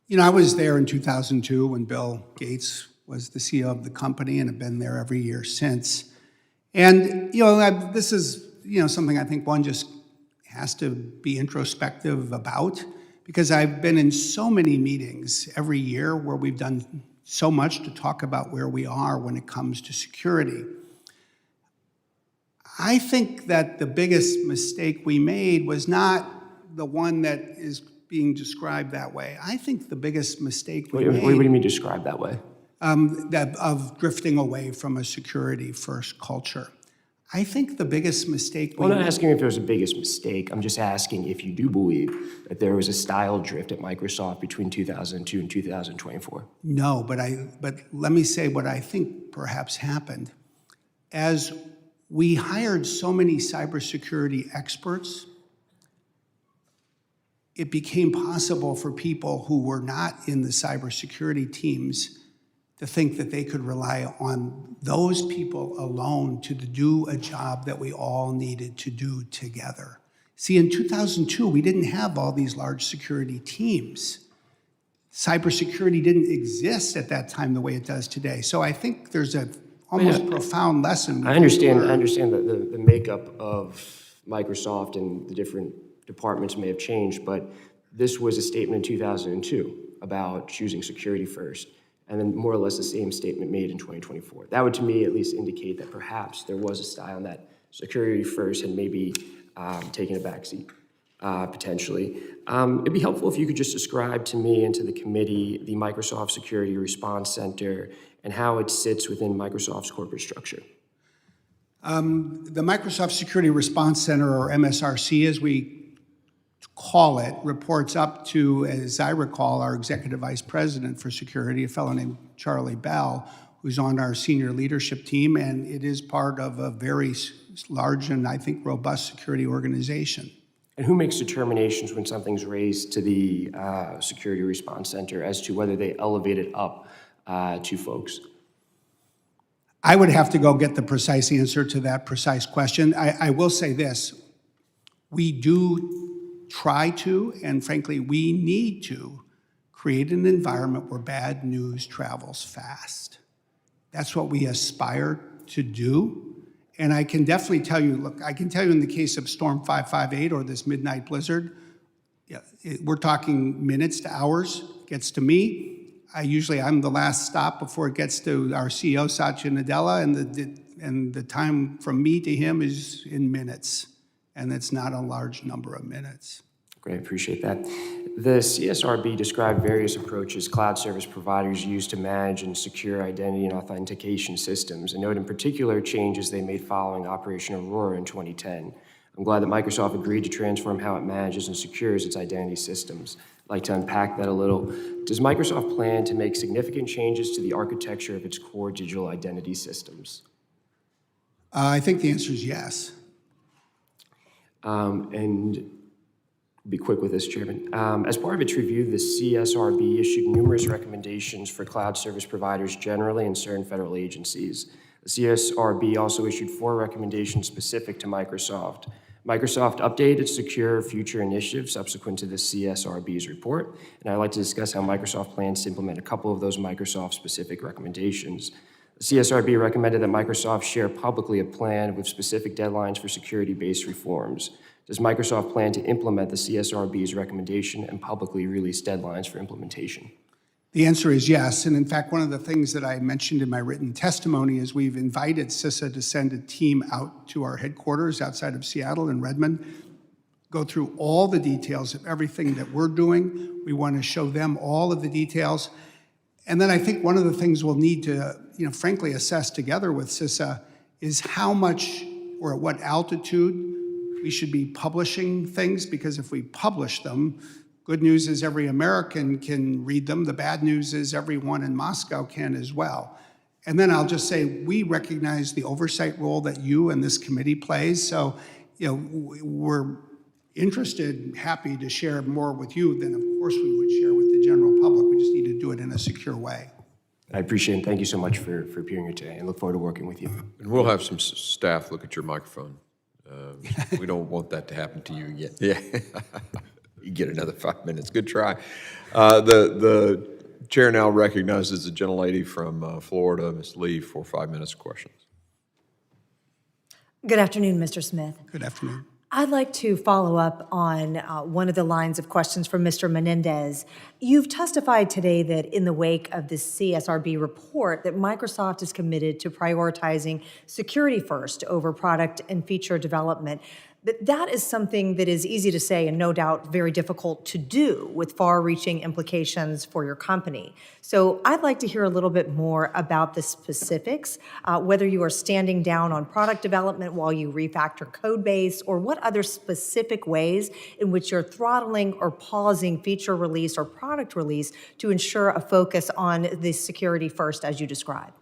You know, I was there in 2002 when Bill Gates was the CEO of the company and have been there every year since. And, this is, something I think one just has to be introspective about, because I've been in so many meetings every year where we've done so much to talk about where we are when it comes to security. I think that the biggest mistake we made was not the one that is being described that way. I think the biggest mistake we made... What do you mean described that way? Of drifting away from a security-first culture. I think the biggest mistake we I'm not made... asking if there was a biggest mistake. I'm just asking if you do believe that there was a style drift at Microsoft between 2002 and 2024. No, but let me say what I think perhaps happened. As we hired so many cybersecurity experts, it became possible for people who were not in the cybersecurity teams to think that they could rely on those people alone to do a job that we all needed to do together. See, in 2002, we didn't have all these large security teams. Cybersecurity didn't exist at that time the way it does today. So I think there's a almost profound lesson. I understand the makeup of Microsoft and the different departments may have changed, but this was a statement in 2002 about choosing security first, and then more or less the same statement made in 2024. That would, to me, at least indicate that perhaps there was a style that security first had maybe taken a backseat, potentially. It'd be helpful if you could just describe to me and to the committee the Microsoft Security Response Center and how it sits within Microsoft's corporate structure. The Microsoft Security Response Center, or MSRC as we call it, reports up to, as I recall, our Executive Vice President for Security, a fellow named Charlie Bell, who's on our senior leadership team, and it is part of a very large and, I think, robust security organization. And who makes determinations when something's raised to the Security Response Center as to whether they elevate it up to folks? I would have to go get the precise answer to that precise question. I will say this. We do try to, and frankly, we need to create an environment where bad news travels fast. That's what we aspire to do. And I can definitely tell you, look, I can tell you in the case of Storm 558 or this midnight blizzard, we're talking minutes to hours. It gets to me. I'm the last stop before it gets to our CEO, Satya Nadella, and the time from me to him is in minutes. And it's not a large number of minutes. Great, appreciate that. The CSRB described various approaches cloud service providers use to manage and secure identity and authentication systems, and note in particular changes they made following Operation Aurora in 2010. I'm glad that Microsoft agreed to transform how it manages and secures its identity systems. I'd like to unpack that a little. Does Microsoft plan to make significant changes to the architecture of its core digital identity systems? I think the answer is yes. And be quick with this, Chairman. As part of its review, the CSRB issued numerous recommendations for cloud service providers generally and certain federal agencies. The CSRB also issued 4 recommendations specific to Microsoft. Microsoft updated its secure future initiative subsequent to the CSRB's report, and I'd like to discuss how Microsoft plans to implement a couple of those Microsoft-specific recommendations. The CSRB recommended that Microsoft share publicly a plan with specific deadlines for security-based reforms. Does Microsoft plan to implement the CSRB's recommendation and publicly release deadlines for implementation? The answer is yes. And in fact, one of the things that I mentioned in my written testimony is we've invited CISA to send a team out to our headquarters outside of Seattle in Redmond, go through all the details of everything that we're doing. We want to show them all of the details. And then I think one of the things we'll need to, frankly, assess together with CISA is how much or at what altitude we should be publishing things, because if we publish them, good news is every American can read them. The bad news is everyone in Moscow can as well. And then I'll just say, we recognize the oversight role that you and this committee plays. So, we're interested and happy to share more with you than, of course, we would share with the general public. We just need to do it in a secure way. I appreciate it. Thank you so much for appearing here today, and look forward to working with you. And we'll have some staff look at your microphone. We don't want that to happen to you yet. Yeah. You get another 5 minutes. Good try. The chair now recognizes the gentlelady from Florida, Ms. Lee, for 5 minutes of questions. Good afternoon, Mr. Smith. Good afternoon. I'd like to follow up on one of the lines of questions from Mr. Menendez. You've testified today that in the wake of the CSRB report that Microsoft is committed to prioritizing security first over product and feature development. But that is something that is easy to say and no doubt very difficult to do with far-reaching implications for your company. So I'd like to hear a little bit more about the specifics, whether you are standing down on product development while you refactor code base, or what other specific ways in which you're throttling or pausing feature release or product release to ensure a focus on the security first as you described.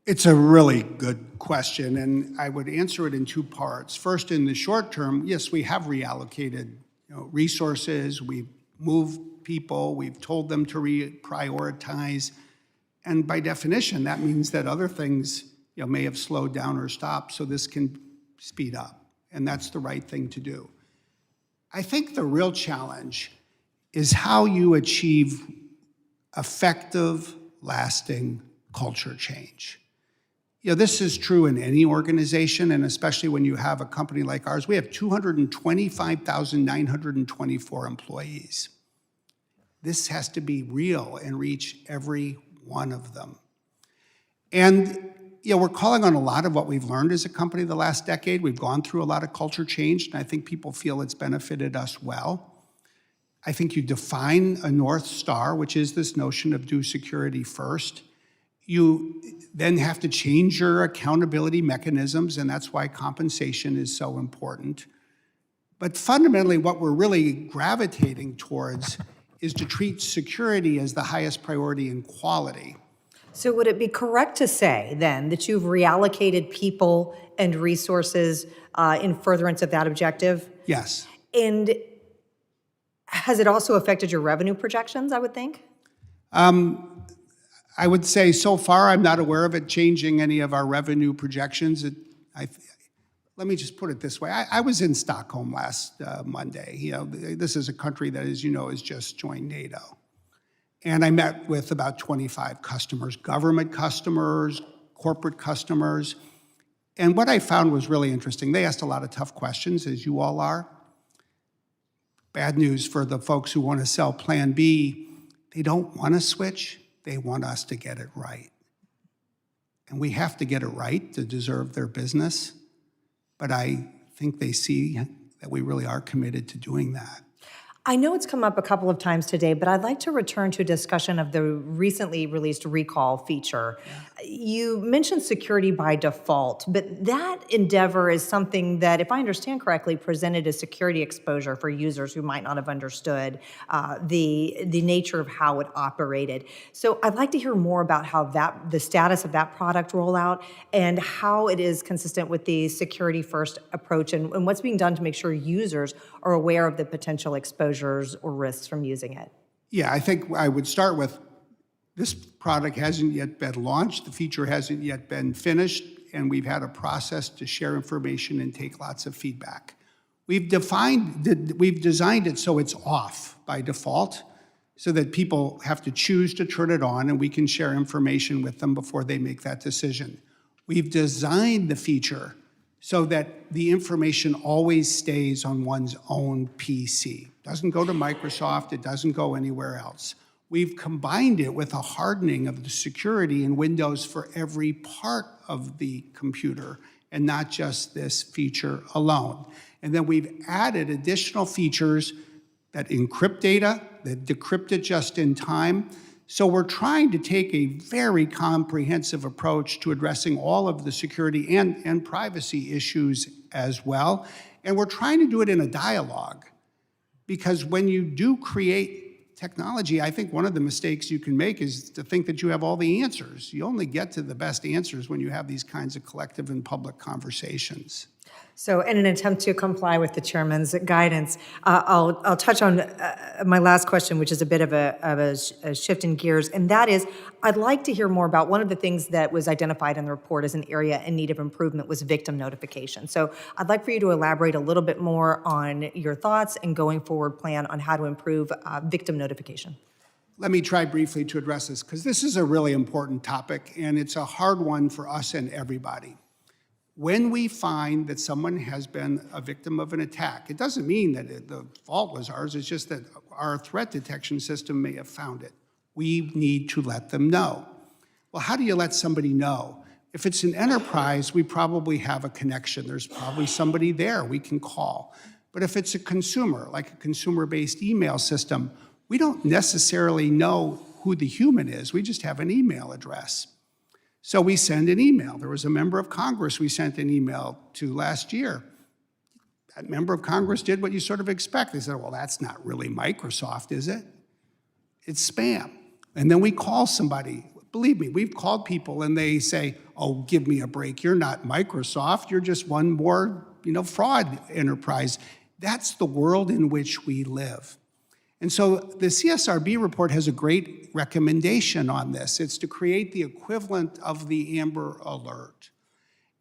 It's a really good question, and I would answer it in two parts. First, in the short term, yes, we have reallocated resources, we've moved people, we've told them to reprioritize, and by definition, that means that other things may have slowed down or stopped, so this can speed up, and that's the right thing to do. I think the real challenge is how you achieve effective, lasting culture change. This is true in any organization, and especially when you have a company like ours. We have 225,924 employees. This has to be real and reach every one of them. And we're calling on a lot of what we've learned as a company the last decade. We've gone through a lot of culture change, and I think people feel it's benefited us well. I think you define a North Star, which is this notion of do security first. You then have to change your accountability mechanisms, and that's why compensation is so important. But fundamentally, what we're really gravitating towards is to treat security as the highest priority in quality. So would it be correct to say, then, that you've reallocated people and resources in furtherance of that objective? Yes. And has it also affected your revenue projections, I would think? I would say so far, I'm not aware of it changing any of our revenue projections. Let me just put it this way. I was in Stockholm last Monday. This is a country that, as you know, has just joined NATO. And I met with about 25 customers, government customers, corporate customers. And what I found was really interesting. They asked a lot of tough questions, as you all are. Bad news for the folks who want to sell Plan B, they don't want to switch. They want us to get it right. And we have to get it right to deserve their business. But I think they see that we really are committed to doing that. I know it's come up a couple of times today, but I'd like to return to a discussion of the recently released recall feature. You mentioned security by default, but that endeavor is something that, if I understand correctly, presented a security exposure for users who might not have understood the nature of how it operated. So I'd like to hear more about how the status of that product rollout and how it is consistent with the security first approach and what's being done to make sure users are aware of the potential exposures or risks from using it. Yeah, I think I would start with this product hasn't yet been launched, the feature hasn't yet been finished, and we've had a process to share information and take lots of feedback. We've designed it so it's off by default, so that people have to choose to turn it on, and we can share information with them before they make that decision. We've designed the feature so that the information always stays on one's own PC. It doesn't go to Microsoft, it doesn't go anywhere else. We've combined it with a hardening of the security in Windows for every part of the computer and not just this feature alone. And then we've added additional features that encrypt data, that decrypt it just in time. So we're trying to take a very comprehensive approach to addressing all of the security and privacy issues as well. And we're trying to do it in a dialogue. Because when you do create technology, I think one of the mistakes you can make is to think that you have all the answers. You only get to the best answers when you have these kinds of collective and public conversations. So in an attempt to comply with the chairman's guidance, I'll touch on my last question, which is a bit of a shift in gears, and that is, I'd like to hear more about one of the things that was identified in the report as an area in need of improvement was victim notification. So I'd like for you to elaborate a little bit more on your thoughts and going forward plan on how to improve victim notification. Let me try briefly to address this, because this is a really important topic, and it's a hard one for us and everybody. When we find that someone has been a victim of an attack, it doesn't mean that the fault was ours, it's just that our threat detection system may have found it. We need to let them know. Well, how do you let somebody know? If it's an enterprise, we probably have a connection. There's probably somebody there we can call. But if it's a consumer, like a consumer-based email system, we don't necessarily know who the human is. We just have an email address. So we send an email. There was a member of Congress we sent an email to last year. That member of Congress did what you sort of expect. They said, well, that's not really Microsoft, is it? It's spam. And then we call somebody. Believe me, we've called people and they say, oh, give me a break. You're not Microsoft. You're just one more, fraud enterprise. That's the world in which we live. And so the CSRB report has a great recommendation on this. It's to create the equivalent of the Amber Alert.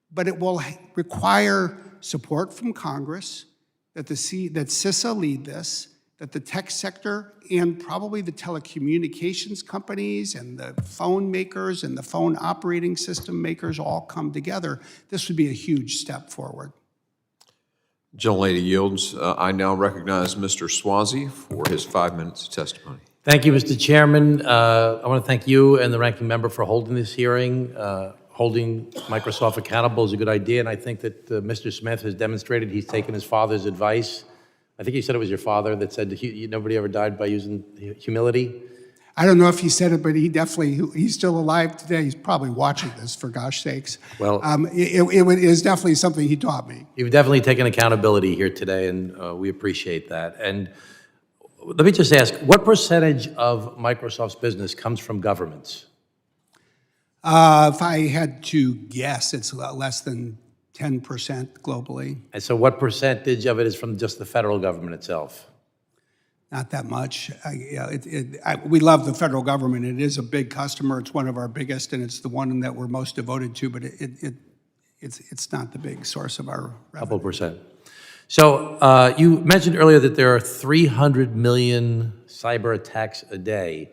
But it will require support from Congress, that CISA lead this, that the tech sector and probably the telecommunications companies and the phone makers and the phone operating system makers all come together. This would be a huge step forward. Gentlelady yields. I now recognize Mr. Swazi for his 5 minutes of testimony. Thank you, Mr. Chairman. I want to thank you and the ranking member for holding this hearing. Holding Microsoft accountable is a good idea, and I think that Mr. Smith has demonstrated he's taken his father's advice. I think you said it was your father that said nobody ever died by using humility. I don't know if he said it, but he's still alive today. He's probably watching this, for gosh sakes. Well, it is definitely something he taught me. You've definitely taken accountability here today, and we appreciate that. And let me just ask, what percentage of Microsoft's business comes from governments? If I had to guess, it's less than 10% globally. And so what percentage of it is from just the federal government itself? Not that much. We love the federal government. It is a big customer. It's one of our biggest, and it's the one that we're most devoted to, but it's not the big source of our revenue. Couple percent. So you mentioned earlier that there are 300 million cyber attacks a day.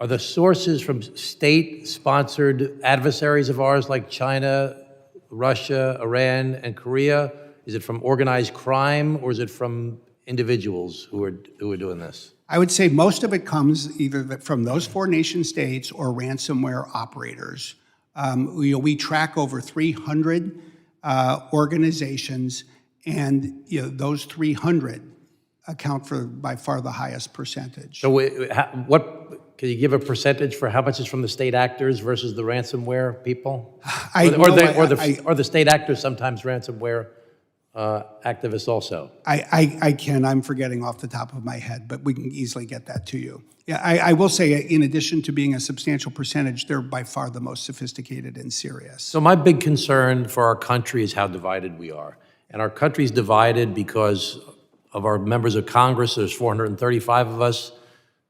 Are the sources from state-sponsored adversaries of ours like China, Russia, Iran, and Korea? Is it from organized crime, or is it from individuals who are doing this? I would say most of it comes either from those 4 nation states or ransomware operators. We track over 300 organizations, and those 300 account for by far the highest percentage. So can you give a percentage for how much is from the state actors versus the ransomware people? Or the state actors sometimes ransomware activists also? I can. I'm forgetting off the top of my head, but we can easily get that to you. Yeah, I will say, in addition to being a substantial percentage, they're by far the most sophisticated and serious. So my big concern for our country is how divided we are. And our country's divided because of our members of Congress. There's 435 of us.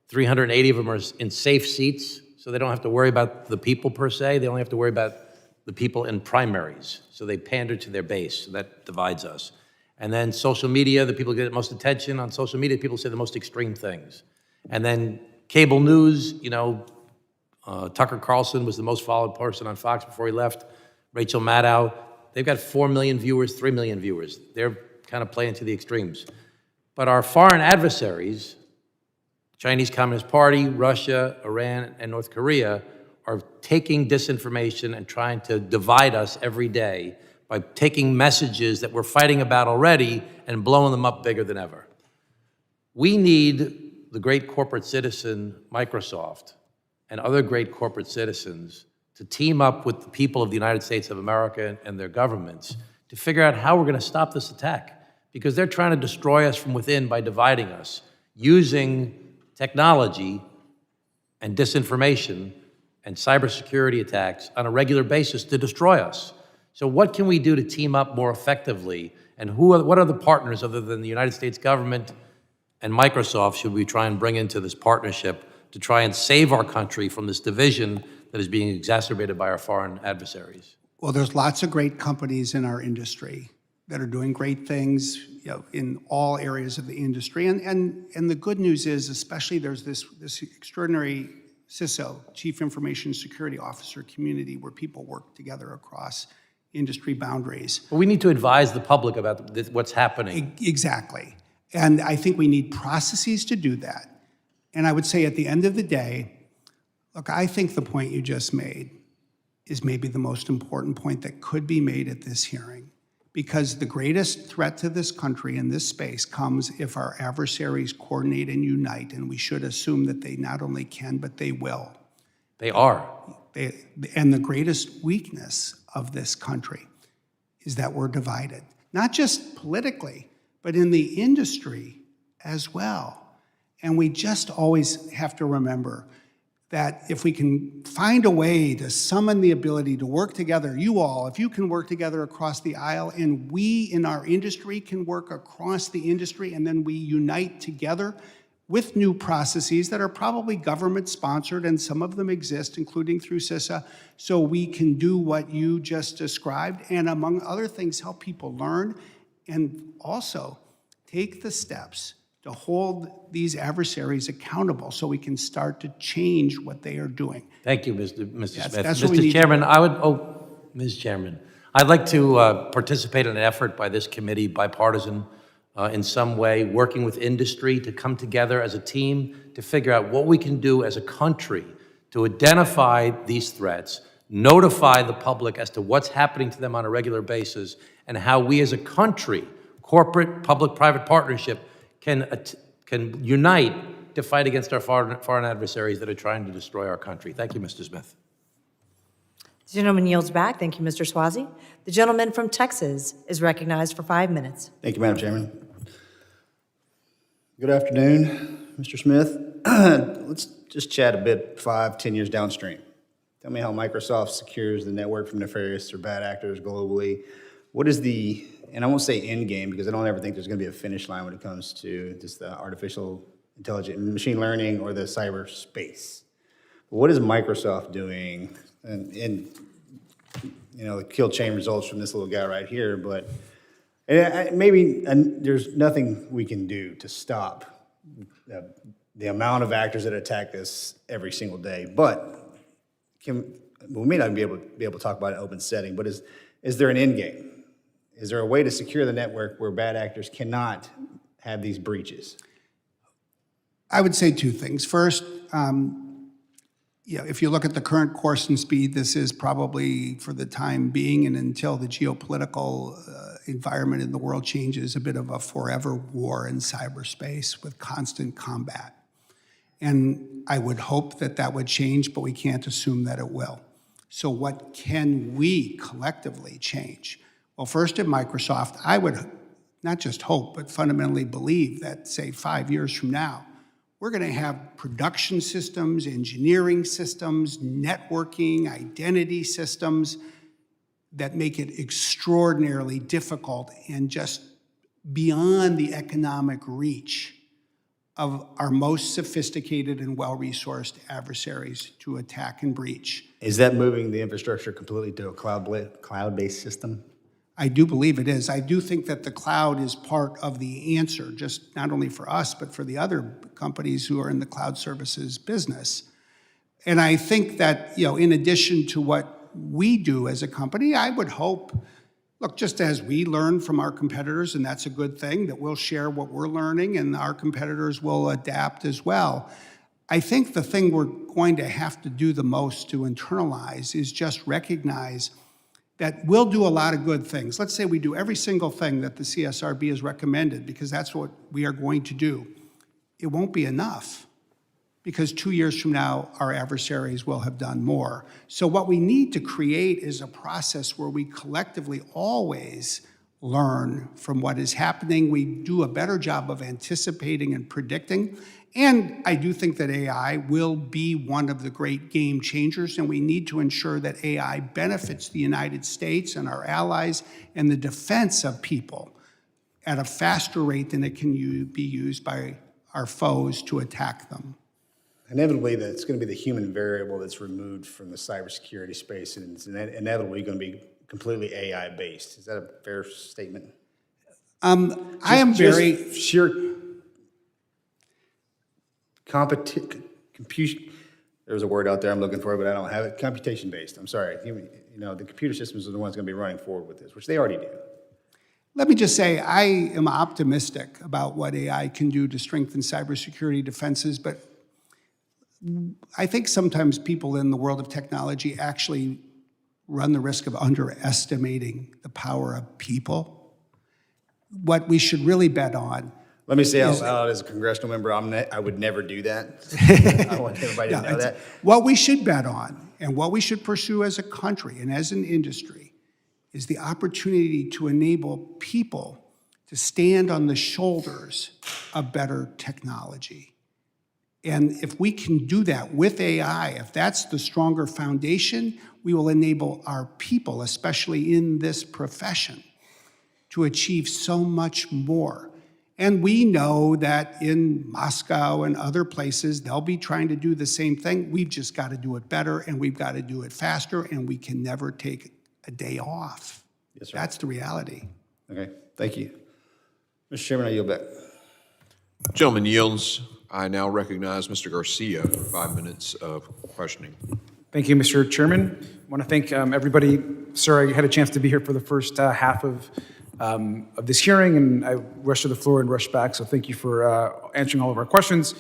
380 of them are in safe seats, so they don't have to worry about the people per se. They only have to worry about the people in primaries. So they pander to their base. So that divides us. And then social media, the people who get the most attention on social media, people say the most extreme things. And then cable news, Tucker Carlson was the most followed person on Fox before he left. Rachel Maddow, They've got 4 million viewers, 3 million viewers. They're kind of playing to the extremes. But our foreign adversaries, Chinese Communist Party, Russia, Iran, and North Korea, are taking disinformation and trying to divide us every day by taking messages that we're fighting about already and blowing them up bigger than ever. We need the great corporate citizen, Microsoft, and other great corporate citizens to team up with the people of the United States of America and their governments to figure out how we're going to stop this attack, because they're trying to destroy us from within by dividing us, using technology and disinformation and cybersecurity attacks on a regular basis to destroy us. So what can we do to team up more effectively? And what are the partners other than the United States government and Microsoft should we try and bring into this partnership to try and save our country from this division that is being exacerbated by our foreign adversaries? Well, there's lots of great companies in our industry that are doing great things, you know, in all areas of the industry. And the good news is, especially there's this extraordinary CISO, Chief Information Security Officer community, where people work together across industry boundaries. But we need to advise the public about what's happening. Exactly. And I think we need processes to do that. And I would say at the end of the day, look, I think the point you just made is maybe the most important point that could be made at this hearing, because the greatest threat to this country in this space comes if our adversaries coordinate and unite, and we should assume that they not only can, but they will. They are. And the greatest weakness of this country is that we're divided, not just politically, but in the industry as well. And we just always have to remember that if we can find a way to summon the ability to work together, you all, if you can work together across the aisle, and we in our industry can work across the industry, and then we unite together with new processes that are probably government-sponsored, and some of them exist, including through CISA, so we can do what you just described, and among other things, help people learn, and also take the steps to hold these adversaries accountable so we can start to change what they are doing. Thank you, Mr. Smith. That's what we Mr. need. Chairman, Ms. Chairman, I'd like to participate in an effort by this committee, bipartisan, in some way, working with industry to come together as a team to figure out what we can do as a country to identify these threats, notify the public as to what's happening to them on a regular basis, and how we as a country, corporate, public-private partnership, can unite to fight against our foreign adversaries that are trying to destroy our country. Thank you, Mr. Smith. The gentleman yields back. Thank you, Mr. Swazi. The gentleman from Texas is recognized for 5 minutes. Thank you, Madam Chairman. Good afternoon, Mr. Smith. Let's just chat a bit 5-10 years downstream. Tell me how Microsoft secures the network from nefarious or bad actors globally. What is the, and I won't say end game because I don't ever think there's going to be a finish line when it comes to just the artificial intelligence, machine learning, or the cyberspace. But what is Microsoft doing? And you know, the kill chain results from this little guy right here, but there's nothing we can do to stop the amount of actors that attack this every single day. But we may not be able to talk about an open setting, but is there an end game? Is there a way to secure the network where bad actors cannot have these breaches? I would say two things. First, if you look at the current course and speed, this is probably, for the time being and until the geopolitical environment in the world changes, a bit of a forever war in cyberspace with constant combat. And I would hope that that would change, but we can't assume that it will. So what can we collectively change? Well, first at Microsoft, I would not just hope, but fundamentally believe that, say, 5 years from now, we're going to have production systems, engineering systems, networking, identity systems that make it extraordinarily difficult and just beyond the economic reach of our most sophisticated and well-resourced adversaries to attack and breach. Is that moving the infrastructure completely to a cloud-based system? I do believe it is. I do think that the cloud is part of the answer, just not only for us, but for the other companies who are in the cloud services business. And I think that, in addition to what we do as a company, I would hope Look, just as we learn from our competitors, and that's a good thing, that we'll share what we're learning and our competitors will adapt as well. I think the thing we're going to have to do the most to internalize is just recognize that we'll do a lot of good things. Let's say we do every single thing that the CSRB has recommended, because that's what we are going to do. It won't be enough, because 2 years from now, our adversaries will have done more. So what we need to create is a process where we collectively always learn from what is happening. We do a better job of anticipating and predicting. And I do think that AI will be one of the great game changers, and we need to ensure that AI benefits the United States and our allies and the defense of people at a faster rate than it can be used by our foes to attack them. Inevitably, it's going to be the human variable that's removed from the cybersecurity space, and it's inevitably going to be completely AI-based. Is that a fair statement? I am very... sheer there's a word out there I'm looking for, but I don't have it. Computation-based. I'm sorry. You know, the computer systems are the ones going to be running forward with this, which they already do. Let me just say, I am optimistic about what AI can do to strengthen cybersecurity defenses, but I think sometimes people in the world of technology actually run the risk of underestimating the power of people. What we should really bet on. Let me say out loud, as a congressional member, I would never do that. I want everybody to know that. What we should bet on and what we should pursue as a country and as an industry is the opportunity to enable people to stand on the shoulders of better technology. And if we can do that with AI, if that's the stronger foundation, we will enable our people, especially in this profession, to achieve so much more. And we know that in Moscow and other places, they'll be trying to do the same thing. We've just got to do it better, and we've got to do it faster, and we can never take a day off. Yes, sir. That's the reality. Okay, thank you. Mr. Chairman, I yield back. Gentleman yields. I now recognize Mr. Garcia for 5 minutes of questioning. Thank you, Mr. Chairman. I want to thank everybody. Sir, I had a chance to be here for the first half of this hearing, and I rushed to the floor and rushed back, so thank you for answering all of our questions.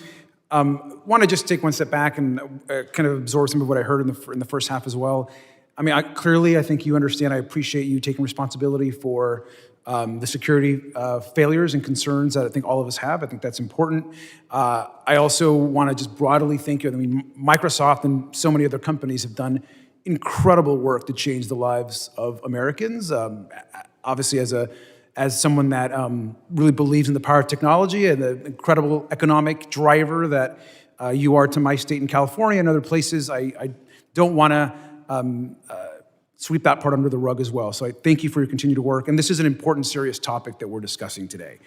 Want to just take one step back and kind of absorb some of what I heard in the first half as well. I mean, clearly, I think you understand, I appreciate you taking responsibility for the security failures and concerns that I think all of us have. I think that's important. I also want to just broadly thank you. I mean, Microsoft and so many other companies have done incredible work to change the lives of Americans. Obviously, as someone that really believes in the power of technology and the incredible economic driver that you are to my state in California and other places, I don't want to sweep that part under the rug as well. So I thank you for your continued work. And this is an important, serious topic that we're discussing today.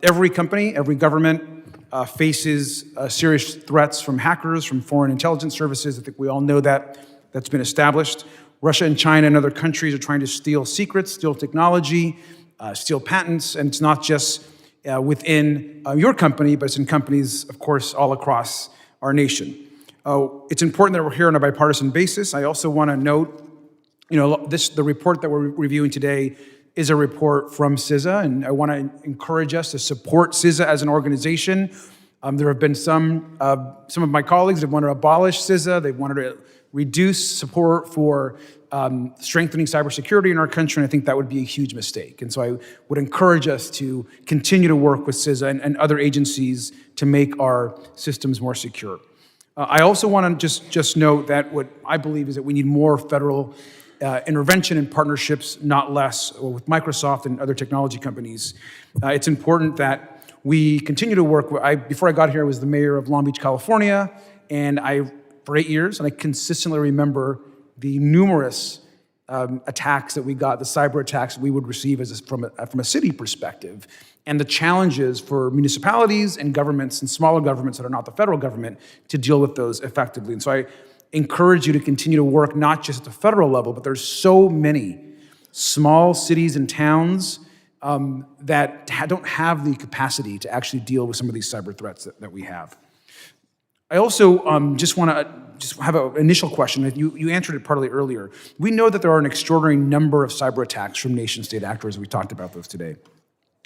Every company, every government faces serious threats from hackers, from foreign intelligence services. I think we all know that. That's been established. Russia and China and other countries are trying to steal secrets, steal technology, steal patents. And it's not just within your company, but it's in companies, of course, all across our nation. It's important that we're here on a bipartisan basis. I also want to note, the report that we're reviewing today is a report from CISA, and I want to encourage us to support CISA as an organization. There have been some of my colleagues that want to abolish CISA. They wanted to reduce support for strengthening cybersecurity in our country, and I think that would be a huge mistake. And so I would encourage us to continue to work with CISA and other agencies to make our systems more secure. I also want to just note that what I believe is that we need more federal intervention and partnerships, not less, with Microsoft and other technology companies. It's important that we continue to work. Before I got here, I was the mayor of Long Beach, California, and for 8 years, and I consistently remember the numerous attacks that we got, the cyber attacks we would receive from a city perspective, and the challenges for municipalities and governments and smaller governments that are not the federal government to deal with those effectively. And so I encourage you to continue to work not just at the federal level, but there's so many small cities and towns that don't have the capacity to actually deal with some of these cyber threats that we have. I also just want to just have an initial question. You answered it partly earlier. We know that there are an extraordinary number of cyber attacks from nation-state actors. We talked about those today.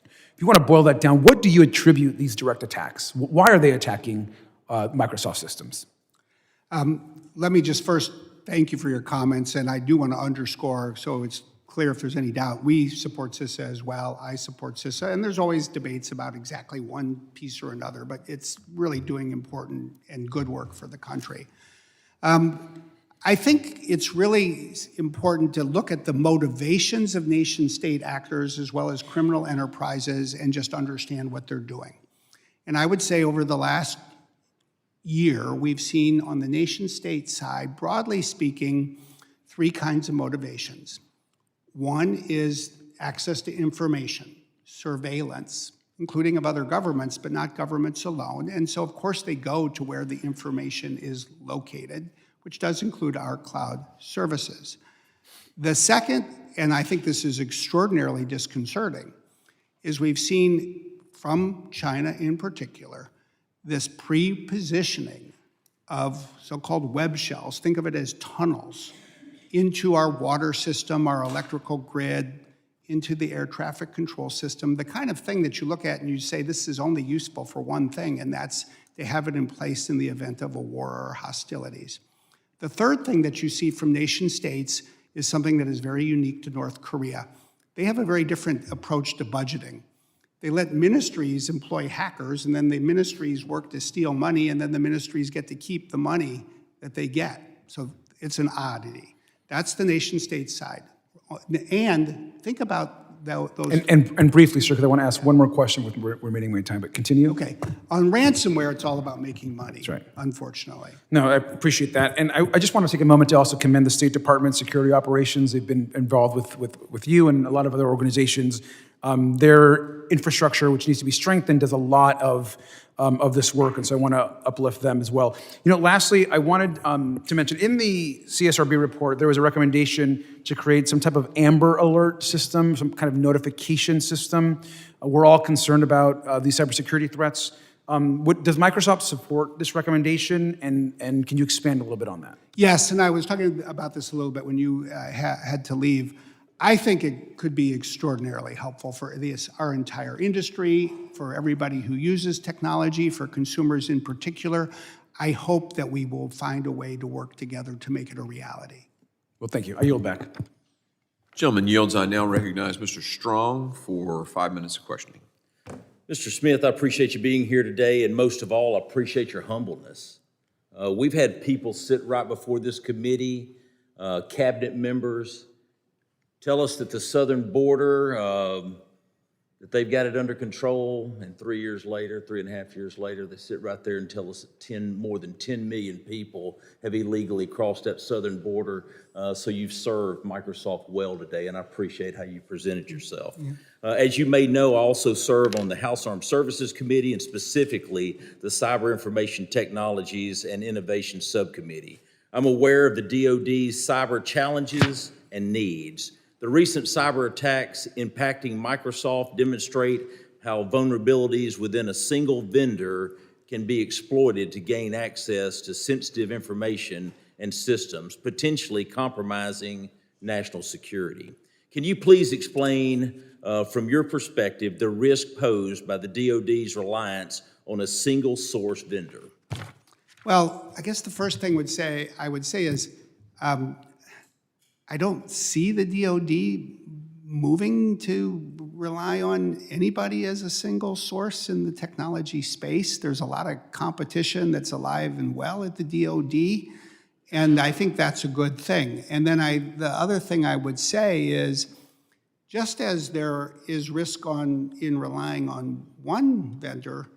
If you want to boil that down, what do you attribute these direct attacks? Why are they attacking Microsoft systems? Let me just first thank you for your comments, and I do want to underscore, so it's clear if there's any doubt, we support CISA as well. I support CISA, and there's always debates about exactly one piece or another, but it's really doing important and good work for the country. I think it's really important to look at the motivations of nation-state actors as well as criminal enterprises and just understand what they're doing. And I would say over the last year, we've seen on the nation-state side, broadly speaking, three kinds of motivations. One is access to information, surveillance, including of other governments, but not governments alone. And so, of course, they go to where the information is located, which does include our cloud services. The second, and I think this is extraordinarily disconcerting, is we've seen from China in particular, this pre-positioning of so-called web shells, think of it as tunnels, into our water system, our electrical grid, into the air traffic control system, the kind of thing that you look at and you say this is only useful for one thing, and that's they have it in place in the event of a war or hostilities. The third thing that you see from nation states is something that is very unique to North Korea. They have a very different approach to budgeting. They let ministries employ hackers, and then the ministries work to steal money, and then the ministries get to keep the money that they get. So it's an oddity. That's the nation-state side. And think about those. And briefly, sir, because I want to ask one more question with remaining my time, but continue. Okay. On ransomware, it's all about making money, That's right. Unfortunately. No, I appreciate that. And I just want to take a moment to also commend the State Department Security Operations. They've been involved with you and a lot of other organizations. Their infrastructure, which needs to be strengthened, does a lot of this work, and so I want to uplift them as well. Lastly, I wanted to mention, in the CSRB report, there was a recommendation to create some type of Amber Alert system, some kind of notification system. We're all concerned about these cybersecurity threats. Does Microsoft support this recommendation, and can you expand a little bit on that? Yes, and I was talking about this a little bit when you had to leave. I think it could be extraordinarily helpful for our entire industry, for everybody who uses technology, for consumers in particular. I hope that we will find a way to work together to make it a reality. Well, thank you. I yield back. Gentleman yields. I now recognize Mr. Strong for 5 minutes of questioning. Mr. Smith, I appreciate you being here today, and most of all, I appreciate your humbleness. We've had people sit right before this committee, cabinet members, tell us that the southern border, that they've got it under control, and 3 years later, 3.5 years later, they sit right there and tell us that more than 10 million people have illegally crossed that southern border. So you've served Microsoft well today, and I appreciate how you presented yourself. Yeah. As you may know, I also serve on the House Armed Services Committee, and specifically the Cyber Information Technologies and Innovation Subcommittee. I'm aware of the DoD's cyber challenges and needs. The recent cyber attacks impacting Microsoft demonstrate how vulnerabilities within a single vendor can be exploited to gain access to sensitive information and systems, potentially compromising national security. Can you please explain, from your perspective, the risk posed by the DoD's reliance on a single source vendor? Well, I guess the first thing I would say is, I don't see the DoD moving to rely on anybody as a single source in the technology space. There's a lot of competition that's alive and well at the DoD, and I think that's a good thing. And then the other thing I would say is, just as there is risk in relying on one vendor,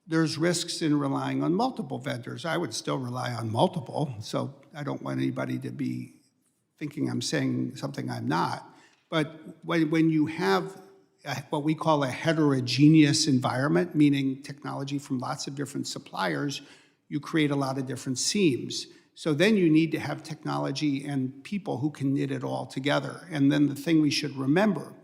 there's risks in relying on multiple vendors. I would still rely on multiple, so I don't want anybody to be thinking I'm saying something I'm not. But when you have what we call a heterogeneous environment, meaning technology from lots of different suppliers, you create a lot of different seams. So then you need to have technology and people who can knit it all together. And then the thing we should remember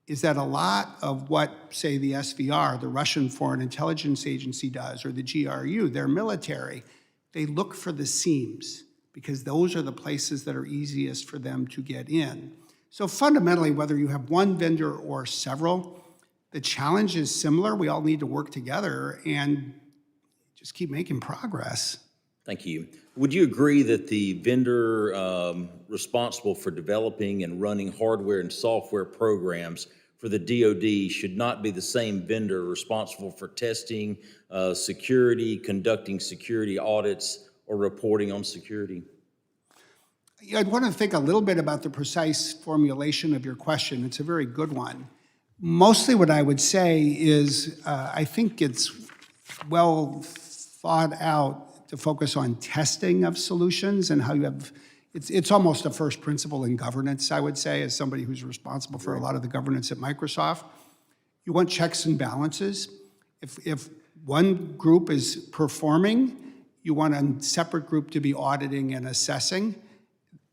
is that a lot of what, say, the SVR, the Russian Foreign Intelligence Agency does, or the GRU, their military, they look for the seams because those are the places that are easiest for them to get in. So fundamentally, whether you have one vendor or several, the challenge is similar. We all need to work together and just keep making progress. Thank you. Would you agree that the vendor responsible for developing and running hardware and software programs for the DoD should not be the same vendor responsible for testing, security, conducting security audits, or reporting on security? I'd want to think a little bit about the precise formulation of your question. It's a very good one. Mostly what I would say is I think it's well thought out to focus on testing of solutions and how you have, it's almost a first principle in governance, I would say, as somebody who's responsible for a lot of the governance at Microsoft. You want checks and balances. If one group is performing, you want a separate group to be auditing and assessing.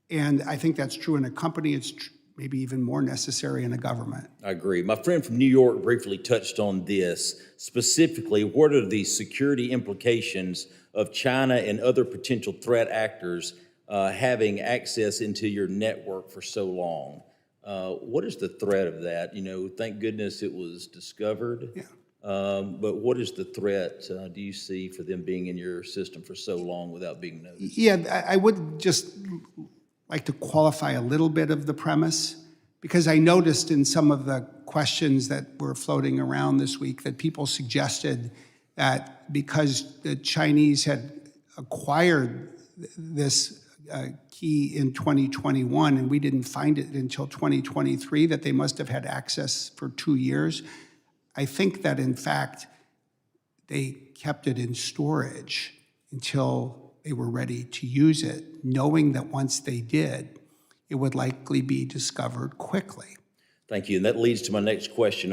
And I think that's true in a company. It's maybe even more necessary in a government. I agree. My friend from New York briefly touched on this. Specifically, what are the security implications of China and other potential threat actors having access into your network for so long? What is the threat of that? You know, thank goodness it was discovered. Yeah. But what is the threat do you see for them being in your system for so long without being noticed? Yeah, I would just like to qualify a little bit of the premise, because I noticed in some of the questions that were floating around this week that people suggested that because the Chinese had acquired this key in 2021 and we didn't find it until 2023, that they must have had access for 2 years. I think that in fact, they kept it in storage until they were ready to use it, knowing that once they did, it would likely be discovered quickly. Thank you. And that leads to my next question.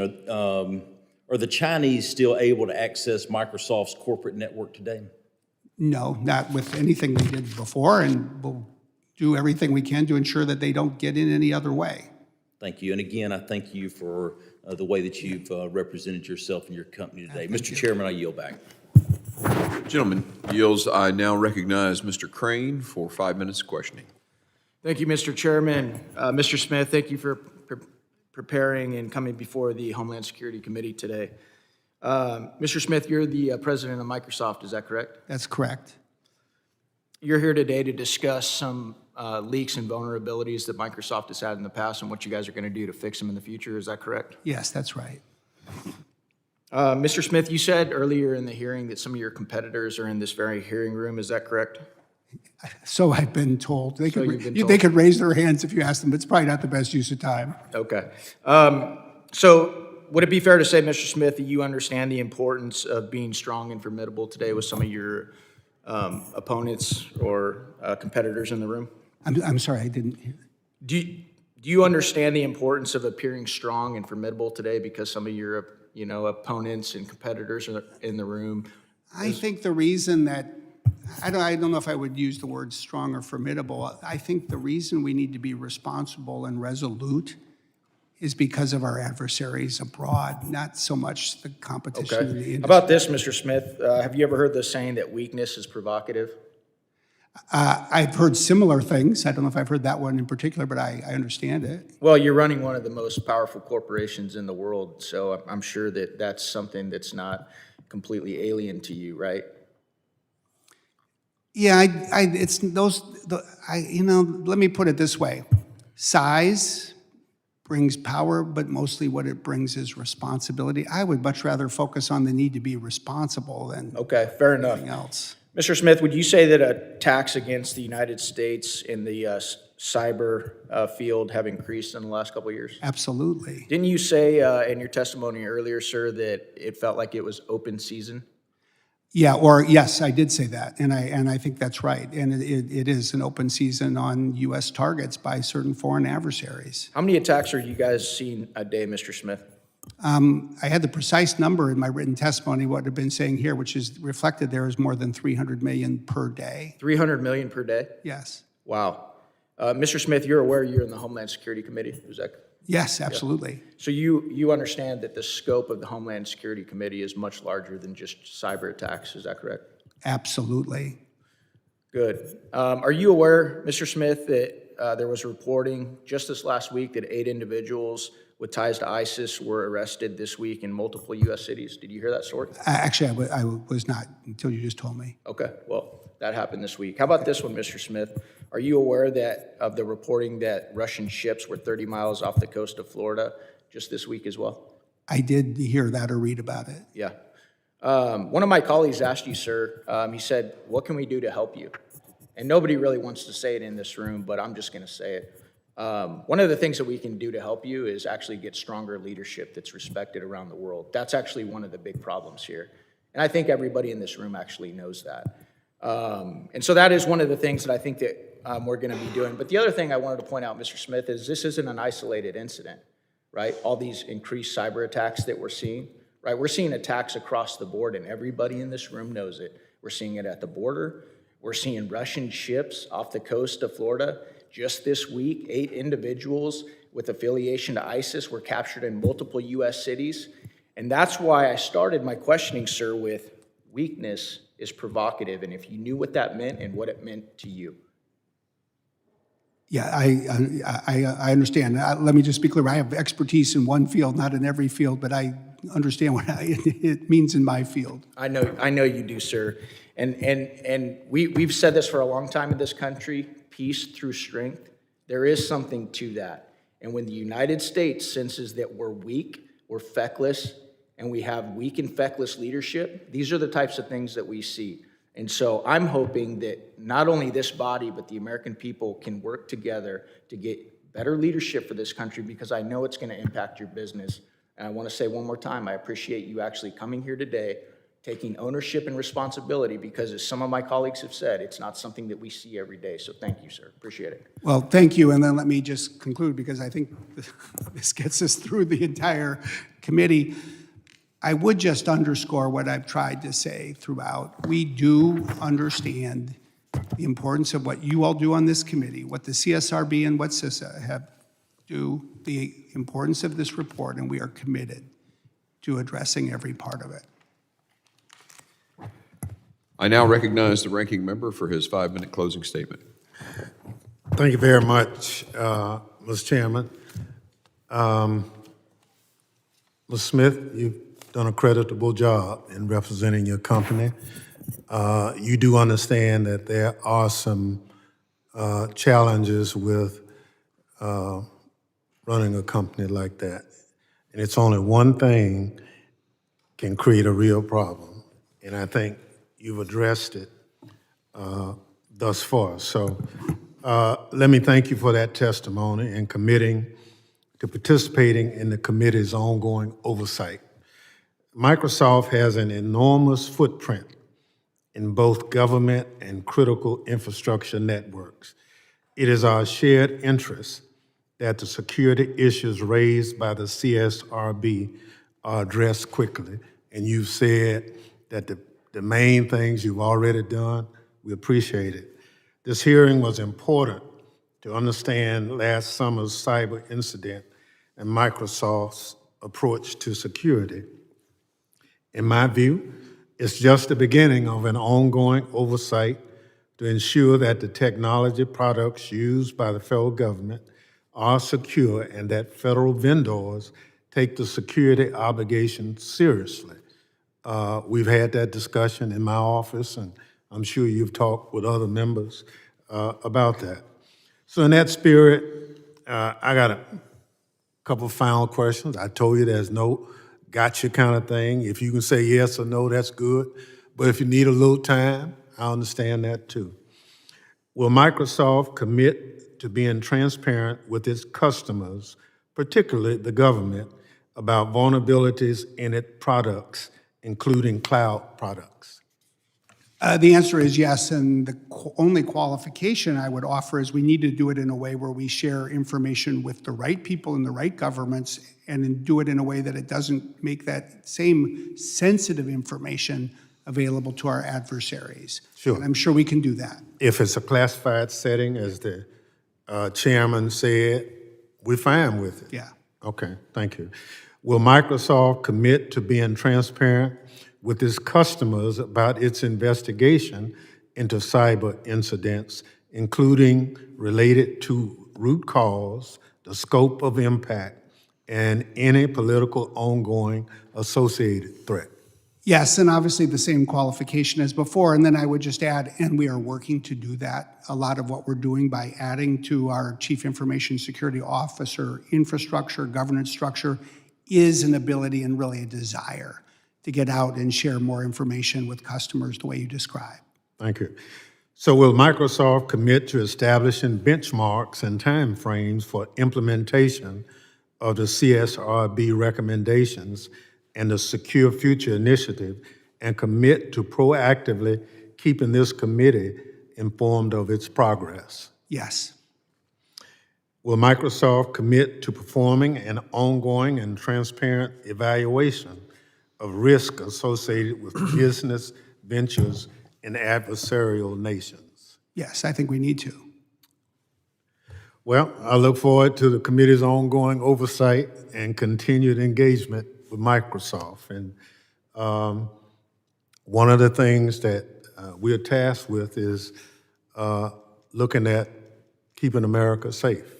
Are the Chinese still able to access Microsoft's corporate network today? No, not with anything they did before, and we'll do everything we can to ensure that they don't get in any other way. Thank you. And again, I thank you for the way that you've represented yourself and your company today. Mr. Chairman, I yield back. Gentleman yields. I now recognize Mr. Crane for 5 minutes questioning. Thank you, Mr. Chairman. Mr. Smith, thank you for preparing and coming before the Homeland Security Committee today. Mr. Smith, you're the president of Microsoft, is that correct? That's correct. You're here today to discuss some leaks and vulnerabilities that Microsoft has had in the past and what you guys are going to do to fix them in the future, is that correct? Yes, that's right. Mr. Smith, you said earlier in the hearing that some of your competitors are in this very hearing room, is that correct? So I've been told. They So could, you've been they told. could raise their hands if you ask them, but it's probably not the best use of time. Okay. So would it be fair to say, Mr. Smith, that you understand the importance of being strong and formidable today with some of your opponents or competitors in the room? I'm sorry, I didn't hear. Do you understand the importance of appearing strong and formidable today because some of your opponents and competitors are in the room? I think the reason that, I don't know if I would use the word strong or formidable. I think the reason we need to be responsible and resolute is because of our adversaries abroad, not so much the competition in the industry. How about this, Mr. Smith? Have you ever heard the saying that weakness is provocative? I've heard similar things. I don't know if I've heard that one in particular, but I understand it. Well, you're running one of the most powerful corporations in the world, so I'm sure that that's something that's not completely alien to you, right? Yeah, it's those, let me put it this way. Size brings power, but mostly what it brings is responsibility. I would much rather focus on the need to be responsible than Okay, fair enough. anything else. Mr. Smith, would you say that attacks against the United States in the cyber field have increased in the last couple of years? Absolutely. Didn't you say in your testimony earlier, sir, that it felt like it was open season? Yeah, or yes, I did say that, and I think that's right. And it is an open season on U.S. targets by certain foreign adversaries. How many attacks are you guys seeing a day, Mr. Smith? I had the precise number in my written testimony, what I've been saying here, which is reflected there is more than 300 million per day. 300 million per day? Yes. Wow. Mr. Smith, you're aware you're in the Homeland Security Committee, is that Yes, absolutely. So you understand that the scope of the Homeland Security Committee is much larger than just cyber attacks, is that correct? Absolutely. Good. Are you aware, Mr. Smith, that there was reporting just this last week that 8 individuals with ties to ISIS were arrested this week in multiple U.S. cities? Did you hear that story? Actually, I was not until you just told me. Okay, well, that happened this week. How about this one, Mr. Smith? Are you aware of the reporting that Russian ships were 30 miles off the coast of Florida just this week as well? I did hear that or read about it. Yeah. One of my colleagues asked you, sir, he said, what can we do to help you? And nobody really wants to say it in this room, but I'm just going to say it. One of the things that we can do to help you is actually get stronger leadership that's respected around the world. That's actually one of the big problems here. And I think everybody in this room actually knows that. And so that is one of the things that I think that we're going to be doing. But the other thing I wanted to point out, Mr. Smith, is this isn't an isolated incident, right? All these increased cyber attacks that we're seeing, right? We're seeing attacks across the board, and everybody in this room knows it. We're seeing it at the border. We're seeing Russian ships off the coast of Florida. Just this week, 8 individuals with affiliation to ISIS were captured in multiple U.S. cities. And that's why I started my questioning, sir, with weakness is provocative, and if you knew what that meant and what it meant to you. Yeah, I understand. Let me just be clear. I have expertise in one field, not in every field, but I understand what it means in my field. I know you do, sir. And we've said this for a long time in this country, peace through strength. There is something to that. And when the United States senses that we're weak, we're feckless, and we have weak and feckless leadership, these are the types of things that we see. And so I'm hoping that not only this body, but the American people can work together to get better leadership for this country, because I know it's going to impact your business. And I want to say one more time, I appreciate you actually coming here today, taking ownership and responsibility, because as some of my colleagues have said, it's not something that we see every day. So thank you, sir. Appreciate it. Well, thank you. And then let me just conclude, because I think this gets us through the entire committee. I would just underscore what I've tried to say throughout. We do understand the importance of what you all do on this committee, what the CSRB and what CISA do, the importance of this report, and we are committed to addressing every part of it. I now recognize the ranking member for his 5-minute closing statement. Thank you very much, Mr. Chairman. Ms. Smith, you've done a creditable job in representing your company. You do understand that there are some challenges with running a company like that. And it's only one thing can create a real problem. And I think you've addressed it thus far. So let me thank you for that testimony and committing to participating in the committee's ongoing oversight. Microsoft has an enormous footprint in both government and critical infrastructure networks. It is our shared interest that the security issues raised by the CSRB are addressed quickly. And you've said that the main things you've already done, we appreciate it. This hearing was important to understand last summer's cyber incident and Microsoft's approach to security. In my view, it's just the beginning of an ongoing oversight to ensure that the technology products used by the federal government are secure and that federal vendors take the security obligation seriously. We've had that discussion in my office, and I'm sure you've talked with other members about that. So in that spirit, I got a couple of final questions. I told you there's no gotcha kind of thing. If you can say yes or no, that's good. But if you need a little time, I understand that too. Will Microsoft commit to being transparent with its customers, particularly the government, about vulnerabilities in its products, including cloud products? The answer is yes, and the only qualification I would offer is we need to do it in a way where we share information with the right people in the right governments, and do it in a way that it doesn't make that same sensitive information available to our adversaries. Sure. And I'm sure we can do that. If it's a classified setting, as the chairman said, We're fine with it? Yeah. Okay, thank you. Will Microsoft commit to being transparent with its customers about its investigation into cyber incidents, including related to root cause, the scope of impact, and any political ongoing associated threat? Yes, and obviously the same qualification as before. And then I would just add, and we are working to do that. A lot of what we're doing by adding to our Chief Information Security Officer infrastructure, governance structure, is an ability and really a desire to get out and share more information with customers the way you described. Thank you. So will Microsoft commit to establishing benchmarks and timeframes for implementation of the CSRB recommendations and the Secure Future Initiative, and commit to proactively keeping this committee informed of its progress? Yes. Will Microsoft commit to performing an ongoing and transparent evaluation of risk associated with business ventures in adversarial nations? Yes, I think we need to. Well, I look forward to the committee's ongoing oversight and continued engagement with Microsoft. And one of the things that we're tasked with is looking at keeping America safe,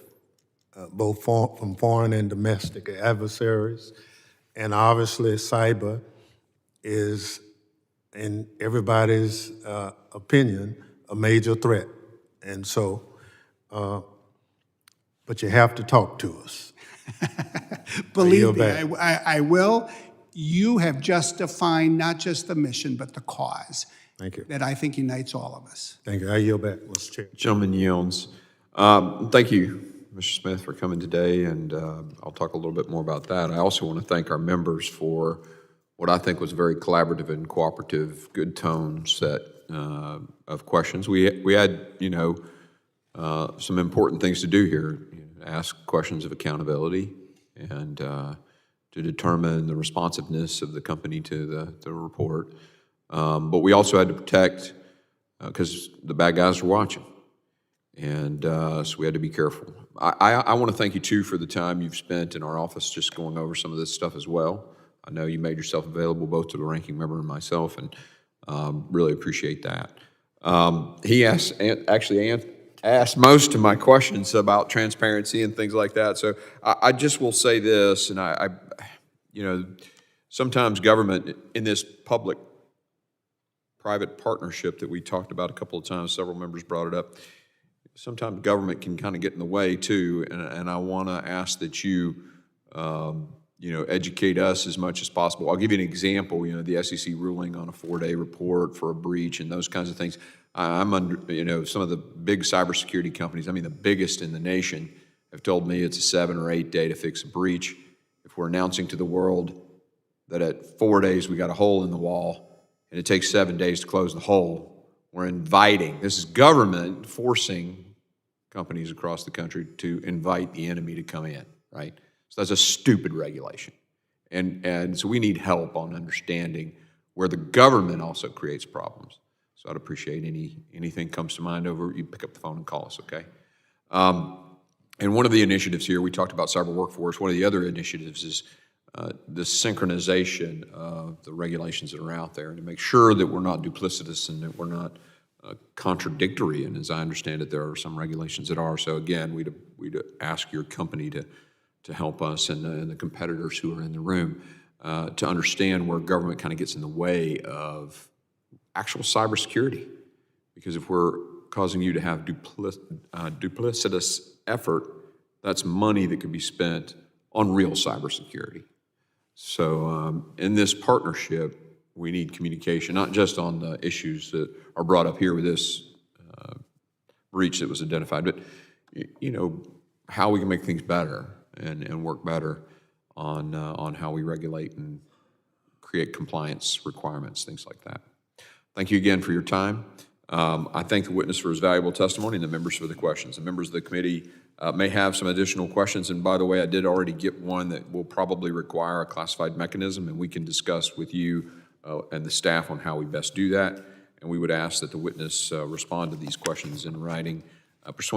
both from foreign and domestic adversaries. And obviously, cyber is, in everybody's opinion, a major threat. And so, but you have to talk to us. Believe me, I will. You have just defined not just the mission, but the cause. Thank you. That I think unites all of us. Thank you. I yield back, Mr. Chair. Gentleman yields. Thank you, Mr. Smith, for coming today, and I'll talk a little bit more about that. I also want to thank our members for what I think was a very collaborative and cooperative, good tone set of questions. We had, some important things to do here. Ask questions of accountability and to determine the responsiveness of the company to the report. But we also had to protect, because the bad guys are watching. And so we had to be careful. I want to thank you, too, for the time you've spent in our office just going over some of this stuff as well. I know you made yourself available both to the ranking member and myself, and really appreciate that. He asked most of my questions about transparency and things like that. So I just will say this, and I sometimes government in this public-private partnership that we talked about a couple of times, several members brought it up, sometimes government can kind of get in the way too, and I want to ask that you, educate us as much as possible. I'll give you an example. The SEC ruling on a 4-day report for a breach and those kinds of things. I'm under, some of the big cybersecurity companies, the biggest in the nation, have told me it's a 7 or 8 day to fix a breach. If we're announcing to the world that at 4 days we got a hole in the wall and it takes 7 days to close the hole, we're inviting, this is government forcing companies across the country to invite the enemy to come in, right? So that's a stupid regulation. And so we need help on understanding where the government also creates problems. So I'd appreciate anything comes to mind you pick up the phone and call us, okay? And one of the initiatives here, we talked about cyber workforce. One of the other initiatives is the synchronization of the regulations that are out there and to make sure that we're not duplicitous and that we're not contradictory. And as I understand it, there are some regulations that are. So again, we'd ask your company to help us and the competitors who are in the room to understand where government kind of gets in the way of actual cybersecurity. Because if we're causing you to have duplicitous effort, that's money that could be spent on real cybersecurity. So in this partnership, we need communication, not just on the issues that are brought up here with this breach that was identified, but how we can make things better and work better on how we regulate and create compliance requirements, things like that. Thank you again for your time. I thank the witness for his valuable testimony and the members for the questions. The members of the committee may have some additional questions, and by the way, I did already get one that will probably require a classified mechanism, and we can discuss with you and the staff on how we best do that. And we would ask that the witness respond to these questions in writing pursuant